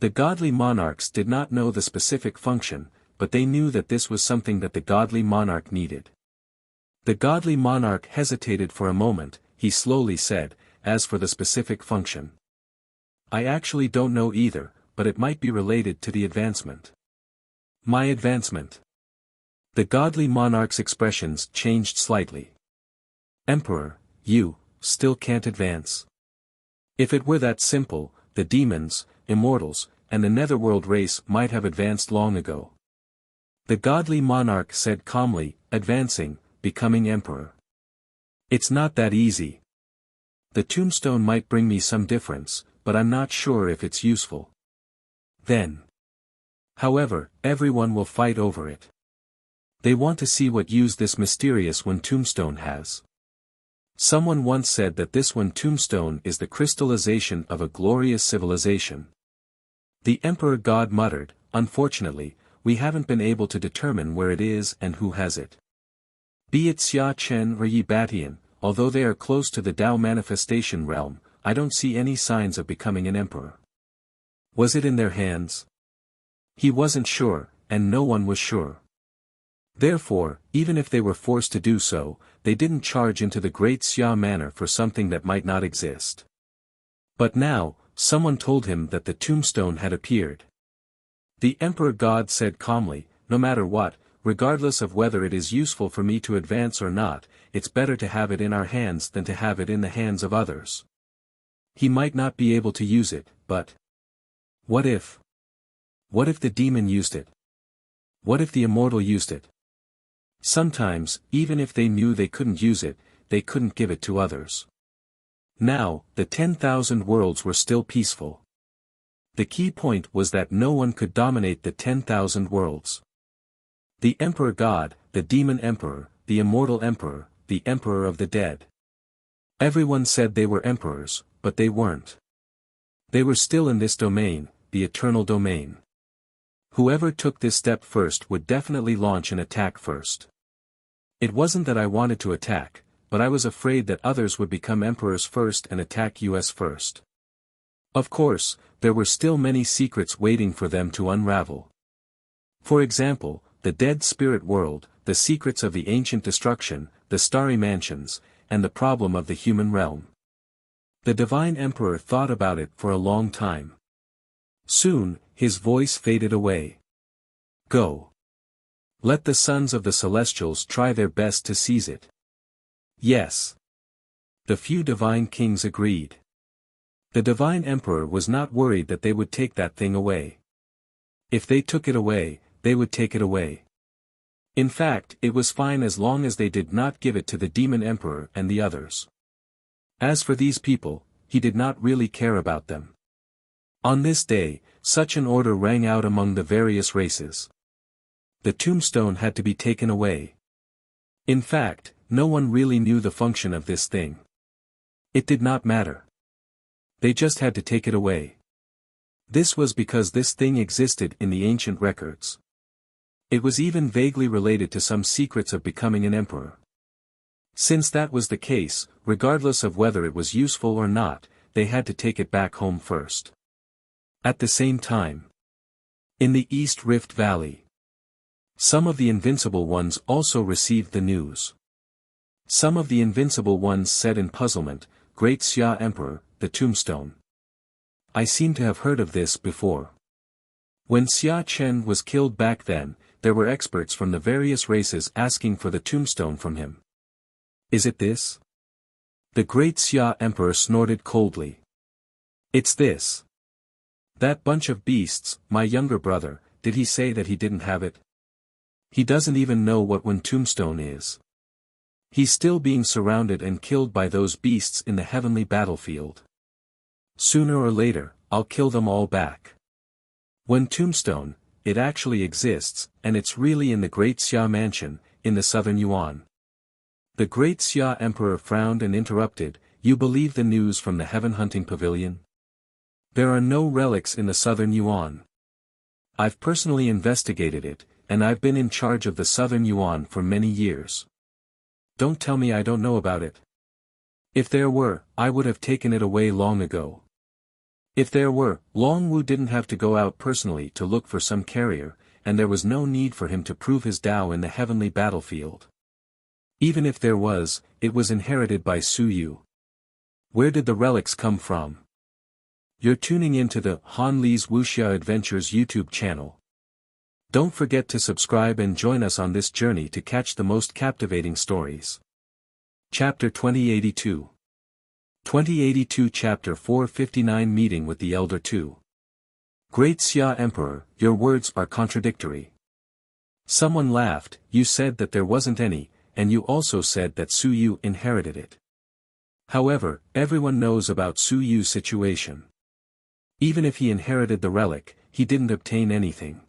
The godly monarchs did not know the specific function, but they knew that this was something that the godly monarch needed. The godly monarch hesitated for a moment. He slowly said, "As for the specific function, I actually don't know either, but it might be related to the advancement." "My advancement?" The godly monarch's expressions changed slightly. "Emperor, you still can't advance. If it were that simple, the demons, immortals, and the netherworld race might have advanced long ago." The godly monarch said calmly, "Advancing, becoming emperor. It's not that easy. The tombstone might bring me some difference, but I'm not sure if it's useful. Then. However, everyone will fight over it. They want to see what use this mysterious one tombstone has. Someone once said that this one tombstone is the crystallization of a glorious civilization." The emperor god muttered, "Unfortunately, we haven't been able to determine where it is and who has it. Be it Xia Chen or Yi Batian, although they are close to the Tao manifestation realm, I don't see any signs of becoming an emperor. Was it in their hands?" He wasn't sure, and no one was sure. Therefore, even if they were forced to do so, they didn't charge into the great Xia manor for something that might not exist. But now, someone told him that the tombstone had appeared. The Emperor God said calmly, "No matter what, regardless of whether it is useful for me to advance or not, it's better to have it in our hands than to have it in the hands of others. He might not be able to use it, but what if? What if the demon used it? What if the immortal used it? Sometimes, even if they knew they couldn't use it, they couldn't give it to others." Now, the 10,000 worlds were still peaceful. The key point was that no one could dominate the 10,000 worlds. The Emperor God, the Demon Emperor, the Immortal Emperor, the Emperor of the Dead. Everyone said they were emperors, but they weren't. They were still in this domain, the eternal domain. Whoever took this step first would definitely launch an attack first. It wasn't that I wanted to attack, but I was afraid that others would become emperors first and attack us first. Of course, there were still many secrets waiting for them to unravel. For example, the dead spirit world, the secrets of the ancient destruction, the starry mansions, and the problem of the human realm. The Divine Emperor thought about it for a long time. Soon, his voice faded away. "Go. Let the sons of the Celestials try their best to seize it." Yes. The few divine kings agreed. The Divine Emperor was not worried that they would take that thing away. If they took it away, they would take it away. In fact, it was fine as long as they did not give it to the Demon Emperor and the others. As for these people, he did not really care about them. On this day, such an order rang out among the various races. The tombstone had to be taken away. In fact, no one really knew the function of this thing. It did not matter. They just had to take it away. This was because this thing existed in the ancient records. It was even vaguely related to some secrets of becoming an emperor. Since that was the case, regardless of whether it was useful or not, they had to take it back home first. At the same time, in the East Rift Valley, some of the Invincible Ones also received the news. Some of the Invincible Ones said in puzzlement, "Great Xia Emperor, the tombstone. I seem to have heard of this before." When Xia Chen was killed back then, there were experts from the various races asking for the tombstone from him. "Is it this?" The Great Xia Emperor snorted coldly. "It's this. That bunch of beasts, my younger brother, did he say that he didn't have it? He doesn't even know what one tombstone is. He's still being surrounded and killed by those beasts in the heavenly battlefield. Sooner or later, I'll kill them all back. One tombstone, it actually exists, and it's really in the Great Xia Mansion, in the southern Yuan." The Great Xia Emperor frowned and interrupted, "You believe the news from the Heaven Hunting Pavilion? There are no relics in the southern Yuan. I've personally investigated it, and I've been in charge of the southern Yuan for many years. Don't tell me I don't know about it. If there were, I would have taken it away long ago. If there were, Long Wu didn't have to go out personally to look for some carrier, and there was no need for him to prove his Tao in the heavenly battlefield. Even if there was, it was inherited by Su Yu. Where did the relics come from?" You're tuning into the Han Li's Wuxia Adventures YouTube channel. Don't forget to subscribe and join us on this journey to catch the most captivating stories. Chapter 2082. 2082 Chapter 459 Meeting with the Elder 2. Great Xia Emperor, your words are contradictory. Someone laughed, "You said that there wasn't any, and you also said that Su Yu inherited it. However, everyone knows about Su Yu's situation. Even if he inherited the relic, he didn't obtain anything.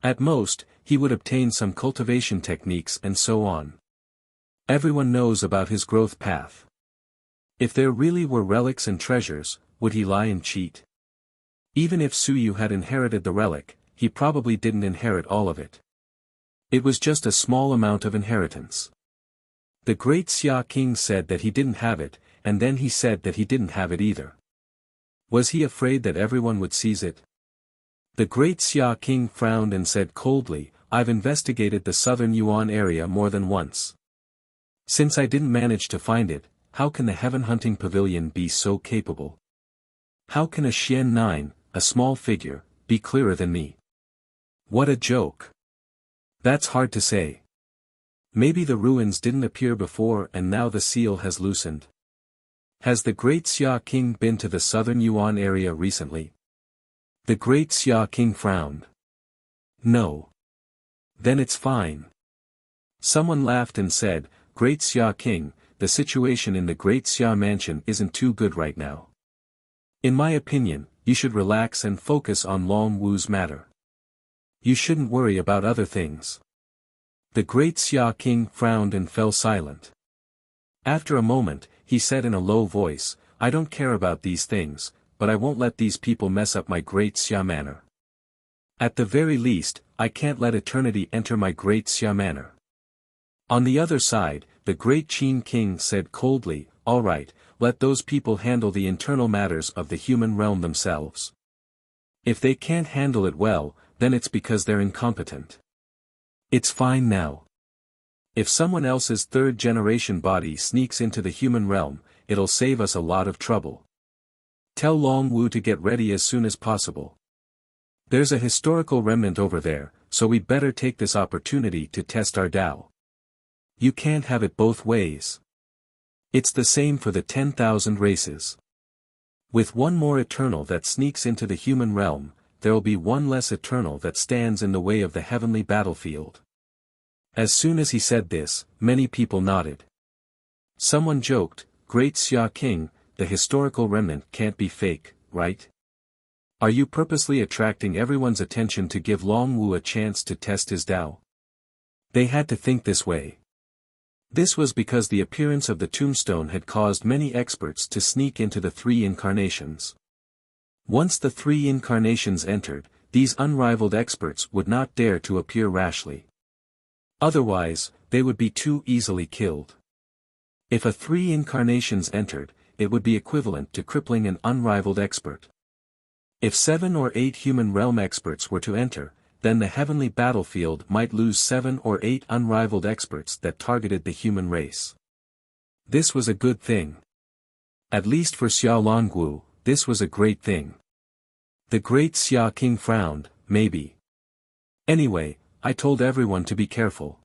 At most, he would obtain some cultivation techniques and so on. Everyone knows about his growth path. If there really were relics and treasures, would he lie and cheat? Even if Su Yu had inherited the relic, he probably didn't inherit all of it. It was just a small amount of inheritance. The Great Xia King said that he didn't have it, and then he said that he didn't have it either. Was he afraid that everyone would seize it? The Great Xia King frowned and said coldly, "I've investigated the southern Yuan area more than once. Since I didn't manage to find it, how can the Heaven Hunting Pavilion be so capable?" How can a Xian 9, a small figure, be clearer than me? What a joke. That's hard to say. Maybe the ruins didn't appear before and now the seal has loosened. Has the great Xia King been to the southern Yuan area recently? The great Xia King frowned. No. Then it's fine. Someone laughed and said, Great Xia King, the situation in the Great Xia Mansion isn't too good right now. In my opinion, you should relax and focus on Long Wu's matter. You shouldn't worry about other things. The Great Xia King frowned and fell silent. After a moment, he said in a low voice, I don't care about these things, but I won't let these people mess up my Great Xia Manor. At the very least, I can't let eternity enter my Great Xia Manor. On the other side, the Great Qin King said coldly, all right, let those people handle the internal matters of the human realm themselves. If they can't handle it well, then it's because they're incompetent. It's fine now. If someone else's third-generation body sneaks into the human realm, it'll save us a lot of trouble. Tell Long Wu to get ready as soon as possible. There's a historical remnant over there, so we'd better take this opportunity to test our Tao. You can't have it both ways. It's the same for the 10,000 races. With one more Eternal that sneaks into the human realm, there'll be one less Eternal that stands in the way of the heavenly battlefield. As soon as he said this, many people nodded. Someone joked, Great Xia King, the historical remnant can't be fake, right? Are you purposely attracting everyone's attention to give Long Wu a chance to test his Tao? They had to think this way. This was because the appearance of the tombstone had caused many experts to sneak into the three incarnations. Once the three incarnations entered, these unrivaled experts would not dare to appear rashly. Otherwise, they would be too easily killed. If a three incarnations entered, it would be equivalent to crippling an unrivaled expert. If 7 or 8 human realm experts were to enter, then the heavenly battlefield might lose 7 or 8 unrivaled experts that targeted the human race. This was a good thing. At least for Xiao Longwu, this was a great thing. The great Xia King frowned, maybe. Anyway, I told everyone to be careful.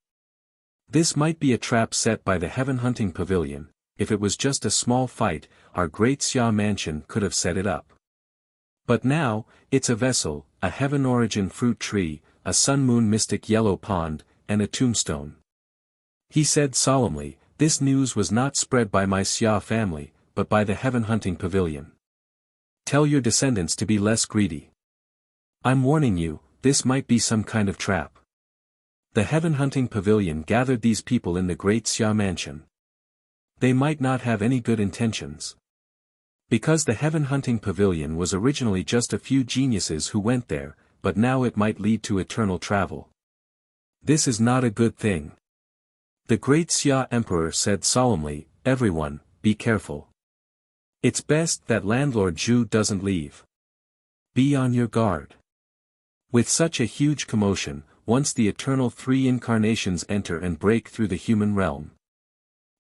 This might be a trap set by the Heaven Hunting Pavilion. If it was just a small fight, our Great Xia Mansion could have set it up. But now, it's a vessel, a heaven origin fruit tree, a sun-moon mystic yellow pond, and a tombstone. He said solemnly, this news was not spread by my Xia family, but by the Heaven Hunting Pavilion. Tell your descendants to be less greedy. I'm warning you, this might be some kind of trap. The Heaven Hunting Pavilion gathered these people in the Great Xia Mansion. They might not have any good intentions. Because the Heaven Hunting Pavilion was originally just a few geniuses who went there, but now it might lead to eternal travel. This is not a good thing. The Great Xia Emperor said solemnly, everyone, be careful. It's best that Landlord Zhu doesn't leave. Be on your guard. With such a huge commotion, once the eternal three incarnations enter and break through the human realm,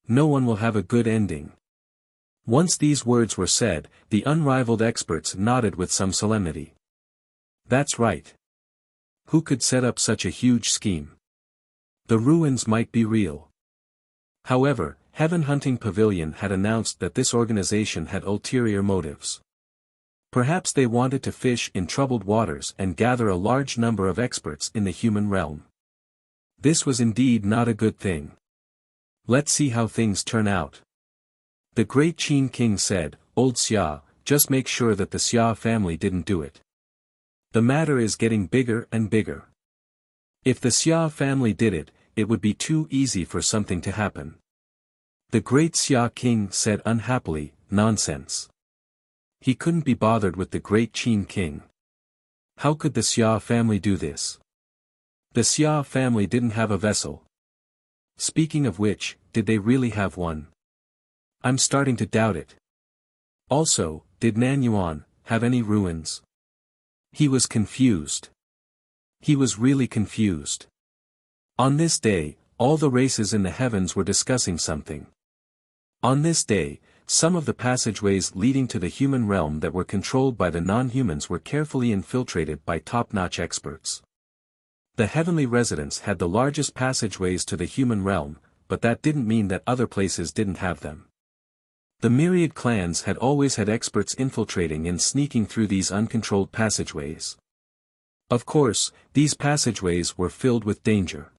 no one will have a good ending. Once these words were said, the unrivaled experts nodded with some solemnity. That's right. Who could set up such a huge scheme? The ruins might be real. However, Heaven Hunting Pavilion had announced that this organization had ulterior motives. Perhaps they wanted to fish in troubled waters and gather a large number of experts in the human realm. This was indeed not a good thing. Let's see how things turn out. The great Qin King said, Old Xia, just make sure that the Xia family didn't do it. The matter is getting bigger and bigger. If the Xia family did it, it would be too easy for something to happen. The great Xia King said unhappily, nonsense. He couldn't be bothered with the great Qin King. How could the Xia family do this? The Xia family didn't have a vessel. Speaking of which, did they really have one? I'm starting to doubt it. Also, did Nanyuan have any ruins? He was confused. He was really confused. On this day, all the races in the heavens were discussing something. On this day, Some of the passageways leading to the human realm that were controlled by the non-humans were carefully infiltrated by top-notch experts. The heavenly residents had the largest passageways to the human realm, but that didn't mean that other places didn't have them. The myriad clans had always had experts infiltrating and sneaking through these uncontrolled passageways. Of course, these passageways were filled with danger.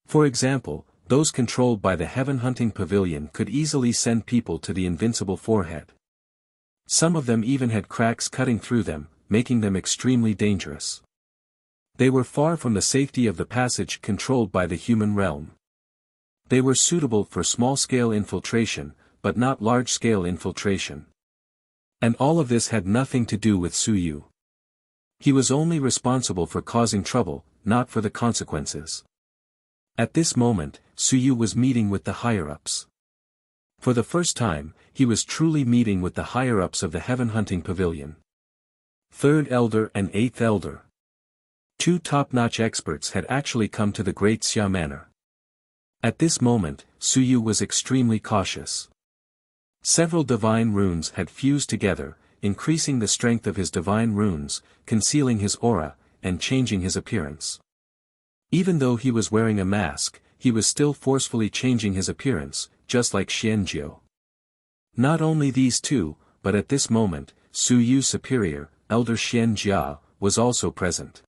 For example, those controlled by the heaven-hunting pavilion could easily send people to the invincible forehead. Some of them even had cracks cutting through them, making them extremely dangerous. They were far from the safety of the passage controlled by the human realm. They were suitable for small-scale infiltration, but not large-scale infiltration. And all of this had nothing to do with Suyu. He was only responsible for causing trouble, not for the consequences. At this moment, Suyu was meeting with the higher-ups. For the first time, he was truly meeting with the higher-ups of the heaven-hunting pavilion. Third Elder and Eighth Elder. Two top-notch experts had actually come to the Great Xia Manor. At this moment, Suyu was extremely cautious. Several divine runes had fused together, increasing the strength of his divine runes, concealing his aura, and changing his appearance. Even though he was wearing a mask, he was still forcefully changing his appearance, just like Xianjiu. Not only these two, but at this moment, Suyu's superior, Elder Xianjia, was also present.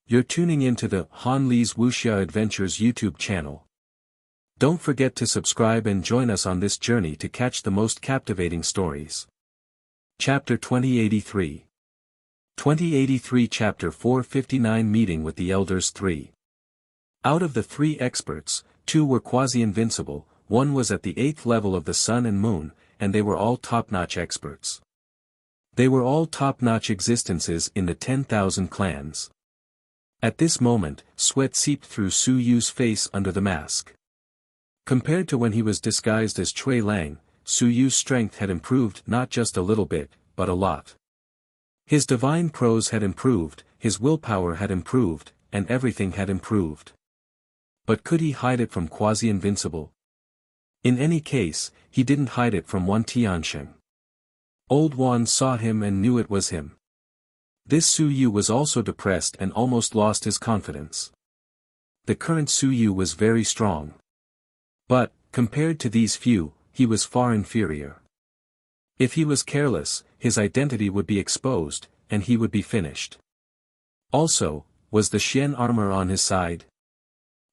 You're tuning into the Han Li's Wuxia Adventures YouTube channel. Don't forget to subscribe and join us on this journey to catch the most captivating stories. Chapter 2083. 2083 Chapter 459 Meeting with the Elders 3. Out of the 3 experts, 2 were quasi-invincible, 1 was at the 8th level of the sun and moon, and they were all top-notch experts. They were all top-notch existences in the 10,000 clans. At this moment, sweat seeped through Suyu's face under the mask. Compared to when he was disguised as Cui Lang, Suyu's strength had improved not just a little bit, but a lot. His divine prose had improved, his willpower had improved, and everything had improved. But could he hide it from quasi-invincible? In any case, he didn't hide it from one Tiansheng. Old Wan saw him and knew it was him. This Suyu was also depressed and almost lost his confidence. The current Suyu was very strong. But, compared to these few, he was far inferior. If he was careless, his identity would be exposed, and he would be finished. Also, was the Xian armor on his side?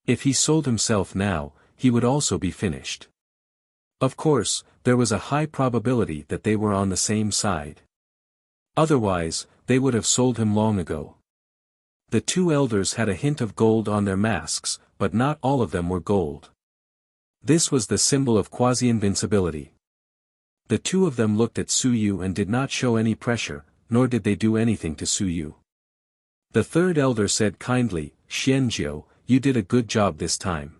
If he sold himself now, he would also be finished. Of course, there was a high probability that they were on the same side. Otherwise, they would have sold him long ago. The 2 elders had a hint of gold on their masks, but not all of them were gold. This was the symbol of quasi-invincibility. The 2 of them looked at Suyu and did not show any pressure, nor did they do anything to Suyu. The 3rd elder said kindly, Xianjiu, you did a good job this time.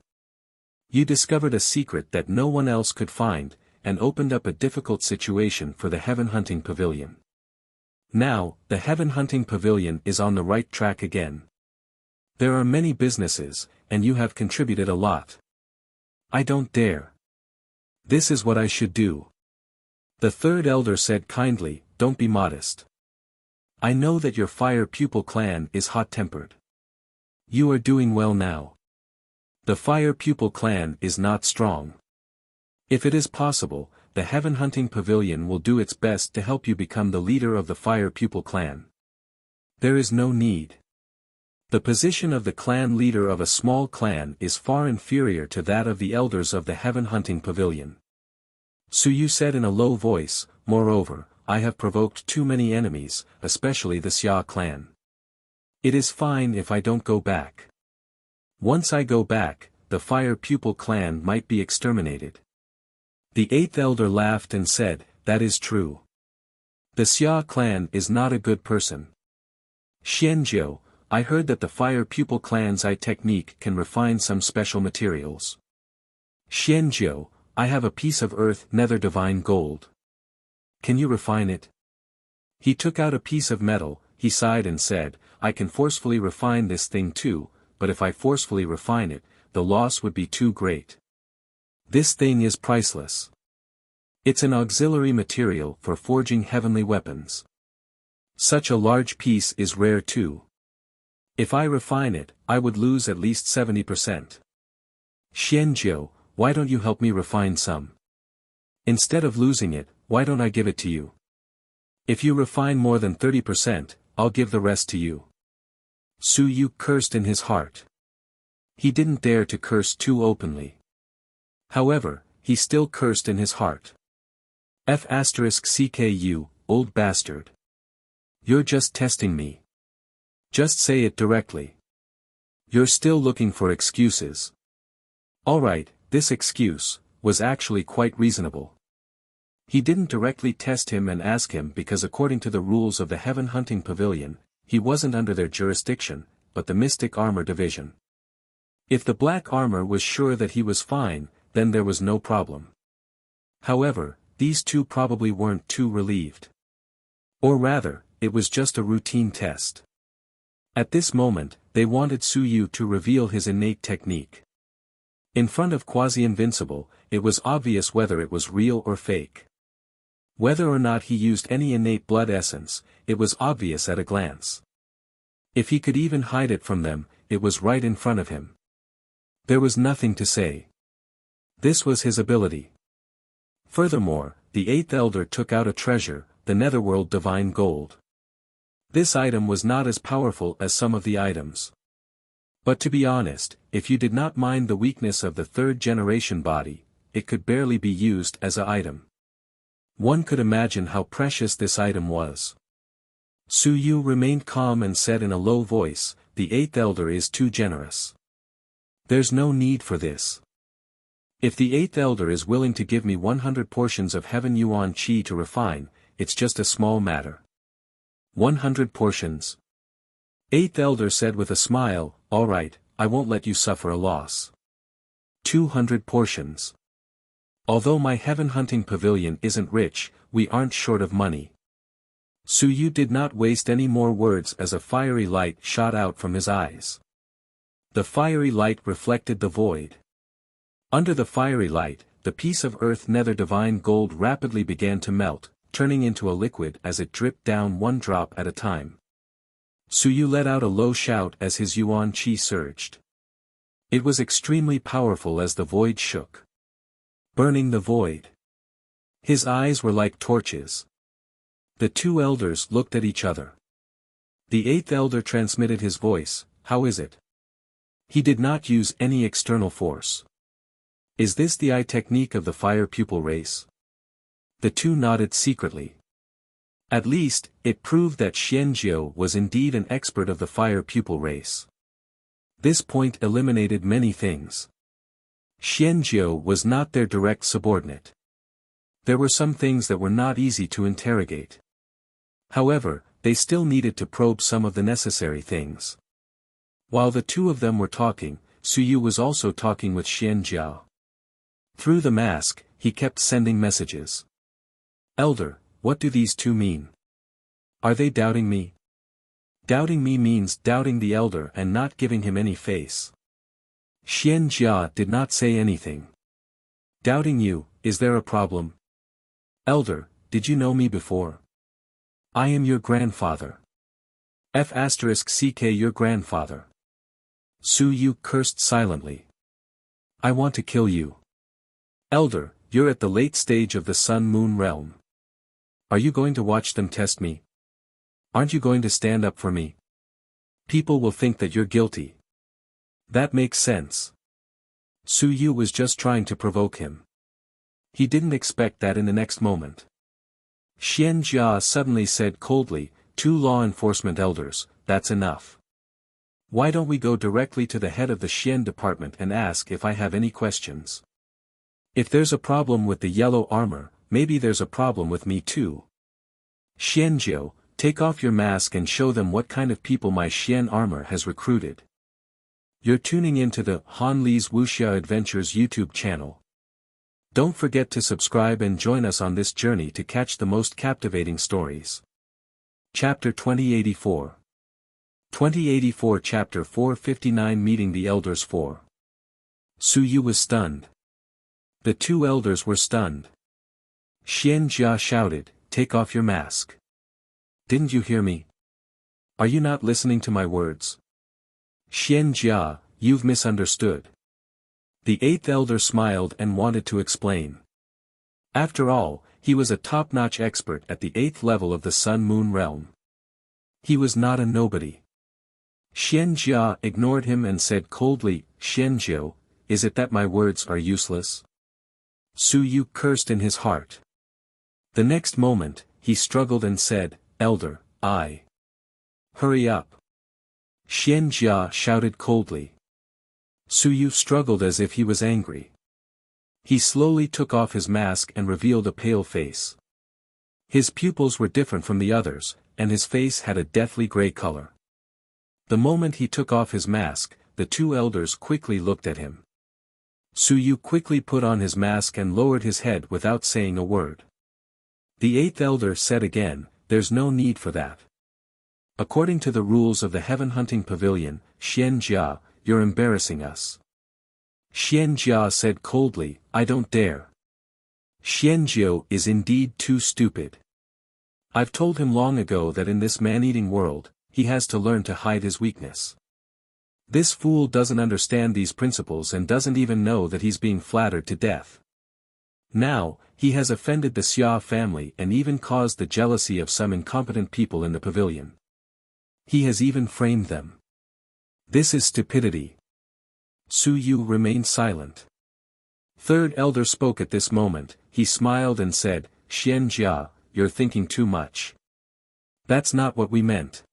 You discovered a secret that no one else could find, and opened up a difficult situation for the heaven-hunting pavilion. Now, the heaven-hunting pavilion is on the right track again. There are many businesses, and you have contributed a lot. I don't dare. This is what I should do. The 3rd elder said kindly, don't be modest. I know that your fire pupil clan is hot-tempered. You are doing well now. The fire pupil clan is not strong. If it is possible, the heaven-hunting pavilion will do its best to help you become the leader of the fire pupil clan. There is no need. The position of the clan leader of a small clan is far inferior to that of the elders of the heaven-hunting pavilion. Suyu said in a low voice, moreover, I have provoked too many enemies, especially the Xia clan. It is fine if I don't go back. Once I go back, the fire pupil clan might be exterminated. The 8th elder laughed and said, that is true. The Xia clan is not a good person. Xianjiu, I heard that the fire pupil clan's eye technique can refine some special materials. Xianjiu, I have a piece of earth nether divine gold. Can you refine it? He took out a piece of metal, he sighed and said, I can forcefully refine this thing too, but if I forcefully refine it, the loss would be too great. This thing is priceless. It's an auxiliary material for forging heavenly weapons. Such a large piece is rare too. If I refine it, I would lose at least 70%. Xianjiu, why don't you help me refine some? Instead of losing it, why don't I give it to you? If you refine more than 30%, I'll give the rest to you. Su Yu cursed in his heart. He didn't dare to curse too openly. However, he still cursed in his heart. F***CKU, old bastard. You're just testing me. Just say it directly. You're still looking for excuses. Alright, this excuse was actually quite reasonable. He didn't directly test him and ask him because according to the rules of the Heaven Hunting Pavilion, he wasn't under their jurisdiction, but the Mystic Armor Division. If the Black Armor was sure that he was fine, then there was no problem. However, these two probably weren't too relieved. Or rather, it was just a routine test. At this moment, they wanted Su Yu to reveal his innate technique. In front of Quasi-Invincible, it was obvious whether it was real or fake. Whether or not he used any innate blood essence, it was obvious at a glance. If he could even hide it from them, it was right in front of him. There was nothing to say. This was his ability. Furthermore, the Eighth Elder took out a treasure, the Netherworld Divine Gold. This item was not as powerful as some of the items. But to be honest, if you did not mind the weakness of the third-generation body, it could barely be used as an item. One could imagine how precious this item was. Su Yu remained calm and said in a low voice, "The Eighth Elder is too generous. There's no need for this. If the Eighth Elder is willing to give me 100 portions of Heaven Yuan Qi to refine, it's just a small matter." 100 portions. Eighth Elder said with a smile, "All right, I won't let you suffer a loss." 200 portions. Although my Heaven Hunting Pavilion isn't rich, we aren't short of money. Su Yu did not waste any more words as a fiery light shot out from his eyes. The fiery light reflected the void. Under the fiery light, the piece of earth nether divine gold rapidly began to melt, turning into a liquid as it dripped down one drop at a time. Su Yu let out a low shout as his Yuan Qi surged. It was extremely powerful as the void shook. Burning the void. His eyes were like torches. The two elders looked at each other. The Eighth Elder transmitted his voice, "How is it?" He did not use any external force. Is this the eye technique of the fire pupil race? The two nodded secretly. At least, it proved that Xianjiu was indeed an expert of the fire pupil race. This point eliminated many things. Xianjiu was not their direct subordinate. There were some things that were not easy to interrogate. However, they still needed to probe some of the necessary things. While the two of them were talking, Su Yu was also talking with Xianjiu. Through the mask, he kept sending messages. "Elder, what do these two mean? Are they doubting me?" Doubting me means doubting the elder and not giving him any face. Xianjiu did not say anything. "Doubting you, is there a problem?" "Elder, did you know me before?" "I am your grandfather." F***CK your grandfather. Su Yu cursed silently. "I want to kill you. Elder, you're at the late stage of the Sun-Moon realm. Are you going to watch them test me? Aren't you going to stand up for me? People will think that you're guilty." That makes sense. Su Yu was just trying to provoke him. He didn't expect that in the next moment. Xianjiu suddenly said coldly, "Two law enforcement elders, that's enough. Why don't we go directly to the head of the Xian department and ask if I have any questions? If there's a problem with the yellow armor, maybe there's a problem with me too. Xianjiu, take off your mask and show them what kind of people my Xian armor has recruited." You're tuning into the Han Li's Wuxia Adventures YouTube channel. Don't forget to subscribe and join us on this journey to catch the most captivating stories. Chapter 2084. 2084 Chapter 459 Meeting the Elders 4. Su Yu was stunned. The two elders were stunned. Xianjia shouted, "Take off your mask. Didn't you hear me? Are you not listening to my words? Xianjia, you've misunderstood." The eighth elder smiled and wanted to explain. After all, he was a top-notch expert at the 8th level of the Sun-Moon realm. He was not a nobody. Xianjia ignored him and said coldly, "Xianjiu, is it that my words are useless?" Su Yu cursed in his heart. The next moment, he struggled and said, "Elder, I." "Hurry up." Xianjia shouted coldly. Su Yu struggled as if he was angry. He slowly took off his mask and revealed a pale face. His pupils were different from the others, and his face had a deathly gray color. The moment he took off his mask, the two elders quickly looked at him. Su Yu quickly put on his mask and lowered his head without saying a word. The eighth elder said again, "There's no need for that. According to the rules of the Heaven Hunting Pavilion, Xianjia, you're embarrassing us." Xianjia said coldly, "I don't dare. Xianjiu is indeed too stupid. I've told him long ago that in this man-eating world, he has to learn to hide his weakness. This fool doesn't understand these principles and doesn't even know that he's being flattered to death. Now, he has offended the Xia family and even caused the jealousy of some incompetent people in the pavilion. He has even framed them. This is stupidity." Su Yu remained silent. Third elder spoke at this moment. He smiled and said, "Xianjia, you're thinking too much. That's not what we meant."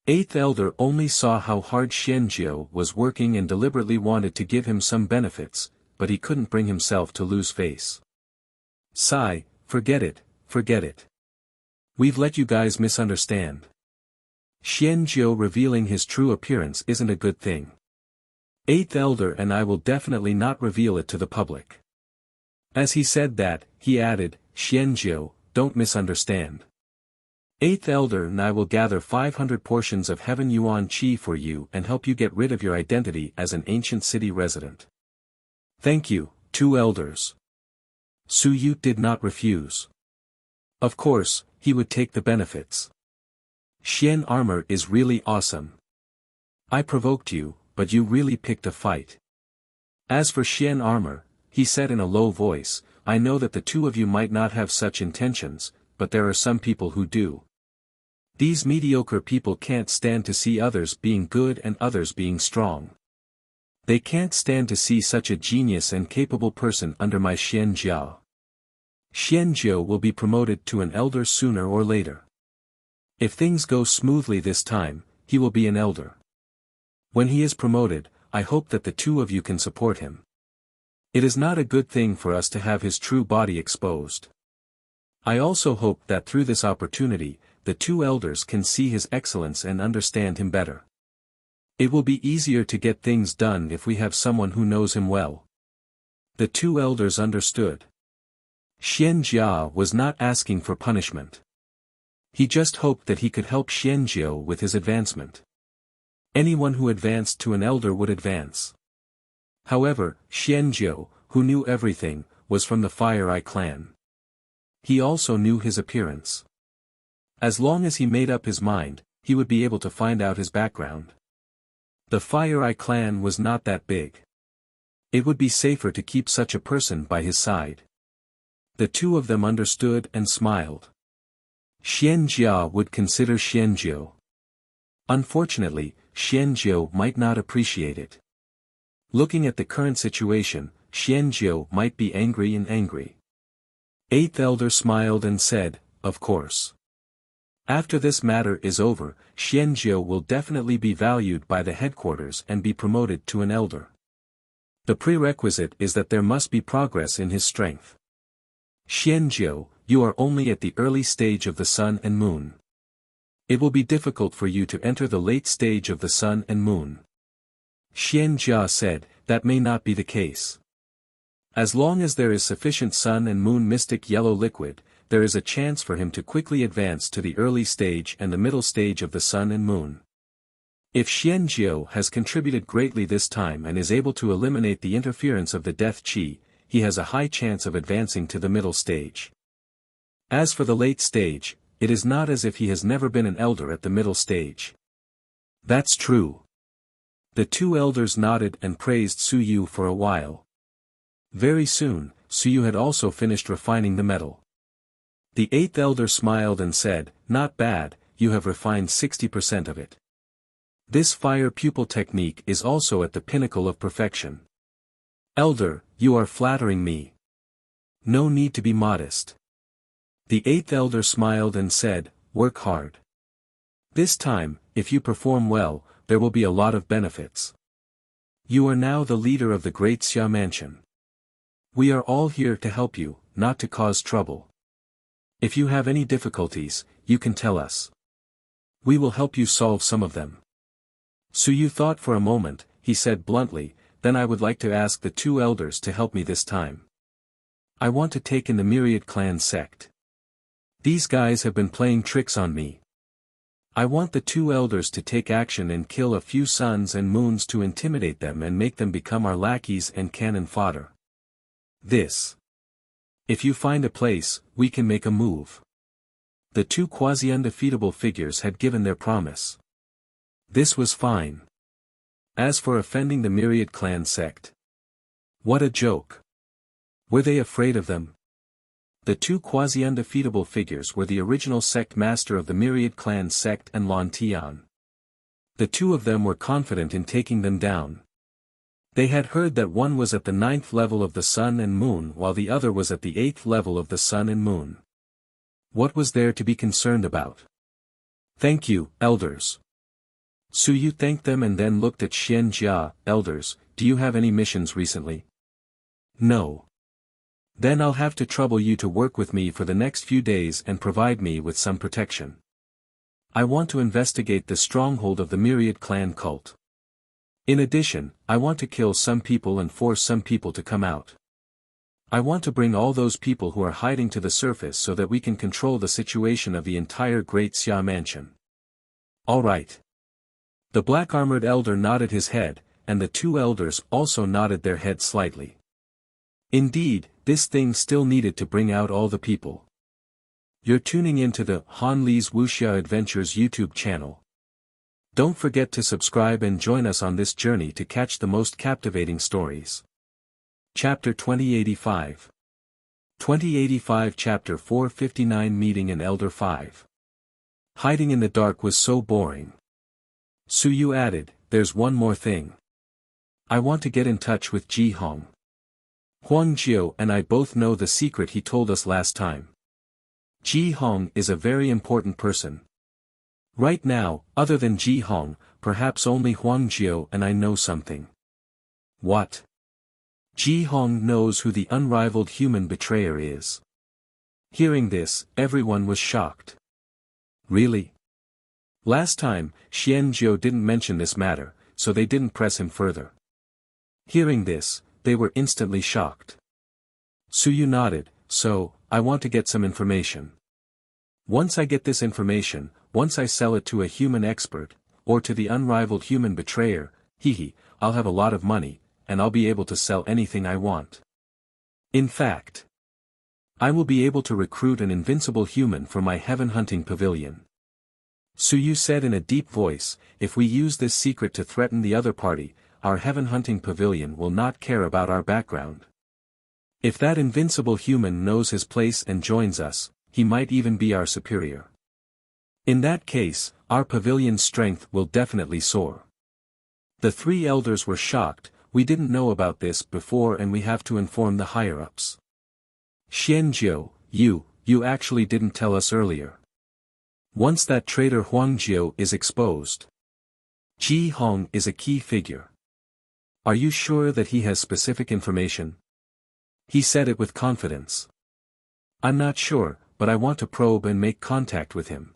Eighth elder only saw how hard Xianjiu was working and deliberately wanted to give him some benefits, but he couldn't bring himself to lose face. "Sigh, forget it, forget it. We've let you guys misunderstand. Xianjiu revealing his true appearance isn't a good thing. Eighth elder and I will definitely not reveal it to the public." As he said that, he added, "Xianjiu, don't misunderstand. Eighth elder and I will gather 500 portions of heaven yuan qi for you and help you get rid of your identity as an ancient city resident." "Thank you, two elders." Su Yu did not refuse. Of course, he would take the benefits. "Xian armor is really awesome. I provoked you, but you really picked a fight. As for Xian armor," he said in a low voice, "I know that the two of you might not have such intentions, but there are some people who do. These mediocre people can't stand to see others being good and others being strong. They can't stand to see such a genius and capable person under my Xianjiu. Xianjiu will be promoted to an elder sooner or later. If things go smoothly this time, he will be an elder. When he is promoted, I hope that the two of you can support him. It is not a good thing for us to have his true body exposed. I also hope that through this opportunity, the two elders can see his excellence and understand him better. It will be easier to get things done if we have someone who knows him well." The two elders understood. Xianjia was not asking for punishment. He just hoped that he could help Xianjiu with his advancement. Anyone who advanced to an elder would advance. However, Xianjiu, who knew everything, was from the Fire Eye clan. He also knew his appearance. As long as he made up his mind, he would be able to find out his background. The Fire Eye clan was not that big. It would be safer to keep such a person by his side. The two of them understood and smiled. Xianjia would consider Xianjiu. Unfortunately, Xianjiu might not appreciate it. Looking at the current situation, Xianjiu might be angry and angry. Eighth elder smiled and said, "Of course. After this matter is over, Xianjiu will definitely be valued by the headquarters and be promoted to an elder. The prerequisite is that there must be progress in his strength. Xianjiu, you are only at the early stage of the sun and moon. It will be difficult for you to enter the late stage of the sun and moon." Xianjia said, "That may not be the case. As long as there is sufficient sun and moon mystic yellow liquid, there is a chance for him to quickly advance to the early stage and the middle stage of the sun and moon. If Xianjiu has contributed greatly this time and is able to eliminate the interference of the death qi, he has a high chance of advancing to the middle stage." As for the late stage, it is not as if he has never been an elder at the middle stage. That's true. The two elders nodded and praised Su Yu for a while. Very soon, Su Yu had also finished refining the metal. The eighth elder smiled and said, "Not bad, you have refined 60% of it. This fire pupil technique is also at the pinnacle of perfection. Elder, you are flattering me. No need to be modest." The eighth elder smiled and said, "Work hard. This time, if you perform well, there will be a lot of benefits. You are now the leader of the great Xia mansion. We are all here to help you, not to cause trouble. If you have any difficulties, you can tell us. We will help you solve some of them." Su Yu thought for a moment, he said bluntly, "Then I would like to ask the two elders to help me this time. I want to take in the Myriad Clan sect. These guys have been playing tricks on me. I want the two elders to take action and kill a few suns and moons to intimidate them and make them become our lackeys and cannon fodder. This. If you find a place, we can make a move." The two quasi-undefeatable figures had given their promise. This was fine. As for offending the Myriad Clan sect. What a joke. Were they afraid of them? The two quasi-undefeatable figures were the original sect master of the Myriad Clan sect and Lan Tian. The two of them were confident in taking them down. They had heard that one was at the 9th level of the sun and moon while the other was at the 8th level of the sun and moon. What was there to be concerned about? "Thank you, elders." Su Yu thanked them and then looked at Xian Jia. "Elders, do you have any missions recently?" "No." "Then I'll have to trouble you to work with me for the next few days and provide me with some protection. I want to investigate the stronghold of the Myriad Clan cult. In addition, I want to kill some people and force some people to come out. I want to bring all those people who are hiding to the surface so that we can control the situation of the entire Great Xia mansion." "All right." The black-armored elder nodded his head, and the two elders also nodded their heads slightly. Indeed, this thing still needed to bring out all the people. You're tuning into the Han Li's Wuxia Adventures YouTube channel. Don't forget to subscribe and join us on this journey to catch the most captivating stories. Chapter 2085. 2085 Chapter 459 Meeting an Elder 5. Hiding in the dark was so boring. Su Yu added, "There's one more thing. I want to get in touch with Ji Hong. Huang Jiao and I both know the secret he told us last time. Ji Hong is a very important person. Right now, other than Ji Hong, perhaps only Huang Jiao and I know something." "What?" "Ji Hong knows who the unrivaled human betrayer is." Hearing this, everyone was shocked. Really? Last time, Xian Jiao didn't mention this matter, so they didn't press him further. Hearing this, they were instantly shocked. Su Yu nodded, "So, I want to get some information. Once I get this information, once I sell it to a human expert, or to the unrivaled human betrayer, I'll have a lot of money, and I'll be able to sell anything I want. In fact, I will be able to recruit an invincible human for my heaven-hunting pavilion." Su Yu said in a deep voice, "If we use this secret to threaten the other party, our heaven-hunting pavilion will not care about our background. If that invincible human knows his place and joins us, he might even be our superior. In that case, our pavilion's strength will definitely soar." The three elders were shocked. "We didn't know about this before and we have to inform the higher-ups." "Xian Jiao, you actually didn't tell us earlier. Once that traitor Huang Jiao is exposed, Ji Hong is a key figure. Are you sure that he has specific information?" He said it with confidence. "I'm not sure, but I want to probe and make contact with him.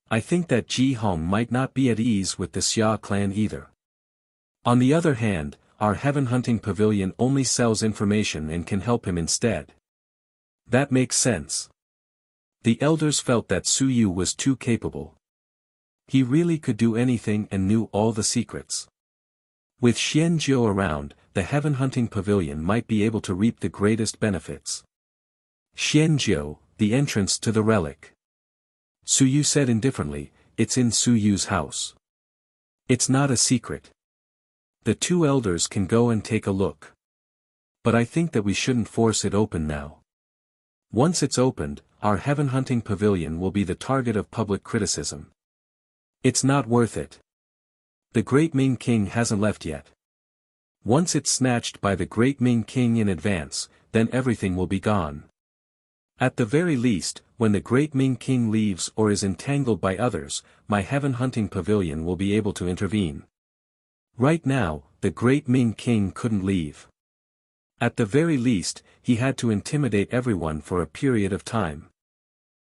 I think that Ji Hong might not be at ease with the Xia clan either. On the other hand, our heaven-hunting pavilion only sells information and can help him instead. That makes sense." The elders felt that Su Yu was too capable. He really could do anything and knew all the secrets. With Xian Jiao around, the heaven-hunting pavilion might be able to reap the greatest benefits. Xian Jiao, the entrance to the relic. Su Yu said indifferently, it's in Su Yu's house. It's not a secret. The two elders can go and take a look. But I think that we shouldn't force it open now. Once it's opened, our heaven hunting pavilion will be the target of public criticism. It's not worth it. The great Ming King hasn't left yet. Once it's snatched by the great Ming King in advance, then everything will be gone. At the very least, when the great Ming King leaves or is entangled by others, my heaven hunting pavilion will be able to intervene. Right now, the great Ming King couldn't leave. At the very least, he had to intimidate everyone for a period of time.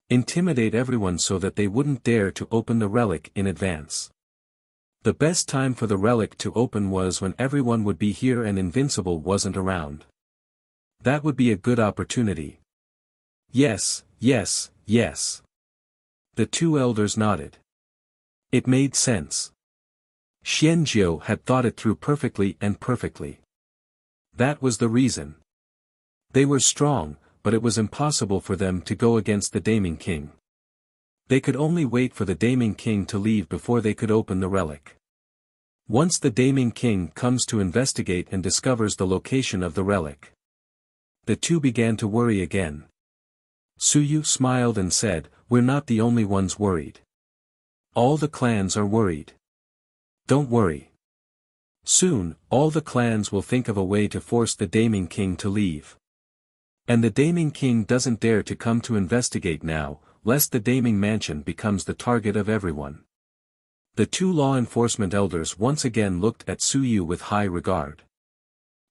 Intimidate everyone so that they wouldn't dare to open the relic in advance. The best time for the relic to open was when everyone would be here and Invincible wasn't around. That would be a good opportunity. Yes, yes, yes. The two elders nodded. It made sense. Xianjiu had thought it through perfectly and perfectly. That was the reason. They were strong, but it was impossible for them to go against the Daming King. They could only wait for the Daming King to leave before they could open the relic. Once the Daming King comes to investigate and discovers the location of the relic, the two began to worry again. Su Yu smiled and said, "We're not the only ones worried. All the clans are worried. Don't worry. Soon, all the clans will think of a way to force the Daming King to leave. And the Daming King doesn't dare to come to investigate now, lest the Daming Mansion becomes the target of everyone." The two law enforcement elders once again looked at Su Yu with high regard.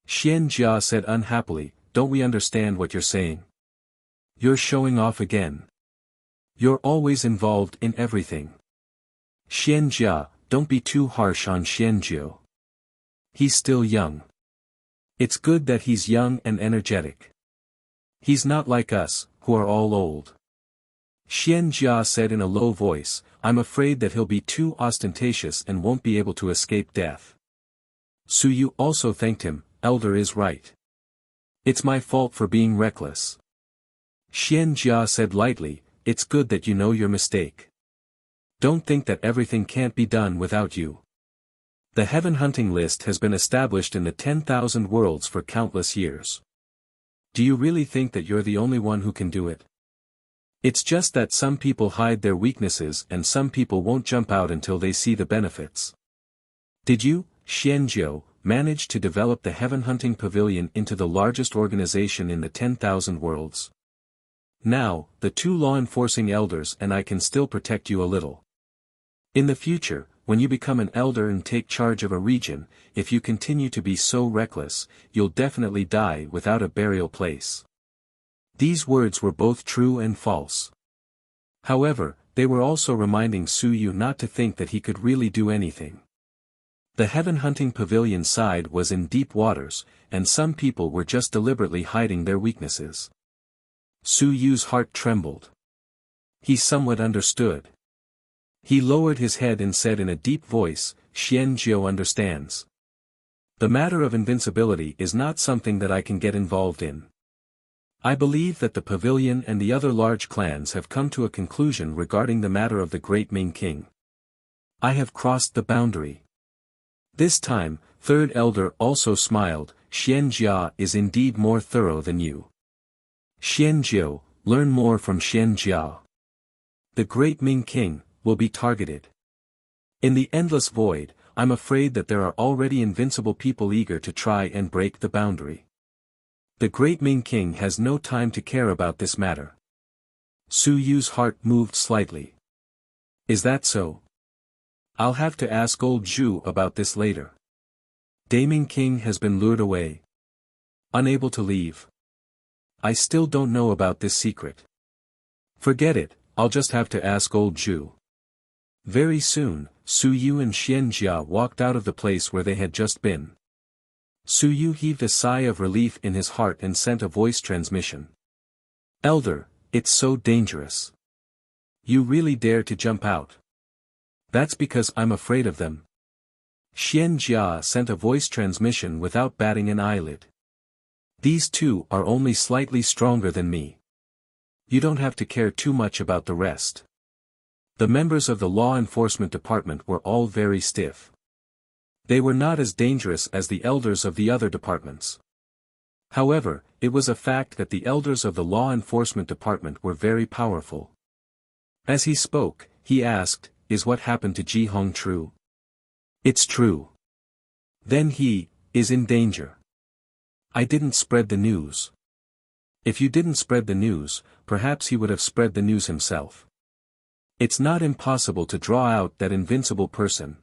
Xianjia said unhappily, "Don't we understand what you're saying? You're showing off again. You're always involved in everything." Xianjia, don't be too harsh on Xianjiu. He's still young. It's good that he's young and energetic. He's not like us, who are all old. Xianjia said in a low voice, "I'm afraid that he'll be too ostentatious and won't be able to escape death." Su Yu also thanked him, "Elder is right. It's my fault for being reckless." Xianjia said lightly, "It's good that you know your mistake. Don't think that everything can't be done without you. The heaven hunting list has been established in the 10,000 worlds for countless years. Do you really think that you're the only one who can do it? It's just that some people hide their weaknesses and some people won't jump out until they see the benefits. Did you, Xianjiu, manage to develop the heaven hunting pavilion into the largest organization in the 10,000 worlds? Now, the two law enforcing elders and I can still protect you a little. In the future, when you become an elder and take charge of a region, if you continue to be so reckless, you'll definitely die without a burial place." These words were both true and false. However, they were also reminding Su Yu not to think that he could really do anything. The heaven hunting pavilion side was in deep waters, and some people were just deliberately hiding their weaknesses. Su Yu's heart trembled. He somewhat understood. He lowered his head and said in a deep voice, "Xianjiu understands. The matter of invincibility is not something that I can get involved in. I believe that the pavilion and the other large clans have come to a conclusion regarding the matter of the great Ming King. I have crossed the boundary." This time, third elder also smiled, "Xianjia is indeed more thorough than you. Xianjiu, learn more from Xianjia. The great Ming King will be targeted. In the endless void, I'm afraid that there are already invincible people eager to try and break the boundary. The great Ming King has no time to care about this matter." Su Yu's heart moved slightly. "Is that so? I'll have to ask old Zhu about this later. Daming King has been lured away. Unable to leave. I still don't know about this secret. Forget it, I'll just have to ask old Zhu." Very soon, Su Yu and Xianjia walked out of the place where they had just been. Su Yu heaved a sigh of relief in his heart and sent a voice transmission. "Elder, it's so dangerous. You really dare to jump out." "That's because I'm afraid of them." Xianjia sent a voice transmission without batting an eyelid. "These two are only slightly stronger than me. You don't have to care too much about the rest. The members of the law enforcement department were all very stiff. They were not as dangerous as the elders of the other departments. However, it was a fact that the elders of the law enforcement department were very powerful. As he spoke, he asked, "Is what happened to Ji Hong true?" "It's true." "Then he is in danger." "I didn't spread the news." "If you didn't spread the news, perhaps he would have spread the news himself. It's not impossible to draw out that invincible person."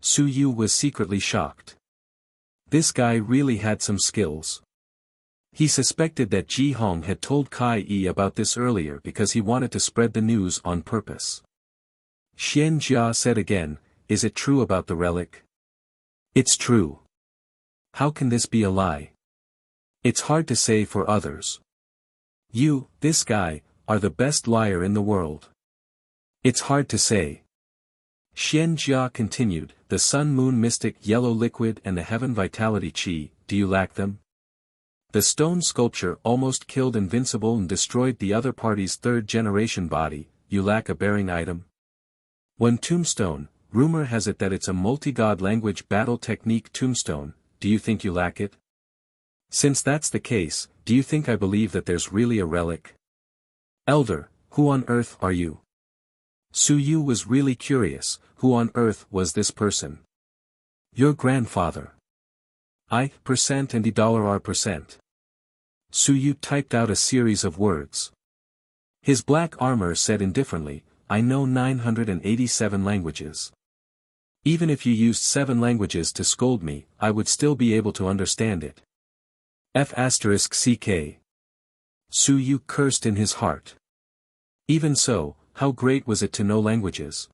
Su Yu was secretly shocked. This guy really had some skills. He suspected that Ji Hong had told Kai Yi about this earlier because he wanted to spread the news on purpose. Xian Jia said again, "Is it true about the relic?" "It's true." "How can this be a lie?" "It's hard to say for others. You, this guy, are the best liar in the world." "It's hard to say." Xian Jia continued, "The sun moon mystic yellow liquid and the heaven vitality chi, do you lack them? The stone sculpture almost killed Invincible and destroyed the other party's third-generation body, you lack a bearing item. One tombstone, rumor has it that it's a multi-god language battle technique tombstone, do you think you lack it? Since that's the case, do you think I believe that there's really a relic? Elder, who on earth are you?" Su Yu was really curious, who on earth was this person? "Your grandfather." I% and $R%. Su Yu typed out a series of words. His black armor said indifferently, "I know 987 languages. Even if you used 7 languages to scold me, I would still be able to understand it." F***CK. Su Yu cursed in his heart. Even so, how great was it to know languages?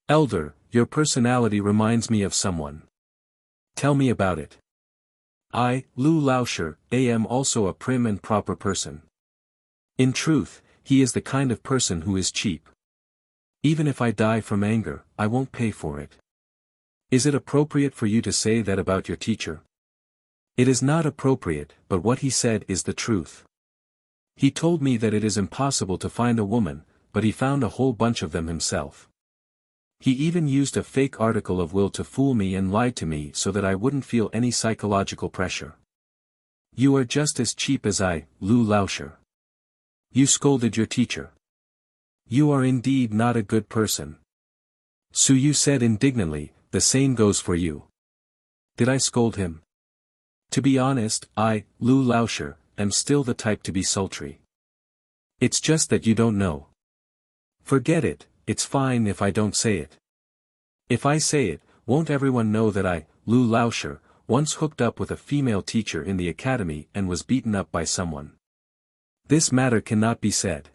"Elder, your personality reminds me of someone." "Tell me about it." Lu Laoshi, am also a prim and proper person. In truth, he is the kind of person who is cheap. Even if I die from anger, I won't pay for it. Is it appropriate for you to say that about your teacher? It is not appropriate, but what he said is the truth. He told me that it is impossible to find a woman, but he found a whole bunch of them himself. He even used a fake article of will to fool me and lied to me so that I wouldn't feel any psychological pressure. You are just as cheap as Lu Laoshi. You scolded your teacher. You are indeed not a good person. Su Yu said indignantly, "The same goes for you." Did I scold him? To be honest, Lu Laoshi, am still the type to be sultry. It's just that you don't know. Forget it, it's fine if I don't say it. If I say it, won't everyone know that Lu Laoshi, once hooked up with a female teacher in the academy and was beaten up by someone? This matter cannot be said.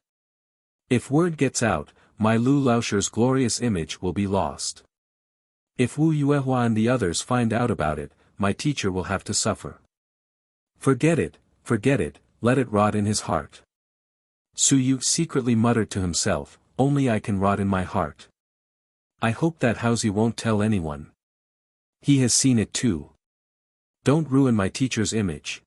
If word gets out, my Lu Laoshi's glorious image will be lost. If Wu Yuehua and the others find out about it, my teacher will have to suffer. Forget it, let it rot in his heart. Su Yu secretly muttered to himself, "Only I can rot in my heart. I hope that Housie won't tell anyone. He has seen it too. Don't ruin my teacher's image."